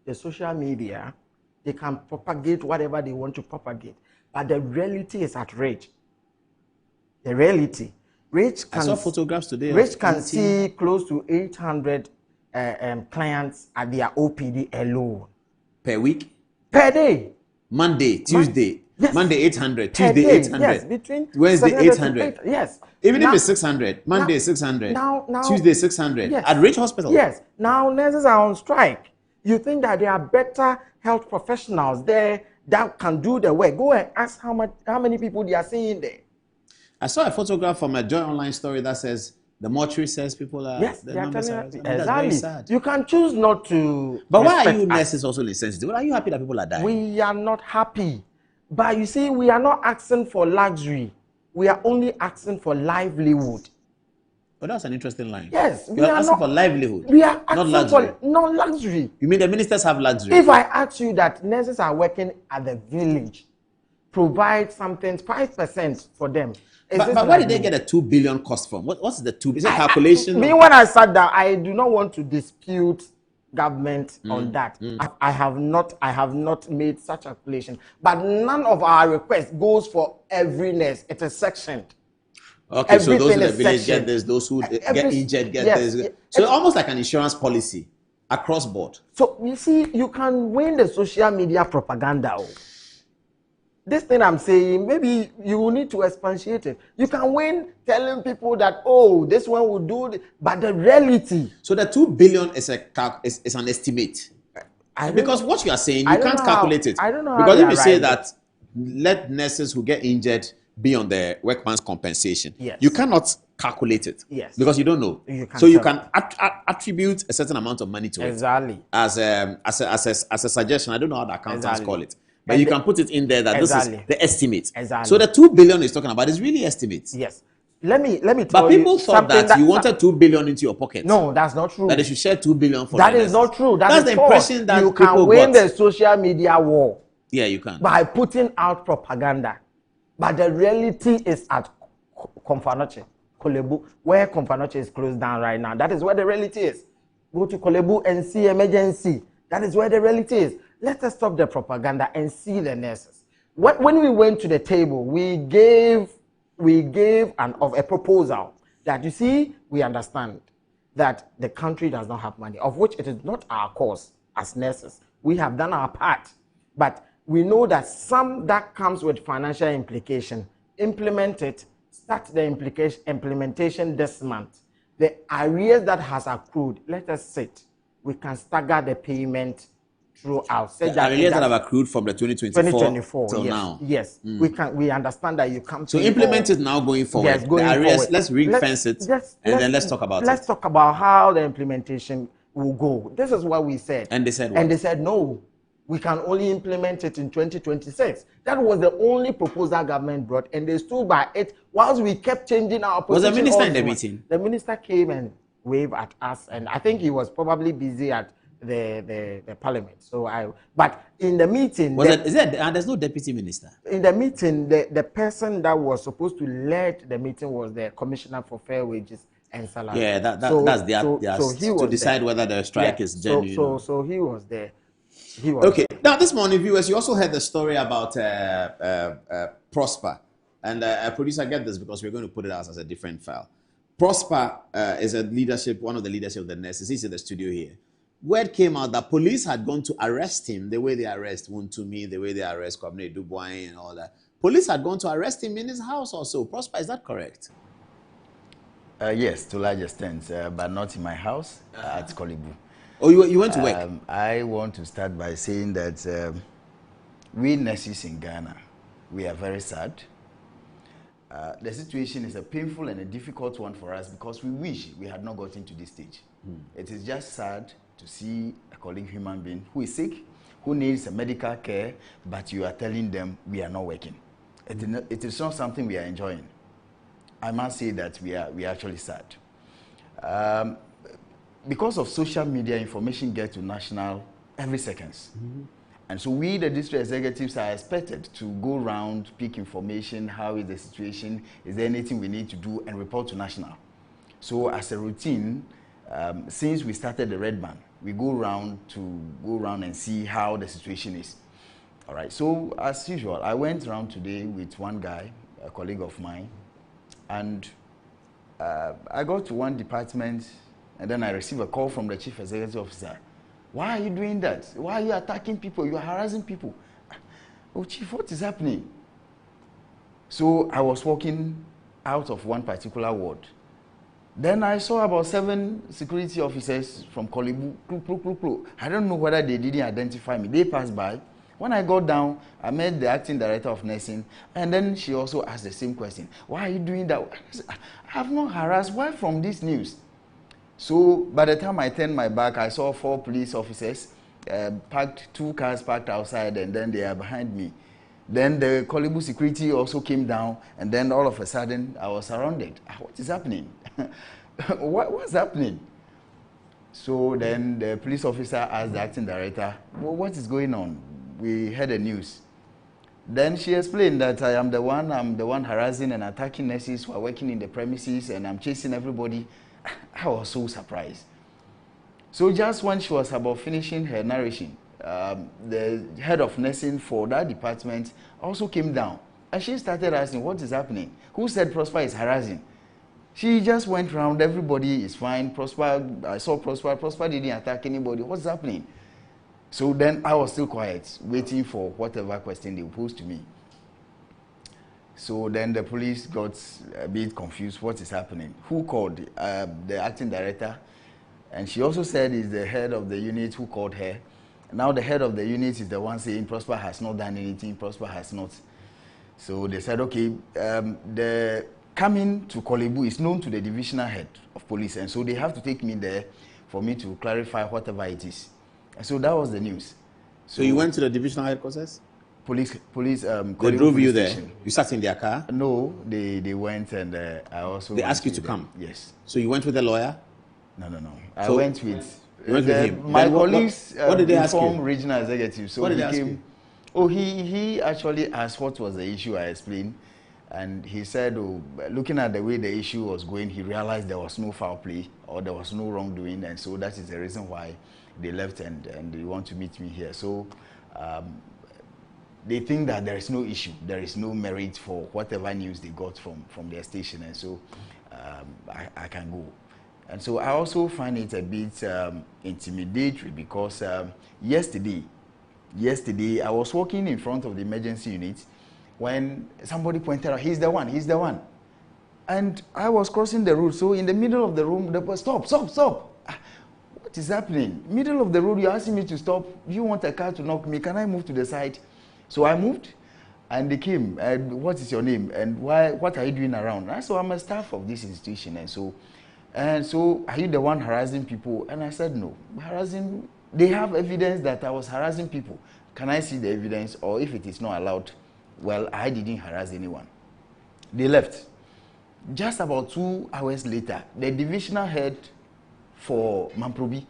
the social media. They can propagate whatever they want to propagate, but the reality is at Rich. The reality. Rich can, I saw photographs today. Rich can see close to 800 clients at their OPD alone. Per week? Per day. Monday, Tuesday. Yes. Monday 800, Tuesday 800. Yes, between Wednesday 800. Yes. Even if it's 600, Monday 600. Tuesday 600. Yes. At Rich Hospital. Yes. Now nurses are on strike. You think that there are better health professionals there that can do the work? Go and ask how many people they are seeing there. I saw a photograph from a Joy Online story that says the mortuary says people are. Yes, the they are numbers telling are. exactly. That's very sad. You can choose not to. But why are you nurses also insensitive? Are you happy that people are dying? We are not happy. But you see, we are not asking for luxury. We are only asking for livelihood. But that's an interesting line. Yes. You are asking for livelihood. We are asking not luxury. for not luxury. You mean the ministers have luxury? If I ask you that nurses are working at the village, provide something 5% for them. But where did they get a 2 billion cost from? What's the 2? Is it calculation? Me, when I sat down, I do not want to dispute government on that. I have not made such a calculation. But none of our requests goes for every nurse. It is sectioned. Okay, everything so those in the village sectioned. get this, those who get injured get this. So almost like an insurance policy across board. So you see, you can win the social media propaganda. This thing I'm saying, maybe you will need to expatiate it. You can win telling people that, oh, this one will do this, but the reality. So the 2 billion is an estimate. Because what you are saying, you can't calculate it. I don't know. Because if you say that, let nurses who get injured be on the workman's compensation, you cannot calculate it. Yes. Because you don't know. You can attribute a certain amount of money to it. Exactly. As a suggestion. I don't know how the accountants call it. But you can put it in there that this is the estimate. Exactly. So the 2 billion is talking about is really estimates. Yes. Let me tell you. But people thought that you wanted 2 billion into your pocket. No, that's not true. That they should share 2 billion for that is not true. That's the impression that you people can win got. the social media war. Yeah, you can. By putting out propaganda. But the reality is at Komfanoche, Kolebu, where Komfanoche is closed down right now. That is where the reality is. Go to Kolebu and see emergency. That is where the reality is. Let us stop the propaganda and see the nurses. When we went to the table, we gave a proposal that, you see, we understand that the country does not have money, of which it is not our cause as nurses. We have done our part, but we know that some that comes with financial implication. Implement it, start the implementation this month. The arrears that has accrued, let us sit. We can stagger the payment throughout. The arrears that have accrued from the 2024 till yes, now. Yes, we understand that you come to. So implement it now going forward. Yes, going the arrears, forward. Let's ring-fence it, and then let's talk about it. Let's talk about how the implementation will go. This is what we said. And they said what? And they said no. We can only implement it in 2026. That was the only proposal government brought, and they stood by it whilst we kept changing our position. Was the minister in the meeting? The minister came and waved at us, and I think he was probably busy at the parliament. But in the meeting, there's no deputy minister. In the meeting, the person that was supposed to lead the meeting was the commissioner for fair wages and salary. Yeah, that's to decide whether the strike is genuine. So he was there. Okay. Now, this morning, viewers, you also heard the story about Prosper. And producer, get this because we're going to put it out as a different file. Prosper is one of the leadership of the nurses. He's in the studio here. Word came out that police had gone to arrest him the way they arrest Wuntumi, the way they arrest Kwabene Dubois and all that. Police had gone to arrest him in his house also. Prosper, is that correct? Yes, to large extent, but not in my house, at Kolibu. Oh, you went to work? I want to start by saying that we nurses in Ghana, we are very sad. The situation is a painful and a difficult one for us because we wish we had not gotten to this stage. It is just sad to see a colleague human being who is sick, who needs a medical care, but you are telling them we are not working. It is not something we are enjoying. I must say that we are actually sad. Because of social media, information gets to national every seconds. And so we, the district executives, are expected to go around, pick information, how is the situation, is there anything we need to do, and report to national. So as a routine, since we started the Red Band, we go around and see how the situation is. All right, so as usual, I went around today with one guy, a colleague of mine, and I got to one department, and then I received a call from the chief executive officer. Why are you doing that? Why are you attacking people? You are harassing people. Oh, chief, what is happening? So I was walking out of one particular ward. Then I saw about 7 security officers from Kolibu. I don't know whether they didn't identify me. They passed by. When I got down, I met the acting director of nursing, and then she also asked the same question. Why are you doing that? I have not harassed. Why from this news? So by the time I turned my back, I saw 4 police officers, 2 cars parked outside, and then they are behind me. Then the Kolibu security also came down, and then all of a sudden, I was surrounded. What is happening? What's happening? So then the police officer asked the acting director, well, what is going on? We heard the news. Then she explained that I'm the one harassing and attacking nurses who are working in the premises, and I'm chasing everybody. I was so surprised. So just when she was about finishing her narration, the head of nursing for that department also came down, and she started asking, what is happening? Who said Prosper is harassing? She just went around, everybody is fine. Prosper, I saw Prosper didn't attack anybody. What's happening? So then I was still quiet, waiting for whatever question they posed to me. So then the police got a bit confused. What is happening? Who called? The acting director. And she also said it's the head of the unit who called her. Now the head of the unit is the one saying Prosper has not done anything. Prosper has not. So they said, okay, the coming to Kolibu is known to the divisional head of police. And so they have to take me there for me to clarify whatever it is. And so that was the news. So you went to the divisional headquarters? Police. They drove you there? Station. You sat in their car? No, they went, and I also. They asked you to come? Yes. So you went with a lawyer? No. I went with. You went with him. My colleagues what did they ask you? Regional executive. So what did they ask you? Oh, he actually asked what was the issue. I explained, and he said, oh, looking at the way the issue was going, he realized there was no foul play or there was no wrongdoing, and so that is the reason why they left and they want to meet me here. So. They think that there is no issue, there is no merit for whatever news they got from their station, and so I can go. And so I also find it a bit intimidatory because yesterday I was walking in front of the emergency unit when somebody pointed out, he's the one. And I was crossing the road, so in the middle of the room, the person, stop. What is happening? Middle of the road, you're asking me to stop. Do you want a car to knock me? Can I move to the side? So I moved, and they came, and what is your name, and what are you doing around? And so I'm a staff of this institution, and so are you the one harassing people? And I said, no, harassing, they have evidence that I was harassing people. Can I see the evidence? Or if it is not allowed, well, I didn't harass anyone. They left. Just about 2 hours later, the divisional head for Mamprobi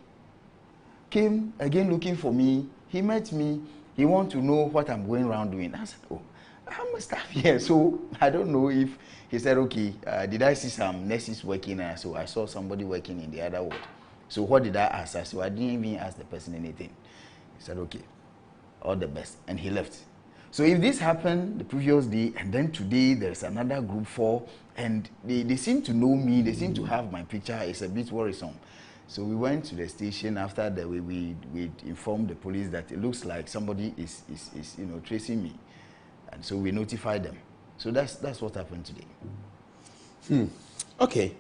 came again looking for me. He met me. He wants to know what I'm going around doing. I said, oh, I'm a staff here, so I don't know if... He said, okay, did I see some nurses working? So I saw somebody working in the other ward. So what did I ask? I said, I didn't even ask the person anything. He said, okay, all the best. And he left. So if this happened the previous day, and then today there's another group 4, and they seem to know me, they seem to have my picture, it's a bit worrisome. So we went to the station. After that, we informed the police that it looks like somebody is tracing me, and so we notified them. So that's what happened today. Okay,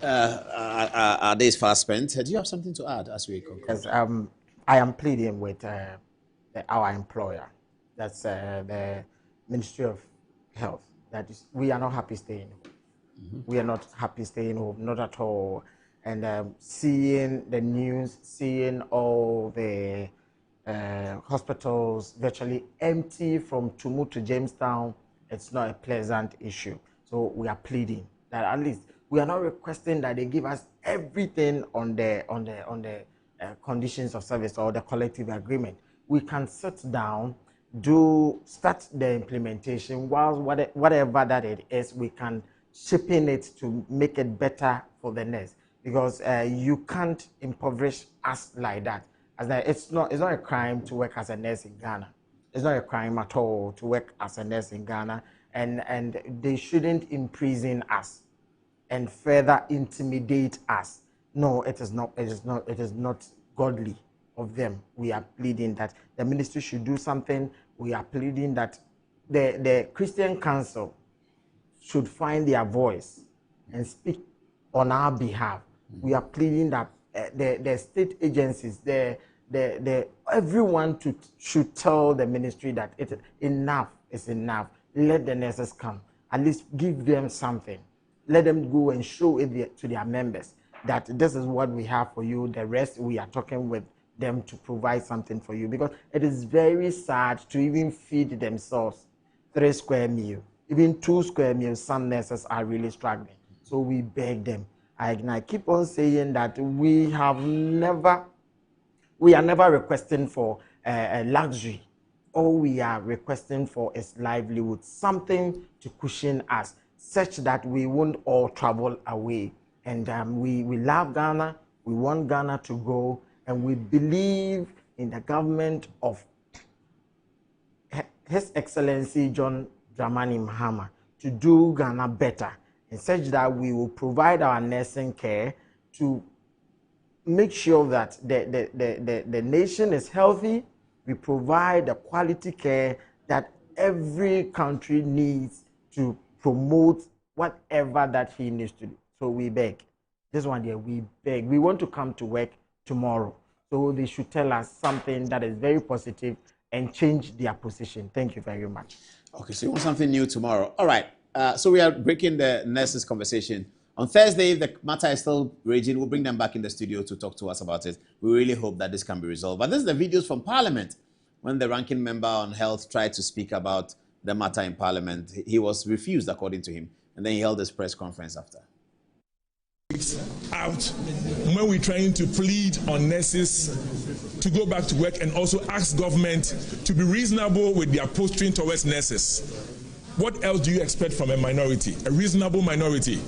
Our days fast spent. Do you have something to add as we conclude? Yes, I am pleading with our employer, that's the Ministry of Health, that is, we are not happy staying home. We are not happy staying home, not at all. And seeing the news, seeing all the hospitals virtually empty from Tumu to Jamestown, it's not a pleasant issue. So we are pleading that at least we are not requesting that they give us everything on the conditions of service or the collective agreement. We can sit down, start the implementation, while whatever that it is, we can chip in it to make it better for the nurse, because you can't impoverish us like that. As it's not a crime to work as a nurse in Ghana. It's not a crime at all to work as a nurse in Ghana, and they shouldn't imprison us and further intimidate us. No, it is not. It is not godly of them. We are pleading that the ministry should do something. We are pleading that the Christian Council should find their voice and speak on our behalf. We are pleading that the state agencies, everyone should tell the ministry that enough is enough. Let the nurses come. At least give them something. Let them go and show it to their members that this is what we have for you. The rest, we are talking with them to provide something for you, because it is very sad to even feed themselves 3 square meals. Even 2 square meals, some nurses are really struggling. So we beg them. I keep on saying that we are never requesting for a luxury. All we are requesting for is livelihood, something to cushion us, such that we won't all travel away. And we love Ghana, we want Ghana to go, and we believe in the government of His Excellency John Dramani Mahama to do Ghana better, in such that we will provide our nursing care to make sure that the nation is healthy. We provide the quality care that every country needs to promote whatever that he needs to do. So we beg. This one here, we beg. We want to come to work tomorrow. So they should tell us something that is very positive and change their position. Thank you very much. Okay, so you want something new tomorrow. All right. So we are breaking the nurses' conversation. On Thursday, if the matter is still raging, we'll bring them back in the studio to talk to us about it. We really hope that this can be resolved. But this is the videos from Parliament when the ranking member on health tried to speak about the matter in Parliament. He was refused, according to him, and then he held his press conference after. Out when we're trying to plead on nurses to go back to work, and also ask government to be reasonable with their posturing towards nurses. What else do you expect from a minority? A reasonable minority.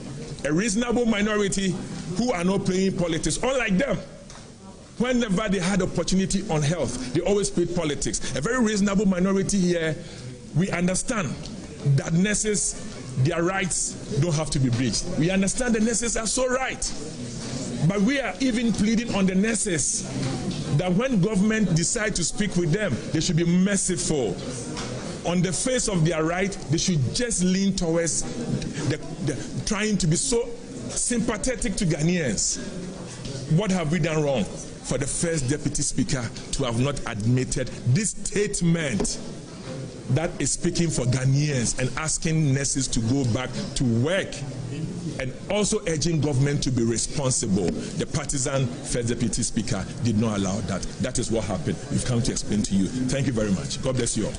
A reasonable minority who are not playing politics. Unlike them, whenever they had opportunity on health, they always played politics. A very reasonable minority here, we understand that nurses, their rights don't have to be breached. We understand the nurses are so right. But we are even pleading on the nurses that when government decide to speak with them, they should be merciful. On the face of their right, they should just lean towards trying to be so sympathetic to Ghanaians. What have we done wrong for the first deputy speaker to have not admitted this statement that is speaking for Ghanaians and asking nurses to go back to work, and also urging government to be responsible? The partisan first deputy speaker did not allow that. That is what happened. We've come to explain to you. Thank you very much. God bless you all.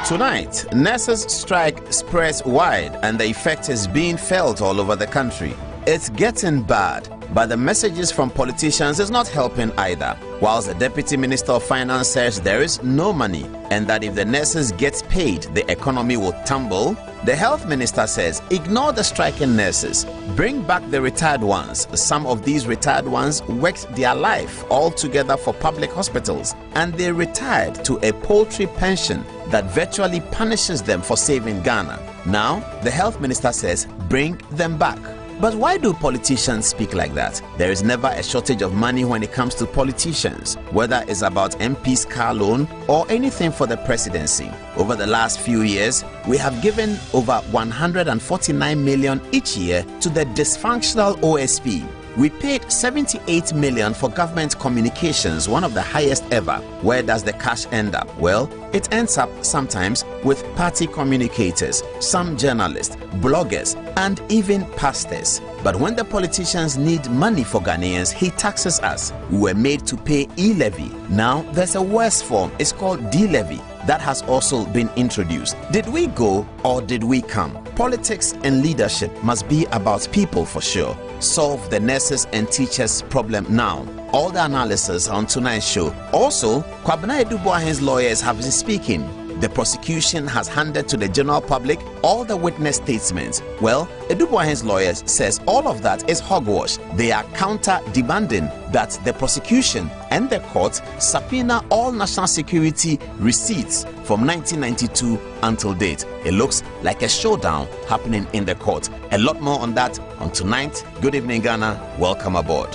Tonight, nurses' strike spreads wide and the effect is being felt all over the country. It's getting bad, but the messages from politicians is not helping either. Whilst the Deputy Minister of Finance says there is no money and that if the nurses get paid, the economy will tumble, the Health Minister says ignore the striking nurses, bring back the retired ones. Some of these retired ones worked their life all together for public hospitals and they retired to a paltry pension that virtually punishes them for saving Ghana. Now, the Health Minister says bring them back. But why do politicians speak like that? There is never a shortage of money when it comes to politicians, whether it's about MP's car loan or anything for the presidency. Over the last few years, we have given over 149 million each year to the dysfunctional OSP. We paid 78 million for government communications, one of the highest ever. Where does the cash end up? Well, it ends up sometimes with party communicators, some journalists, bloggers, and even pastors. But when the politicians need money for Ghanaians, he taxes us. We were made to pay e-levy. Now there's a worse form. It's called D-levy. That has also been introduced. Did we go or did we come? Politics and leadership must be about people for sure. Solve the nurses and teachers problem now. All the analysis on tonight's show. Also, Kwabena Edubuahen's lawyers have been speaking. The prosecution has handed to the general public all the witness statements. Well, Edubuahen's lawyers says all of that is hogwash. They are counter-demanding that the prosecution and the court subpoena all national security receipts from 1992 until date. It looks like a showdown happening in the court. A lot more on that on tonight. Good evening, Ghana. Welcome aboard.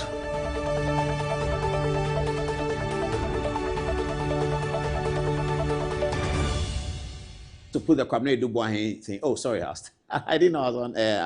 To put the Kwabena Edubuahen thing. Oh, sorry, I didn't know I was on air.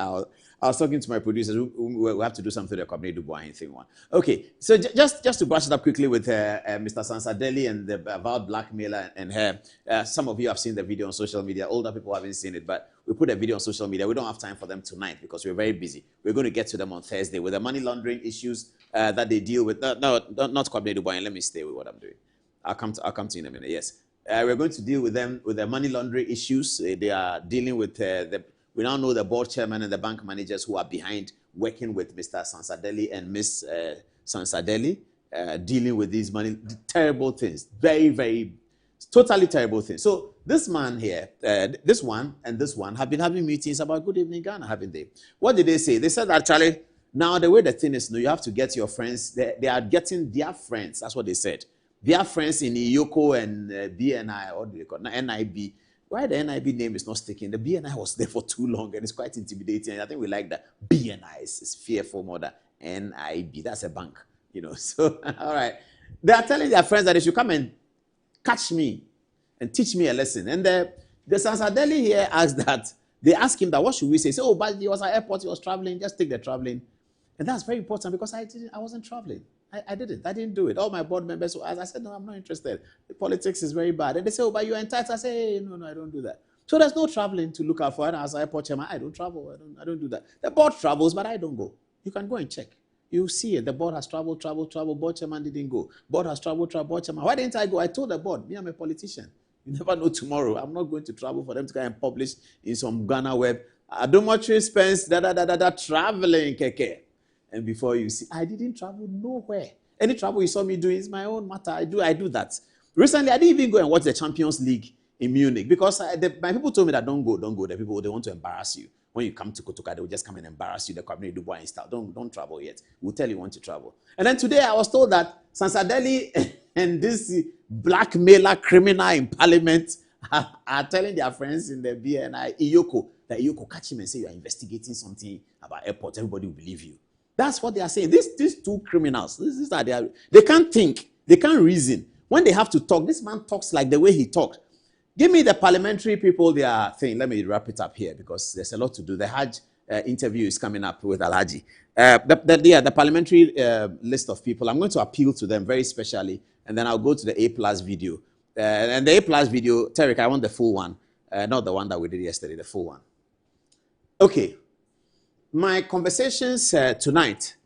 I was talking to my producers. We have to do something to the Kwabena Edubuahen thing one. Okay, so just to brush it up quickly with Mr. Sansadeli and the avowed blackmailer and her. Some of you have seen the video on social media. Older people haven't seen it, but we put a video on social media. We don't have time for them tonight because we're very busy. We're going to get to them on Thursday with the money laundering issues that they deal with. No, not Kwabena Edubuahen. Let me stay with what I'm doing. I'll come to you in a minute. Yes. We're going to deal with them with the money laundering issues. They are dealing with we now know the board chairman and the bank managers who are behind working with Mr. Sansadeli and Miss Sansadeli, dealing with these terrible things. Very, very, totally terrible things. So this man here, this one and this one have been having meetings about Good Evening Ghana, haven't they? What did they say? They said actually, now the way the thing is, you have to get your friends. They are getting their friends. That's what they said. Their friends in Iyoko and BNI, or do they call it? NIB. Why the NIB name is not sticking? The BNI was there for too long and it's quite intimidating. And I think we like that. BNI is fearful more than NIB. That's a bank, So, all right. They are telling their friends that they should come and catch me and teach me a lesson. And the Sansadeli here asked that, they asked him that, what should we say? He said, oh, but he was at airport, he was traveling, just take the traveling. And that's very important because I wasn't traveling. I didn't do it. All my board members, as I said, no, I'm not interested. The politics is very bad. And they say, oh, but you're entitled. I say, hey, no, I don't do that. So there's no traveling to look out for. And as airport chairman, I don't travel. I don't do that. The board travels, but I don't go. You can go and check. You see it. The board has traveled. Board chairman didn't go. Board has traveled. Board chairman. Why didn't I go? I told the board, me, I'm a politician. You never know tomorrow. I'm not going to travel for them to go and publish in some Ghana web. Adomatri spends traveling, keke. And before you see, I didn't travel nowhere. Any travel you saw me doing is my own matter. I do that. Recently, I didn't even go and watch the Champions League in Munich because my people told me that don't go. The people, they want to embarrass you. When you come to Kotoka, they will just come and embarrass you. The Kwabena Edubuahen style. Don't travel yet. We'll tell you when to travel. And then today, I was told that Sansadeli and this blackmailer criminal in Parliament are telling their friends in the BNI, Iyoko, that Iyoko catch him and say you are investigating something about airport. Everybody will believe you. That's what they are saying. These two criminals, they can't think, they can't reason. When they have to talk, this man talks like the way he talked. Give me the parliamentary people, their thing. Let me wrap it up here because there's a lot to do. The Hajj interview is coming up with Alhaji. The parliamentary list of people, I'm going to appeal to them very specially, and then I'll go to the A+ video. And the A+ video, Tarek, I want the full one, not the one that we did yesterday, the full one. Okay. My conversations tonight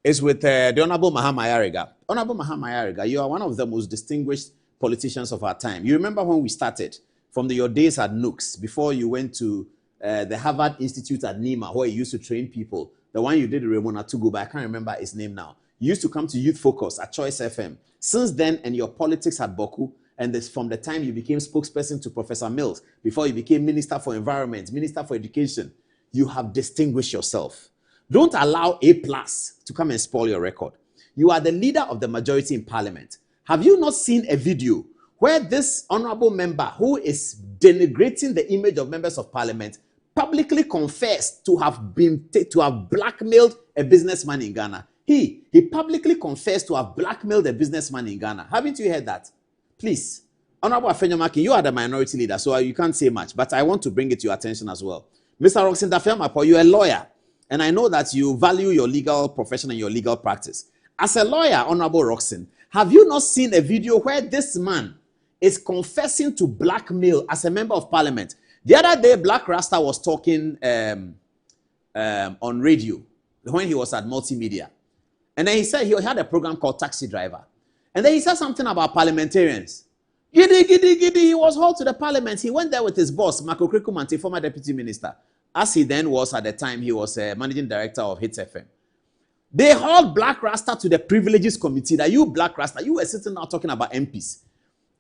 is with the Honorable Mahama Ayariga. Honorable Mahama Ayariga, you are one of the most distinguished politicians of our time. You remember when we started, from your days at Nooks, before you went to the Harvard Institute at Nima, where you used to train people, the one you did with Ramona Tugu, but I can't remember his name now. You used to come to Youth Focus at Choice FM. Since then, and your politics at Boku, and this, from the time you became spokesperson to Professor Mills, before you became Minister for Environment, Minister for Education, you have distinguished yourself. Don't allow A+ to come and spoil your record. You are the leader of the majority in Parliament. Have you not seen a video where this honorable member who is denigrating the image of members of Parliament publicly confessed to have blackmailed a businessman in Ghana. He publicly confessed to have blackmailed a businessman in Ghana. Haven't you heard that? Please, Honorable Afenyomakin, you are the minority leader, so you can't say much, but I want to bring it to your attention as well. Mr. Roxin Dafeamapo, you're a lawyer, and I know that you value your legal profession and your legal practice. As a lawyer, Honorable Roxin, have you not seen a video where this man is confessing to blackmail as a member of parliament? The other day, Black Rasta was talking on radio when he was at Multimedia. And then he said he had a program called Taxi Driver. And then he said something about parliamentarians. Giddy, giddy, giddy. He was hauled to the parliament. He went there with his boss, Marco Krikumanti, former deputy minister. As he then was at the time, he was a managing director of Hits FM. They hauled Black Rasta to the Privileges Committee. That you, Black Rasta, you were sitting now talking about MPs.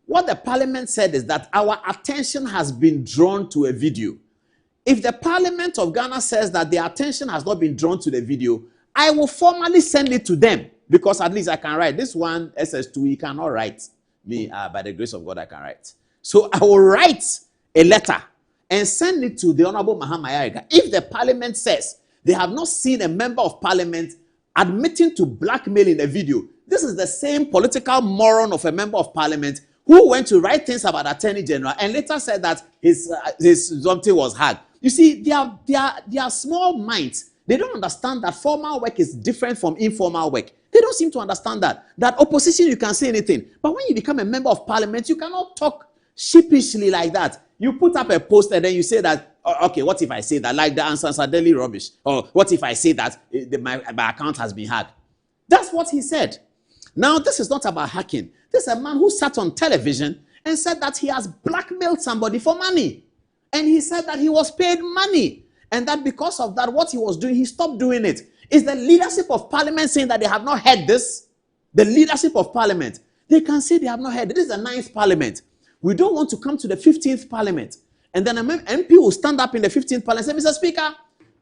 What the parliament said is that our attention has been drawn to a video. If the Parliament of Ghana says that their attention has not been drawn to the video, I will formally send it to them, because at least I can write. This one, SS2, he cannot write. Me, by the grace of God, I can write. So I will write a letter and send it to the Honorable Mahama Yariga. If the Parliament says they have not seen a member of Parliament admitting to blackmail in a video, this is the same political moron of a member of Parliament who went to write things about Attorney General and later said that his something was hacked. You see, they are small minds. They don't understand that formal work is different from informal work. They don't seem to understand that. That opposition, you can say anything. But when you become a member of parliament, you cannot talk sheepishly like that. You put up a post and then you say that, okay, what if I say that? Like the answers are daily rubbish. Or what if I say that my account has been hacked? That's what he said. Now, this is not about hacking. This is a man who sat on television and said that he has blackmailed somebody for money. And he said that he was paid money. And that because of that, what he was doing, he stopped doing it. Is the leadership of parliament saying that they have not heard this? The leadership of parliament, they can say they have not heard it. This is the 9th parliament. We don't want to come to the 15th parliament. And then an MP will stand up in the 15th parliament and say, Mr. Speaker,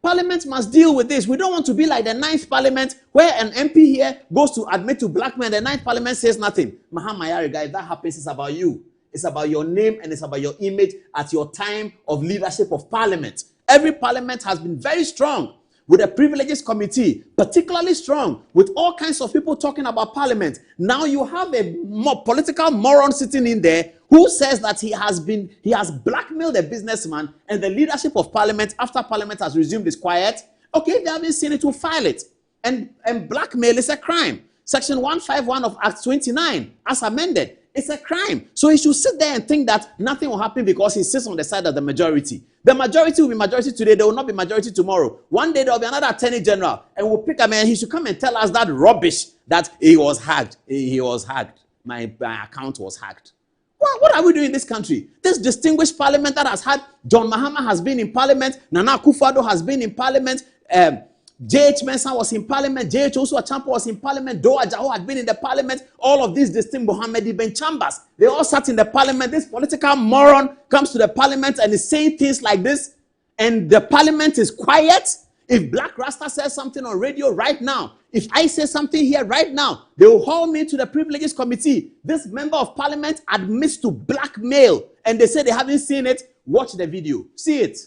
parliament must deal with this. We don't want to be like the 9th parliament where an MP here goes to admit to blackmail and the 9th parliament says nothing. Mahama Yariga, if that happens, it's about you. It's about your name and it's about your image at your time of leadership of parliament. Every parliament has been very strong with a privileges committee, particularly strong with all kinds of people talking about parliament. Now you have a political moron sitting in there who says that he has blackmailed a businessman, and the leadership of parliament, after parliament has resumed, is quiet. Okay, if they haven't seen it, we'll file it. And blackmail is a crime. Section 151 of Act 29, as amended, it's a crime. So he should sit there and think that nothing will happen because he sits on the side of the majority. The majority will be majority today. They will not be majority tomorrow. One day there will be another attorney general, and we'll pick a man. He should come and tell us that rubbish that he was hacked. He was hacked. My account was hacked. What are we doing in this country? This distinguished parliament that has had John Mahama has been in parliament. Nana Akufo-Addo has been in parliament. J.H. Mensah was in parliament. J.H. Osuo-Achampo was in parliament. Doa Jaho had been in the parliament. All of these distinct Mohammed Ibn Chambers, they all sat in the parliament. This political moron comes to the parliament and is saying things like this, and the parliament is quiet. If Black Rasta says something on radio right now, if I say something here right now, they will haul me to the privileges committee. This member of parliament admits to blackmail, and they say they haven't seen it. Watch the video. See it.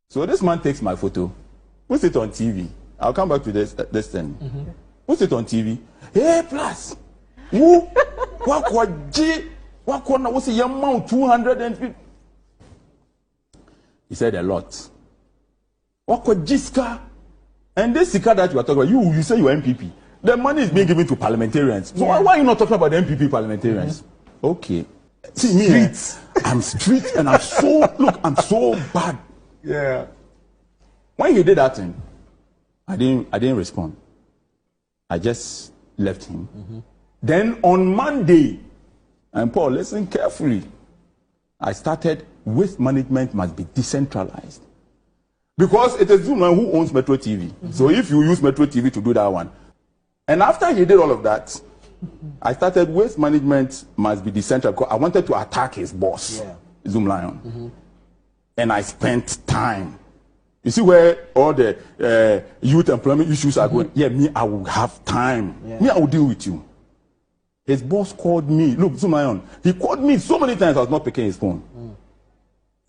So this man takes my photo, puts it on TV. I'll come back to this thing. Puts it on TV. Hey, plus, who? What's the amount? 250. He said a lot. And this Sika that you are talking about, you say you're MPP. The money is being given to parliamentarians. So why are you not talking about the MPP parliamentarians? Okay. See me, I'm street and I'm so bad. Yeah. When he did that thing, I didn't respond. I just left him. Then on Monday, and Paul, listen carefully. I started waste management must be decentralized. Because it is Zuma who owns Metro TV. So if you use Metro TV to do that one. And after he did all of that, I started waste management must be decentralized because I wanted to attack his boss, Zoom Lion. And I spent time. You see where all the youth employment issues are going? Yeah, me, I will have time. Me, I will deal with you. His boss called me. Look, Zoom Lion, he called me so many times I was not picking his phone.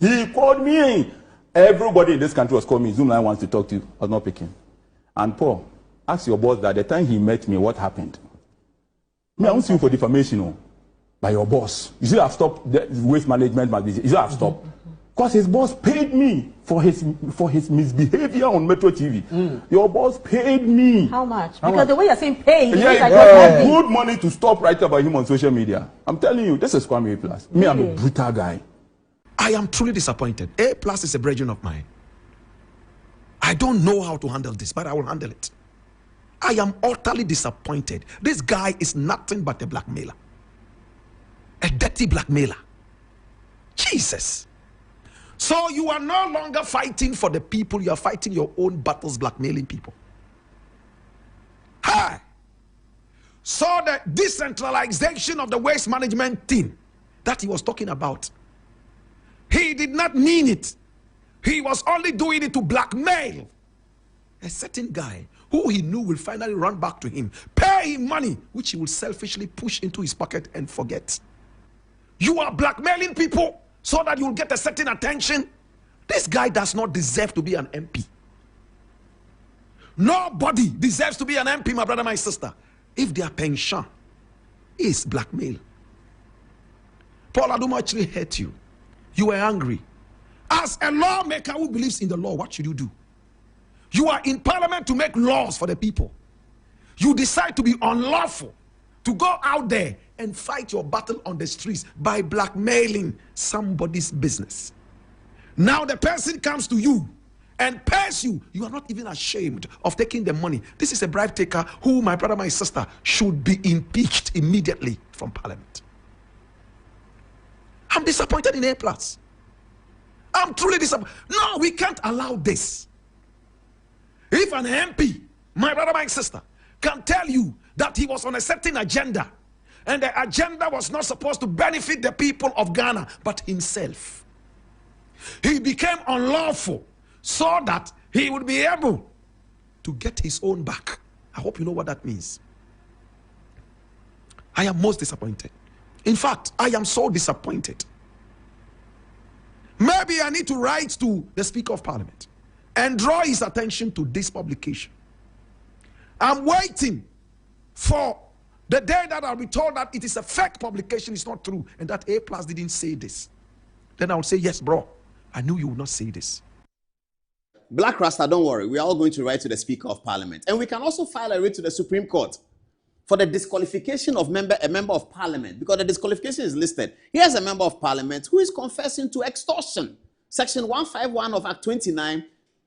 He called me. Everybody in this country was calling me. Zoomline wants to talk to you. I was not picking. And Paul, ask your boss that the time he met me, what happened? Me, I won't sue you for defamation, by your boss. You see, I've stopped the waste management. You see, I've stopped. Because his boss paid me for his misbehavior on Metro TV. Your boss paid me. How much? Because the way you're saying pay, good money to stop writing about him on social media. I'm telling you, this is Kwame A+. Me, I'm a brutal guy. I am truly disappointed. A+ is a brethren of mine. I don't know how to handle this, but I will handle it. I am utterly disappointed. This guy is nothing but a blackmailer. A dirty blackmailer. Jesus. So you are no longer fighting for the people, you are fighting your own battles, blackmailing people. Hi. So the decentralization of the waste management team that he was talking about, he did not mean it. He was only doing it to blackmail a certain guy who he knew will finally run back to him, pay him money, which he will selfishly push into his pocket and forget. You are blackmailing people so that you'll get a certain attention. This guy does not deserve to be an MP. Nobody deserves to be an MP, my brother, my sister, if their pension is blackmail. Paul Aduma actually hurt you. You were angry. As a lawmaker who believes in the law, what should you do? You are in parliament to make laws for the people. You decide to be unlawful, to go out there and fight your battle on the streets by blackmailing somebody's business. Now the person comes to you and pays you. You are not even ashamed of taking the money. This is a bribe taker who, my brother, my sister, should be impeached immediately from parliament. I'm disappointed in A+. I'm truly disappointed. No, we can't allow this. If an MP, my brother, my sister, can tell you that he was on a certain agenda and the agenda was not supposed to benefit the people of Ghana but himself, he became unlawful so that he would be able to get his own back. I hope you know what that means. I am most disappointed. In fact, I am so disappointed. Maybe I need to write to the Speaker of Parliament and draw his attention to this publication. I'm waiting for the day that I'll be told that it is a fake publication, it's not true, and that A+ didn't say this. Then I'll say, yes, bro, I knew you would not say this. Black Rasta, don't worry, we are all going to write to the Speaker of Parliament. And we can also file a writ to the Supreme Court for the disqualification of a member of Parliament, because the disqualification is listed. Here's a member of Parliament who is confessing to extortion. Section 151 of Act 29,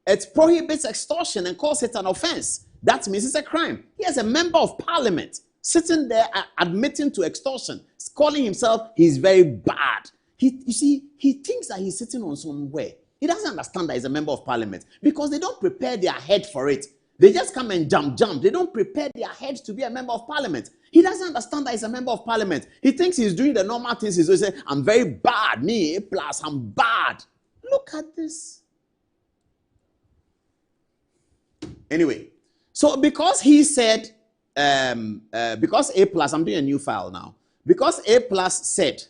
it prohibits extortion and calls it an offense. That means it's a crime. Here's a member of Parliament sitting there admitting to extortion, calling himself, he's very bad. You see, he thinks that he's sitting on somewhere. He doesn't understand that he's a member of Parliament because they don't prepare their head for it. They just come and jump. They don't prepare their head to be a member of Parliament. He doesn't understand that he's a member of Parliament. He thinks he's doing the normal things. He's saying, I'm very bad. Me, A+, I'm bad. Look at this. Anyway, so because he said, because A+, I'm doing a new file now. Because A+ said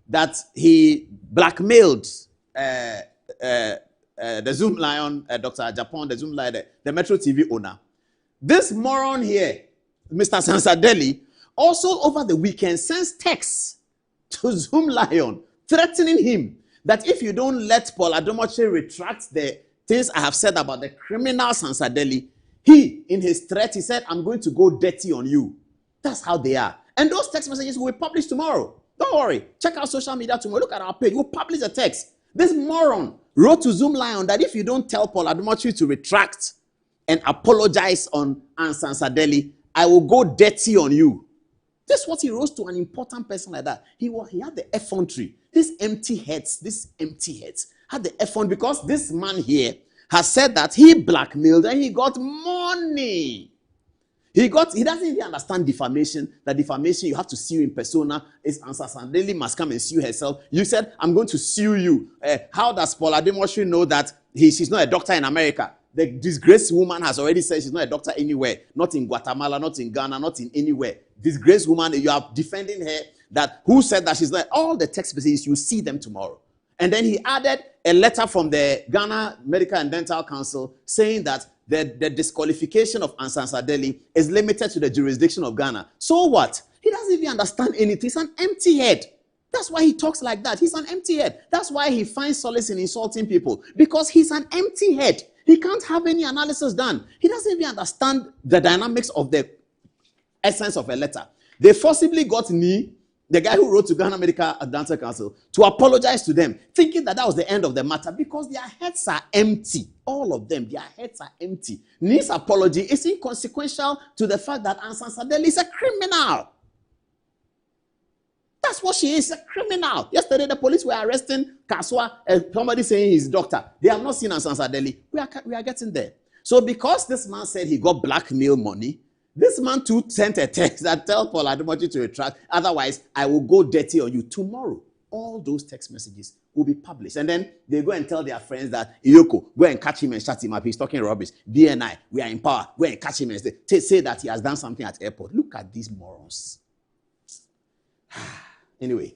that he blackmailed the Zoom Lion, Dr. Japan, the Zoom Lion, the Metro TV owner. This moron here, Mr. Sansadeli, also over the weekend sends texts to Zoom Lion, threatening him that if you don't let Paul Adomoche retract the things I have said about the criminal Sansadeli, he, in his threat, he said, I'm going to go dirty on you. That's how they are. And those text messages will be published tomorrow. Don't worry. Check out social media tomorrow. Look at our page. We'll publish a text. This moron wrote to Zoom Lion that if you don't tell Paul Adomoche to retract and apologize on Sansadeli, I will go dirty on you. That's what he wrote to an important person like that. He had the effrontery. These empty heads had the effrontery because this man here has said that he blackmailed and he got money. He doesn't even understand defamation. That defamation, you have to sue in persona. Sansadeli must come and sue herself. You said, I'm going to sue you. How does Paul Adomoche know that she's not a doctor in America? The disgraced woman has already said she's not a doctor anywhere. Not in Guatemala, not in Ghana, not in anywhere. Disgraced woman, you are defending her. That who said that she's not? All the text messages, you see them tomorrow. And then he added a letter from the Ghana Medical and Dental Council saying that the disqualification of Ansan Sadeli is limited to the jurisdiction of Ghana. So what? He doesn't even understand anything. He's an empty head. That's why he talks like that. He's an empty head. That's why he finds solace in insulting people. Because he's an empty head. He can't have any analysis done. He doesn't even understand the dynamics of the essence of a letter. They forcibly got Ni, the guy who wrote to Ghana Medical and Dental Council, to apologize to them, thinking that was the end of the matter because their heads are empty. All of them, their heads are empty. Ni's apology is inconsequential to the fact that Ansan Sadeli is a criminal. That's what she is, a criminal. Yesterday, the police were arresting Kaswa, somebody saying he's doctor. They have not seen Ansan Sadeli. We are getting there. So because this man said he got blackmail money, this man too sent a text that tell Paul Ademochi to retract. Otherwise, I will go dirty on you tomorrow. All those text messages will be published. And then they go and tell their friends that, Iyoko, go and catch him and shut him up. He's talking rubbish. BNI, we are in power. Go and catch him and say that he has done something at airport. Look at these morons. Anyway,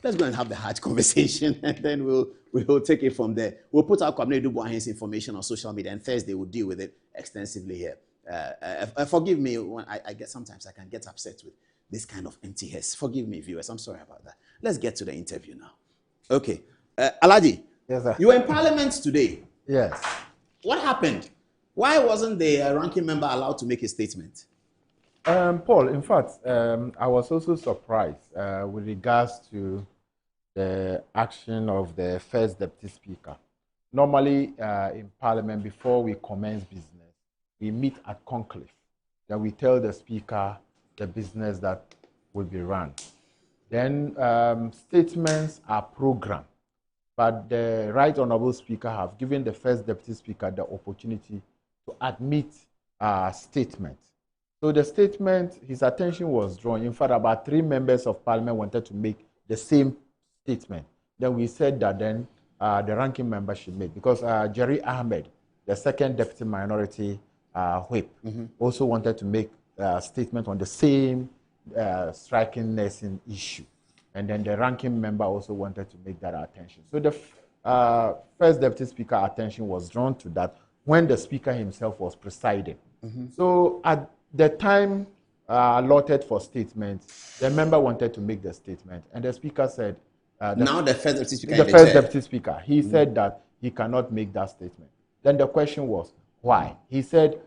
let's go and have the Hajj conversation, and then we'll take it from there. We'll put our Community Dubois information on social media, and Thursday we'll deal with it extensively here. Forgive me when I get, sometimes I can get upset with this kind of empty heads. Forgive me, viewers. I'm sorry about that. Let's get to the interview now. Okay. Alaji, yes, sir. You were in Parliament today. Yes. What happened? Why wasn't the ranking member allowed to make a statement? Paul, in fact, I was also surprised with regards to the action of the first deputy speaker. Normally, in Parliament, before we commence business, we meet at conclave. Then we tell the speaker the business that will be run. Then statements are programmed, but the Right Honourable Speaker have given the first deputy speaker the opportunity to admit statements. So the statement, his attention was drawn. In fact, about 3 members of Parliament wanted to make the same statement. Then we said that then the ranking member should make, because Jerry Ahmed, the second deputy minority whip, also wanted to make a statement on the same striking nursing issue. And then the ranking member also wanted to make that attention. So the first deputy speaker attention was drawn to that when the speaker himself was presiding. So at the time allotted for statements, the member wanted to make the statement, and the speaker said, the first deputy speaker, deputy speaker, he said that he cannot make that statement. Then the question was, why? He said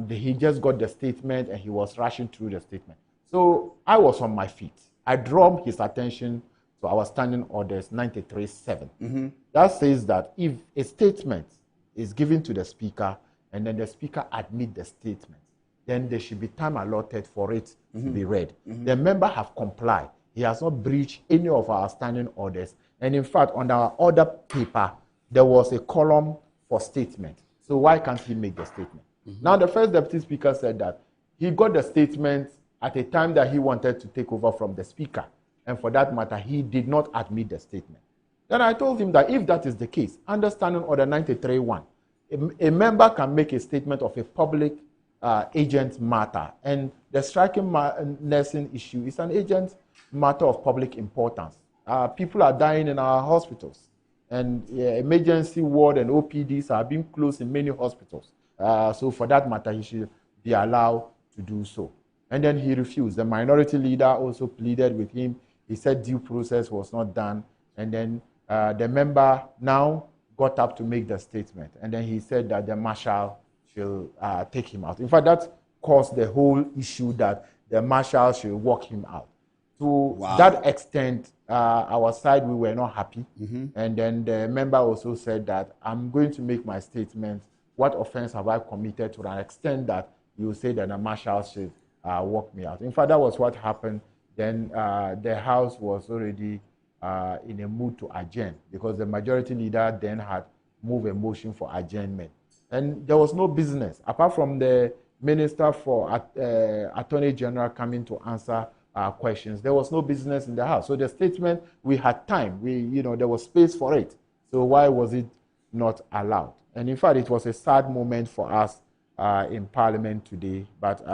he just got the statement and he was rushing through the statement. So I was on my feet. I drew his attention to our standing orders 93.7. That says that if a statement is given to the speaker and then the speaker admits the statement, then there should be time allotted for it to be read. The member have complied. He has not breached any of our standing orders. And in fact, on our order paper, there was a column for statement. So why can't he make the statement? Now, the first deputy speaker said that he got the statement at a time that he wanted to take over from the speaker. And for that matter, he did not admit the statement. Then I told him that if that is the case, under standing order 93.1, a member can make a statement of a public agent matter, and the striking nursing issue is an agent matter of public importance. People are dying in our hospitals, and emergency ward and OPDs are being closed in many hospitals. So for that matter, he should be allowed to do so. And then he refused. The minority leader also pleaded with him. He said due process was not done, and then the member now got up to make the statement, and then he said that the marshal should take him out. In fact, that caused the whole issue that the marshal should walk him out. To that extent, our side, we were not happy. And then the member also said that I'm going to make my statement. What offense have I committed to an extent that you say that the marshal should walk me out? In fact, that was what happened. Then the House was already in a mood to adjourn, because the majority leader then had moved a motion for adjournment. And there was no business, apart from the Minister for Attorney General coming to answer questions. There was no business in the House. So the statement, we had time. There was space for it. So why was it not allowed? And in fact, it was a sad moment for us in Parliament today. But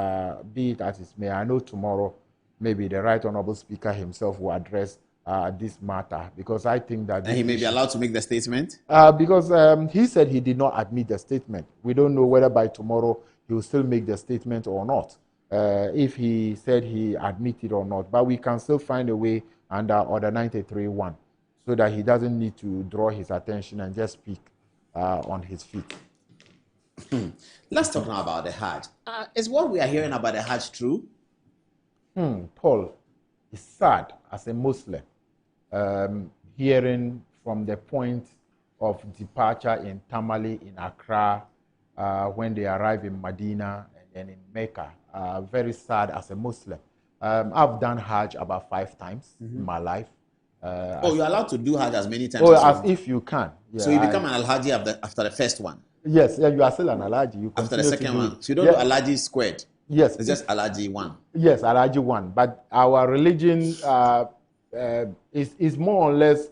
be it as it may, I know tomorrow maybe the Right Honourable Speaker himself will address this matter, because I think that... And he may be allowed to make the statement? Because he said he did not admit the statement. We don't know whether by tomorrow he will still make the statement or not, if he said he admitted or not. But we can still find a way under Order 93.1 so that he doesn't need to draw his attention and just speak on his feet. Let's talk now about the Hajj. Is what we are hearing about the Hajj true? Paul, it's sad as a Muslim hearing from the point of departure in Tamale, in Accra, when they arrive in Medina and in Mecca. Very sad as a Muslim. I've done Hajj about 5 times in my life. You're allowed to do Hajj as many times as if you can. Yeah, so you become an Alhaji after the first one? Yes, you are still an Alhaji. You after the second one. So you don't do Alhaji squared? Yes. It's just Alhaji 1. Yes, Alhaji 1. But our religion is more or less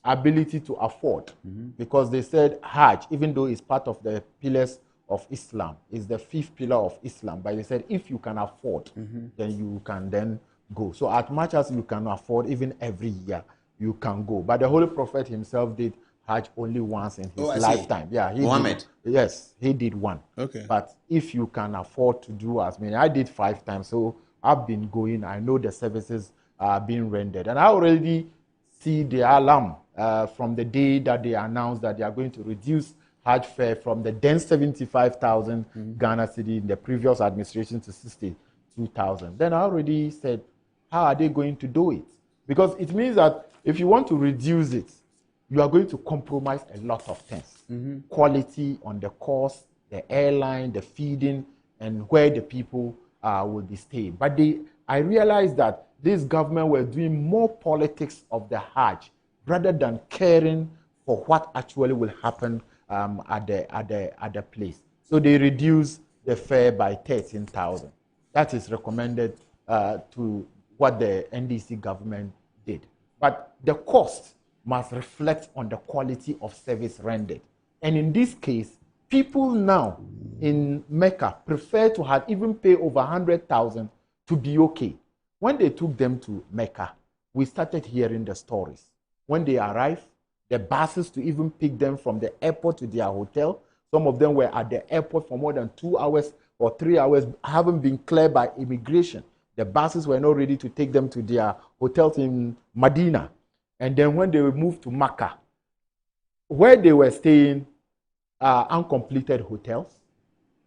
ability to afford. Because they said Hajj, even though it's part of the pillars of Islam, is the 5th pillar of Islam. But they said if you can afford, then you can then go. So as much as you can afford, even every year, you can go. But the Holy Prophet himself did Hajj only once in his lifetime. Yeah, Muhammad? Yes, he did 1. Okay. But if you can afford to do as many, I did 5 times, so I've been going. I know the services are being rendered. And I already see the alarm from the day that they announced that they are going to reduce Hajj fare from the then 75,000 Ghana cedi in the previous administration to 62,000. Then I already said, how are they going to do it? Because it means that if you want to reduce it, you are going to compromise a lot of things. Quality on the course, the airline, the feeding, and where the people will be staying. But I realized that this government were doing more politics of the Hajj rather than caring for what actually will happen at the place. So they reduced the fare by 13,000. That is recommended to what the NDC government did. But the cost must reflect on the quality of service rendered. And in this case, people now in Mecca prefer to have even pay over 100,000 to be okay. When they took them to Mecca, we started hearing the stories. When they arrived, the buses to even pick them from the airport to their hotel, some of them were at the airport for more than 2 hours or 3 hours, haven't been cleared by immigration. The buses were not ready to take them to their hotels in Medina. And then when they moved to Makkah, where they were staying, uncompleted hotels,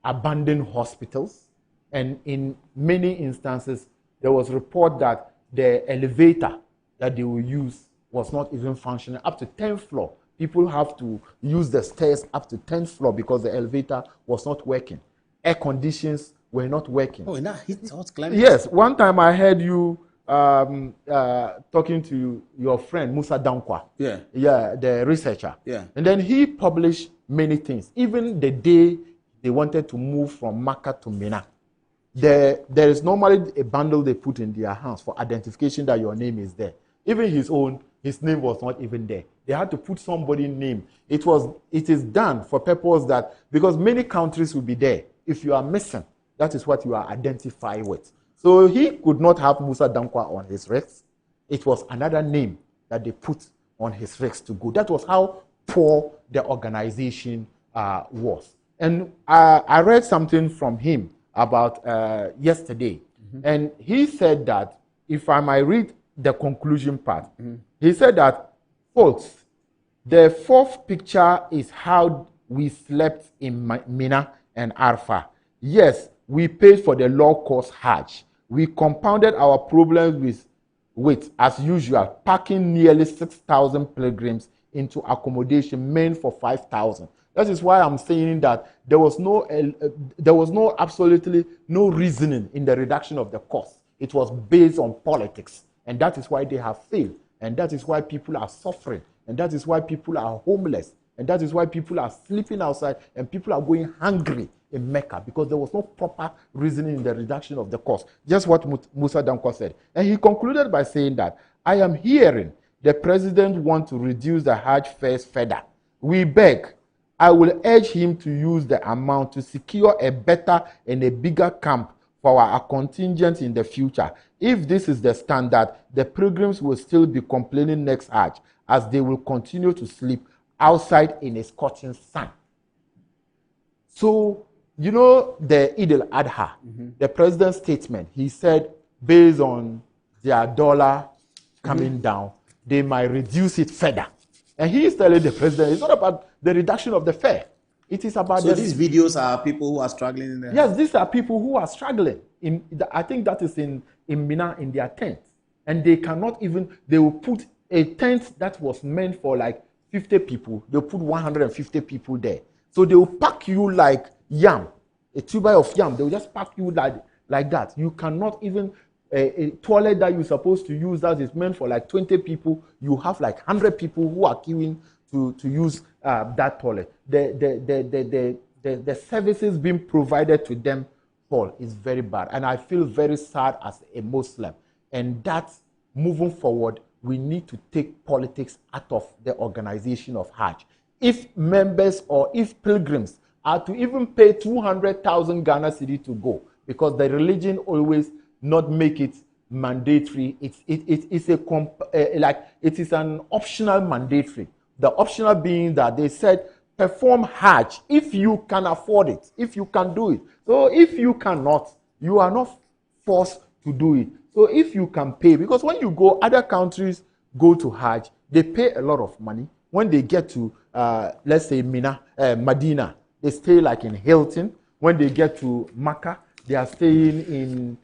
abandoned hospitals, and in many instances, there was report that the elevator that they will use was not even functioning up to 10th floor. People have to use the stairs up to 10th floor because the elevator was not working. Air conditions were not working. Oh, in that hot climate? Yes. One time I heard you talking to your friend Musa Dankwa. Yeah. Yeah, the researcher. Yeah. And then he published many things. Even the day they wanted to move from Makkah to Mina, there is normally a bundle they put in their hands for identification that your name is there. Even his name was not even there. They had to put somebody's name. It is done for purpose that, because many countries will be there. If you are missing, that is what you are identified with. So he could not have Musa Dankwa on his recs. It was another name that they put on his recs to go. That was how poor the organization was. And I read something from him about yesterday. And he said that, if I might read the conclusion part, he said that, folks, the 4th picture is how we slept in Mina and Arfa. Yes, we paid for the low-cost Hajj. We compounded our problems with, as usual, packing nearly 6,000 pilgrims into accommodation meant for 5,000. That is why I'm saying that there was absolutely no reasoning in the reduction of the cost. It was based on politics, and that is why they have failed, and that is why people are suffering, and that is why people are homeless, and that is why people are sleeping outside, and people are going hungry in Mecca, because there was no proper reasoning in the reduction of the cost. Just what Musa Dankwa said. And he concluded by saying that, I am hearing the president want to reduce the Hajj fares further. We beg, I will urge him to use the amount to secure a better and a bigger camp for our contingent in the future. If this is the standard, the pilgrims will still be complaining next Hajj as they will continue to sleep outside in a scorching sun. So, you know, the Eid al-Adha, the president's statement, he said, based on their dollar coming down, they might reduce it further. And he is telling the president, it's not about the reduction of the fare. It is about So these videos are people who are struggling in there? Yes, these are people who are struggling. I think that is in Mina, in their tent. And they cannot even, they will put a tent that was meant for like 50 people. They'll put 150 people there. So they will pack you like yam, a tuber of yam. They will just pack you like that. You cannot even, a toilet that you're supposed to use that is meant for like 20 people, you have like 100 people who are queuing to use that toilet. The services being provided to them, Paul, is very bad. And I feel very sad as a Muslim. And that, moving forward, we need to take politics out of the organization of Hajj. If members or if pilgrims are to even pay 200,000 Ghana cedi to go, because the religion always not make it mandatory. It is an optional mandatory. The optional being that they said perform Hajj if you can afford it, if you can do it. So if you cannot, you are not forced to do it. So if you can pay, because when you go, other countries go to Hajj, they pay a lot of money. When they get to, let's say, Medina, they stay like in Hilton. When they get to Makkah, they are staying in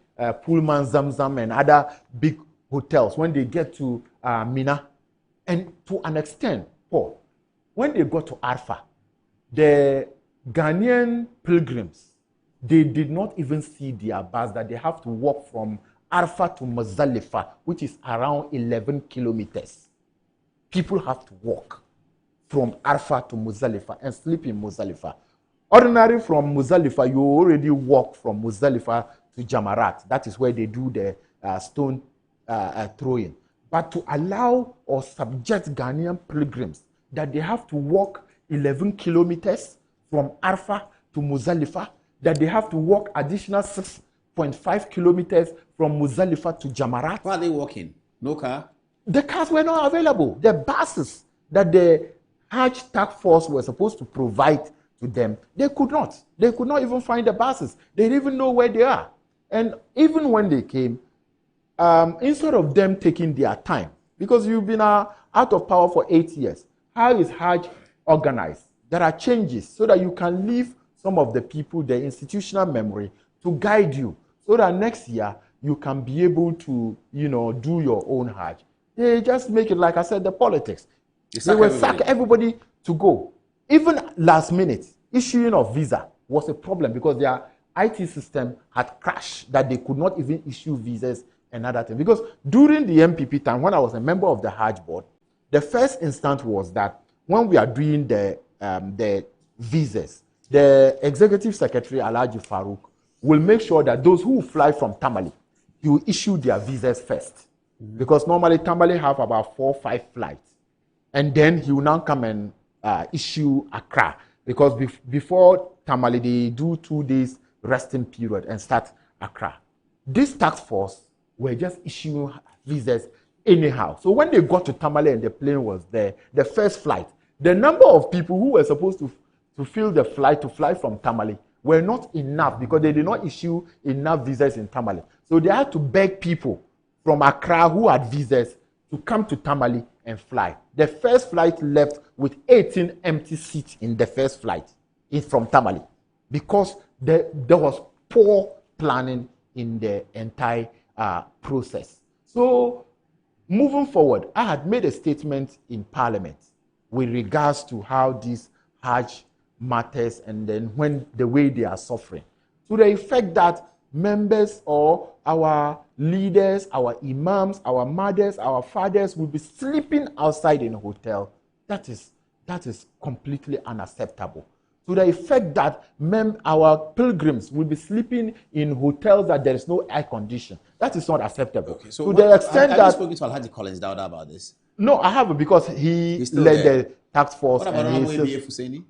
Pullman, Zamzam, and other big hotels. When they get to Mina, and to an extent, Paul, when they got to Arfa, the Ghanaian pilgrims, they did not even see their bus, that they have to walk from Arfa to Muzdalifah, which is around 11 kilometers. People have to walk from Arfa to Muzdalifah and sleep in Muzdalifah. Ordinary from Muzdalifah, you already walk from Muzdalifah to Jamarat. That is where they do the stone throwing. But to allow or subject Ghanaian pilgrims that they have to walk 11 kilometers from Arfa to Muzdalifah, that they have to walk additional 6.5 kilometers from Muzdalifah to Jamarat. Why are they walking? No car? The cars were not available. The buses that the Hajj task force were supposed to provide to them, they could not. They could not even find the buses. They didn't even know where they are. And even when they came, instead of them taking their time, because you've been out of power for 8 years, how is Hajj organized? There are changes so that you can leave some of the people, the institutional memory, to guide you, so that next year you can be able to, do your own Hajj. They just make it, like I said, the politics. They will sack everybody to go. Even last minute, issuing of visa was a problem because their IT system had crashed, that they could not even issue visas and other things. Because during the MPP time, when I was a member of the Hajj board, the first instance was that when we are doing the visas, the executive secretary, Alhaji Farouk, will make sure that those who fly from Tamale, he will issue their visas first. Because normally Tamale have about 4 or 5 flights. And then he will now come and issue Accra. Because before Tamale, they do 2 days resting period and start Accra. This task force were just issuing visas anyhow. So when they got to Tamale and the plane was there, the first flight, the number of people who were supposed to fill the flight to fly from Tamale were not enough because they did not issue enough visas in Tamale. So they had to beg people from Accra who had visas to come to Tamale and fly. The first flight left with 18 empty seats in the first flight from Tamale because there was poor planning in the entire process. So moving forward, I had made a statement in Parliament with regards to how this Hajj matters and then when the way they are suffering, to the effect that members or our leaders, our imams, our mothers, our fathers will be sleeping outside in a hotel. That is completely unacceptable. To the effect that our pilgrims will be sleeping in hotels that there is no air condition. That is not acceptable. Okay, so to the extent have you spoken to Alhaji Collins Dauda about this? No, I haven't, because he led the task force. What about Honorable ABF Husseini?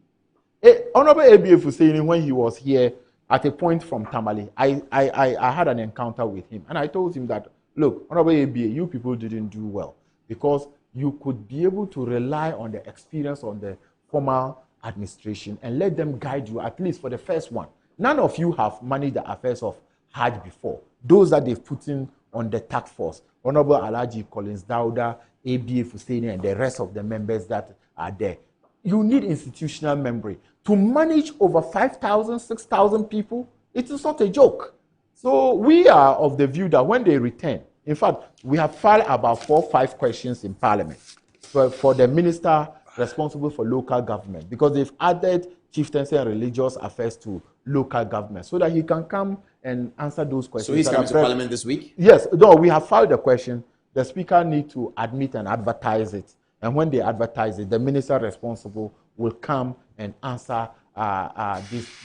Honorable ABF Husseini, when he was here, at a point from Tamale, I had an encounter with him, and I told him that, look, Honorable ABA, you people didn't do well because you could be able to rely on the experience on the formal administration and let them guide you, at least for the first one. None of you have managed the affairs of Hajj before. Those that they've put in on the task force, Honorable Alhaji Collins Dauda, ABA Fuseni, and the rest of the members that are there. You need institutional memory. To manage over 5,000, 6,000 people, it is not a joke. So we are of the view that when they return, in fact, we have filed about 4 or 5 questions in Parliament for the minister responsible for local government, because they've added chieftaincy and religious affairs to local government so that he can come and answer those questions. So he's coming to Parliament this week? Yes. No, we have filed the question. The speaker needs to admit and advertise it. And when they advertise it, the minister responsible will come and answer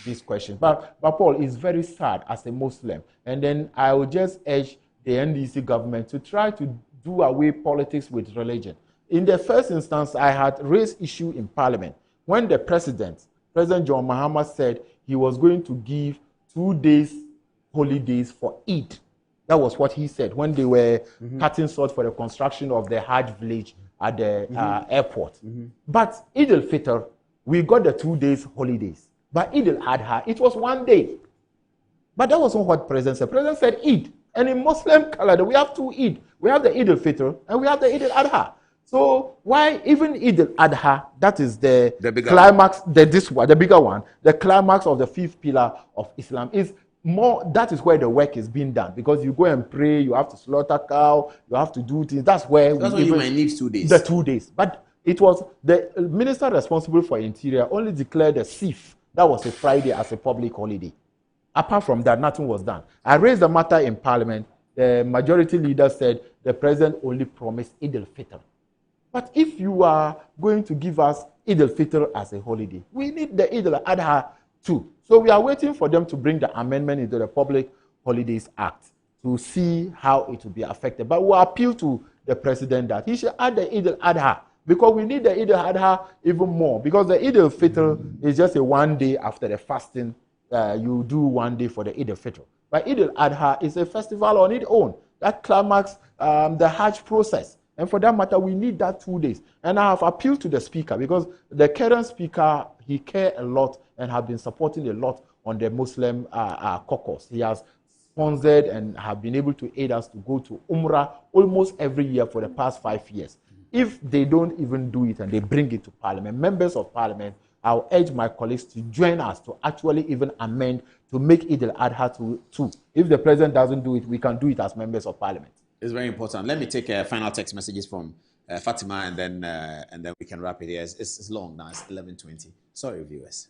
these questions. But Paul, it's very sad as a Muslim. And then I will just urge the NDC government to try to do away politics with religion. In the first instance, I had raised issue in Parliament when the President John Mahama, said he was going to give 2 days holidays for Eid. That was what he said when they were cutting swords for the construction of the Hajj village at the airport. But Eid al-Fitr, we got the 2 days holidays. But Eid al-Adha, it was 1 day. But that wasn't what the President said. The President said Eid. And in Muslim calendar, we have 2 Eid. We have the Eid al-Fitr and we have the Eid al-Adha. So why even Eid al-Adha, that is the climax, the bigger one, the climax of the 5th pillar of Islam is more, that is where the work is being done, because you go and pray, you have to slaughter cow, you have to do things. That's where you might need 2 days. The 2 days. But it was the minister responsible for Interior only declared the 6th, that was a Friday, as a public holiday. Apart from that, nothing was done. I raised the matter in Parliament. The majority leader said the president only promised Eid al-Fitr. But if you are going to give us Eid al-Fitr as a holiday, we need the Eid al-Adha too. So we are waiting for them to bring the amendment into the Public Holidays Act to see how it will be affected. But we appeal to the president that he should add the Eid al-Adha, because we need the Eid al-Adha even more, because the Eid al-Fitr is just a 1 day after the fasting. You do 1 day for the Eid al-Fitr. But Eid al-Adha is a festival on its own that climax the Hajj process. And for that matter, we need that 2 days. And I have appealed to the speaker, because the current speaker, he cares a lot and have been supporting a lot on the Muslim caucus. He has sponsored and have been able to aid us to go to Umrah almost every year for the past 5 years. If they don't even do it and they bring it to Parliament, members of Parliament, I'll urge my colleagues to join us to actually even amend to make Eid al-Adha too. If the president doesn't do it, we can do it as members of Parliament. It's very important. Let me take final text messages from Fatima, and then we can wrap it here. It's long now. It's 11:20. Sorry, viewers.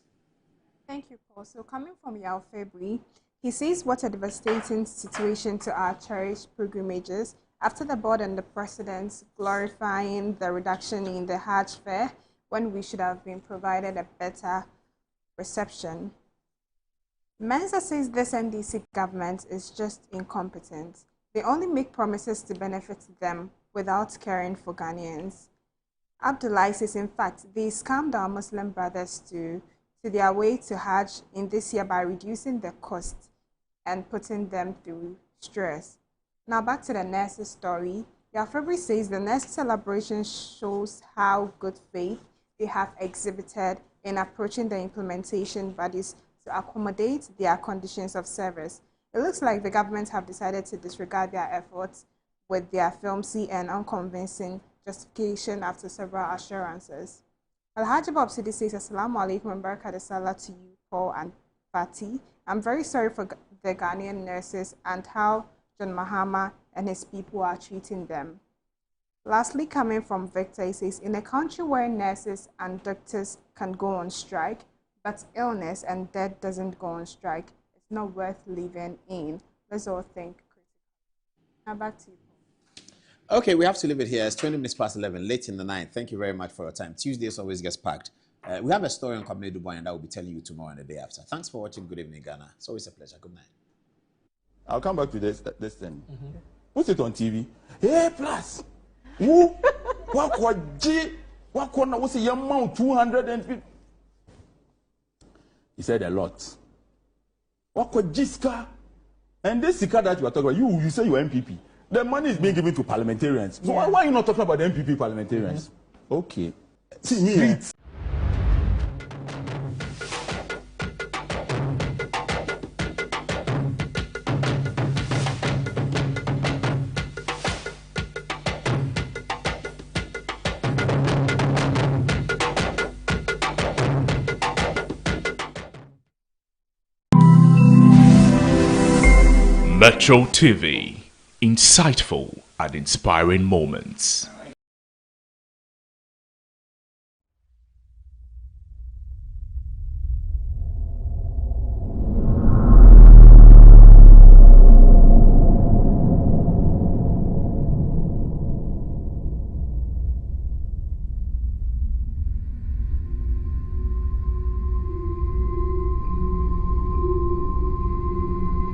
Thank you, Paul. So coming from Yao February, he says, what a devastating situation to our cherished pilgrimages. After the board and the presidents glorifying the reduction in the Hajj fare, when we should have been provided a better reception. Mensa says this NDC government is just incompetent. They only make promises to benefit them without caring for Ghanaians. Abdullah says, in fact, they scammed our Muslim brothers to their way to Hajj in this year by reducing the cost and putting them through stress. Now back to the nurses' story. Yafebri says the nurse celebration shows how good faith they have exhibited in approaching the implementation bodies to accommodate their conditions of service. It looks like the government have decided to disregard their efforts with their flimsy and unconvincing justification after several assurances. Alhaji Bob Sidi says, Assalamu alaikum and barakatuh salah to you, Paul and Fati. I'm very sorry for the Ghanaian nurses and how John Mahama and his people are treating them. Lastly, coming from Victor, he says, in a country where nurses and doctors can go on strike, but illness and death doesn't go on strike, it's not worth living in. Let's all think critically. Now back to you. Okay, we have to leave it here. It's 20 minutes past 11, late in the night. Thank you very much for your time. Tuesdays always gets packed. We have a story on Kwame Dubois, and I will be telling you tomorrow and the day after. Thanks for watching. Good evening, Ghana. It's always a pleasure. Good night. I'll come back to this thing. Put it on TV. Hey, plus. Who? What's the amount? 250. He said a lot. Jiska. And this Sika that you are talking about, you say you are MPP. The money is being given to parliamentarians. So why are you not talking about the MPP parliamentarians? Okay. See me. Metro TV, insightful and inspiring moments.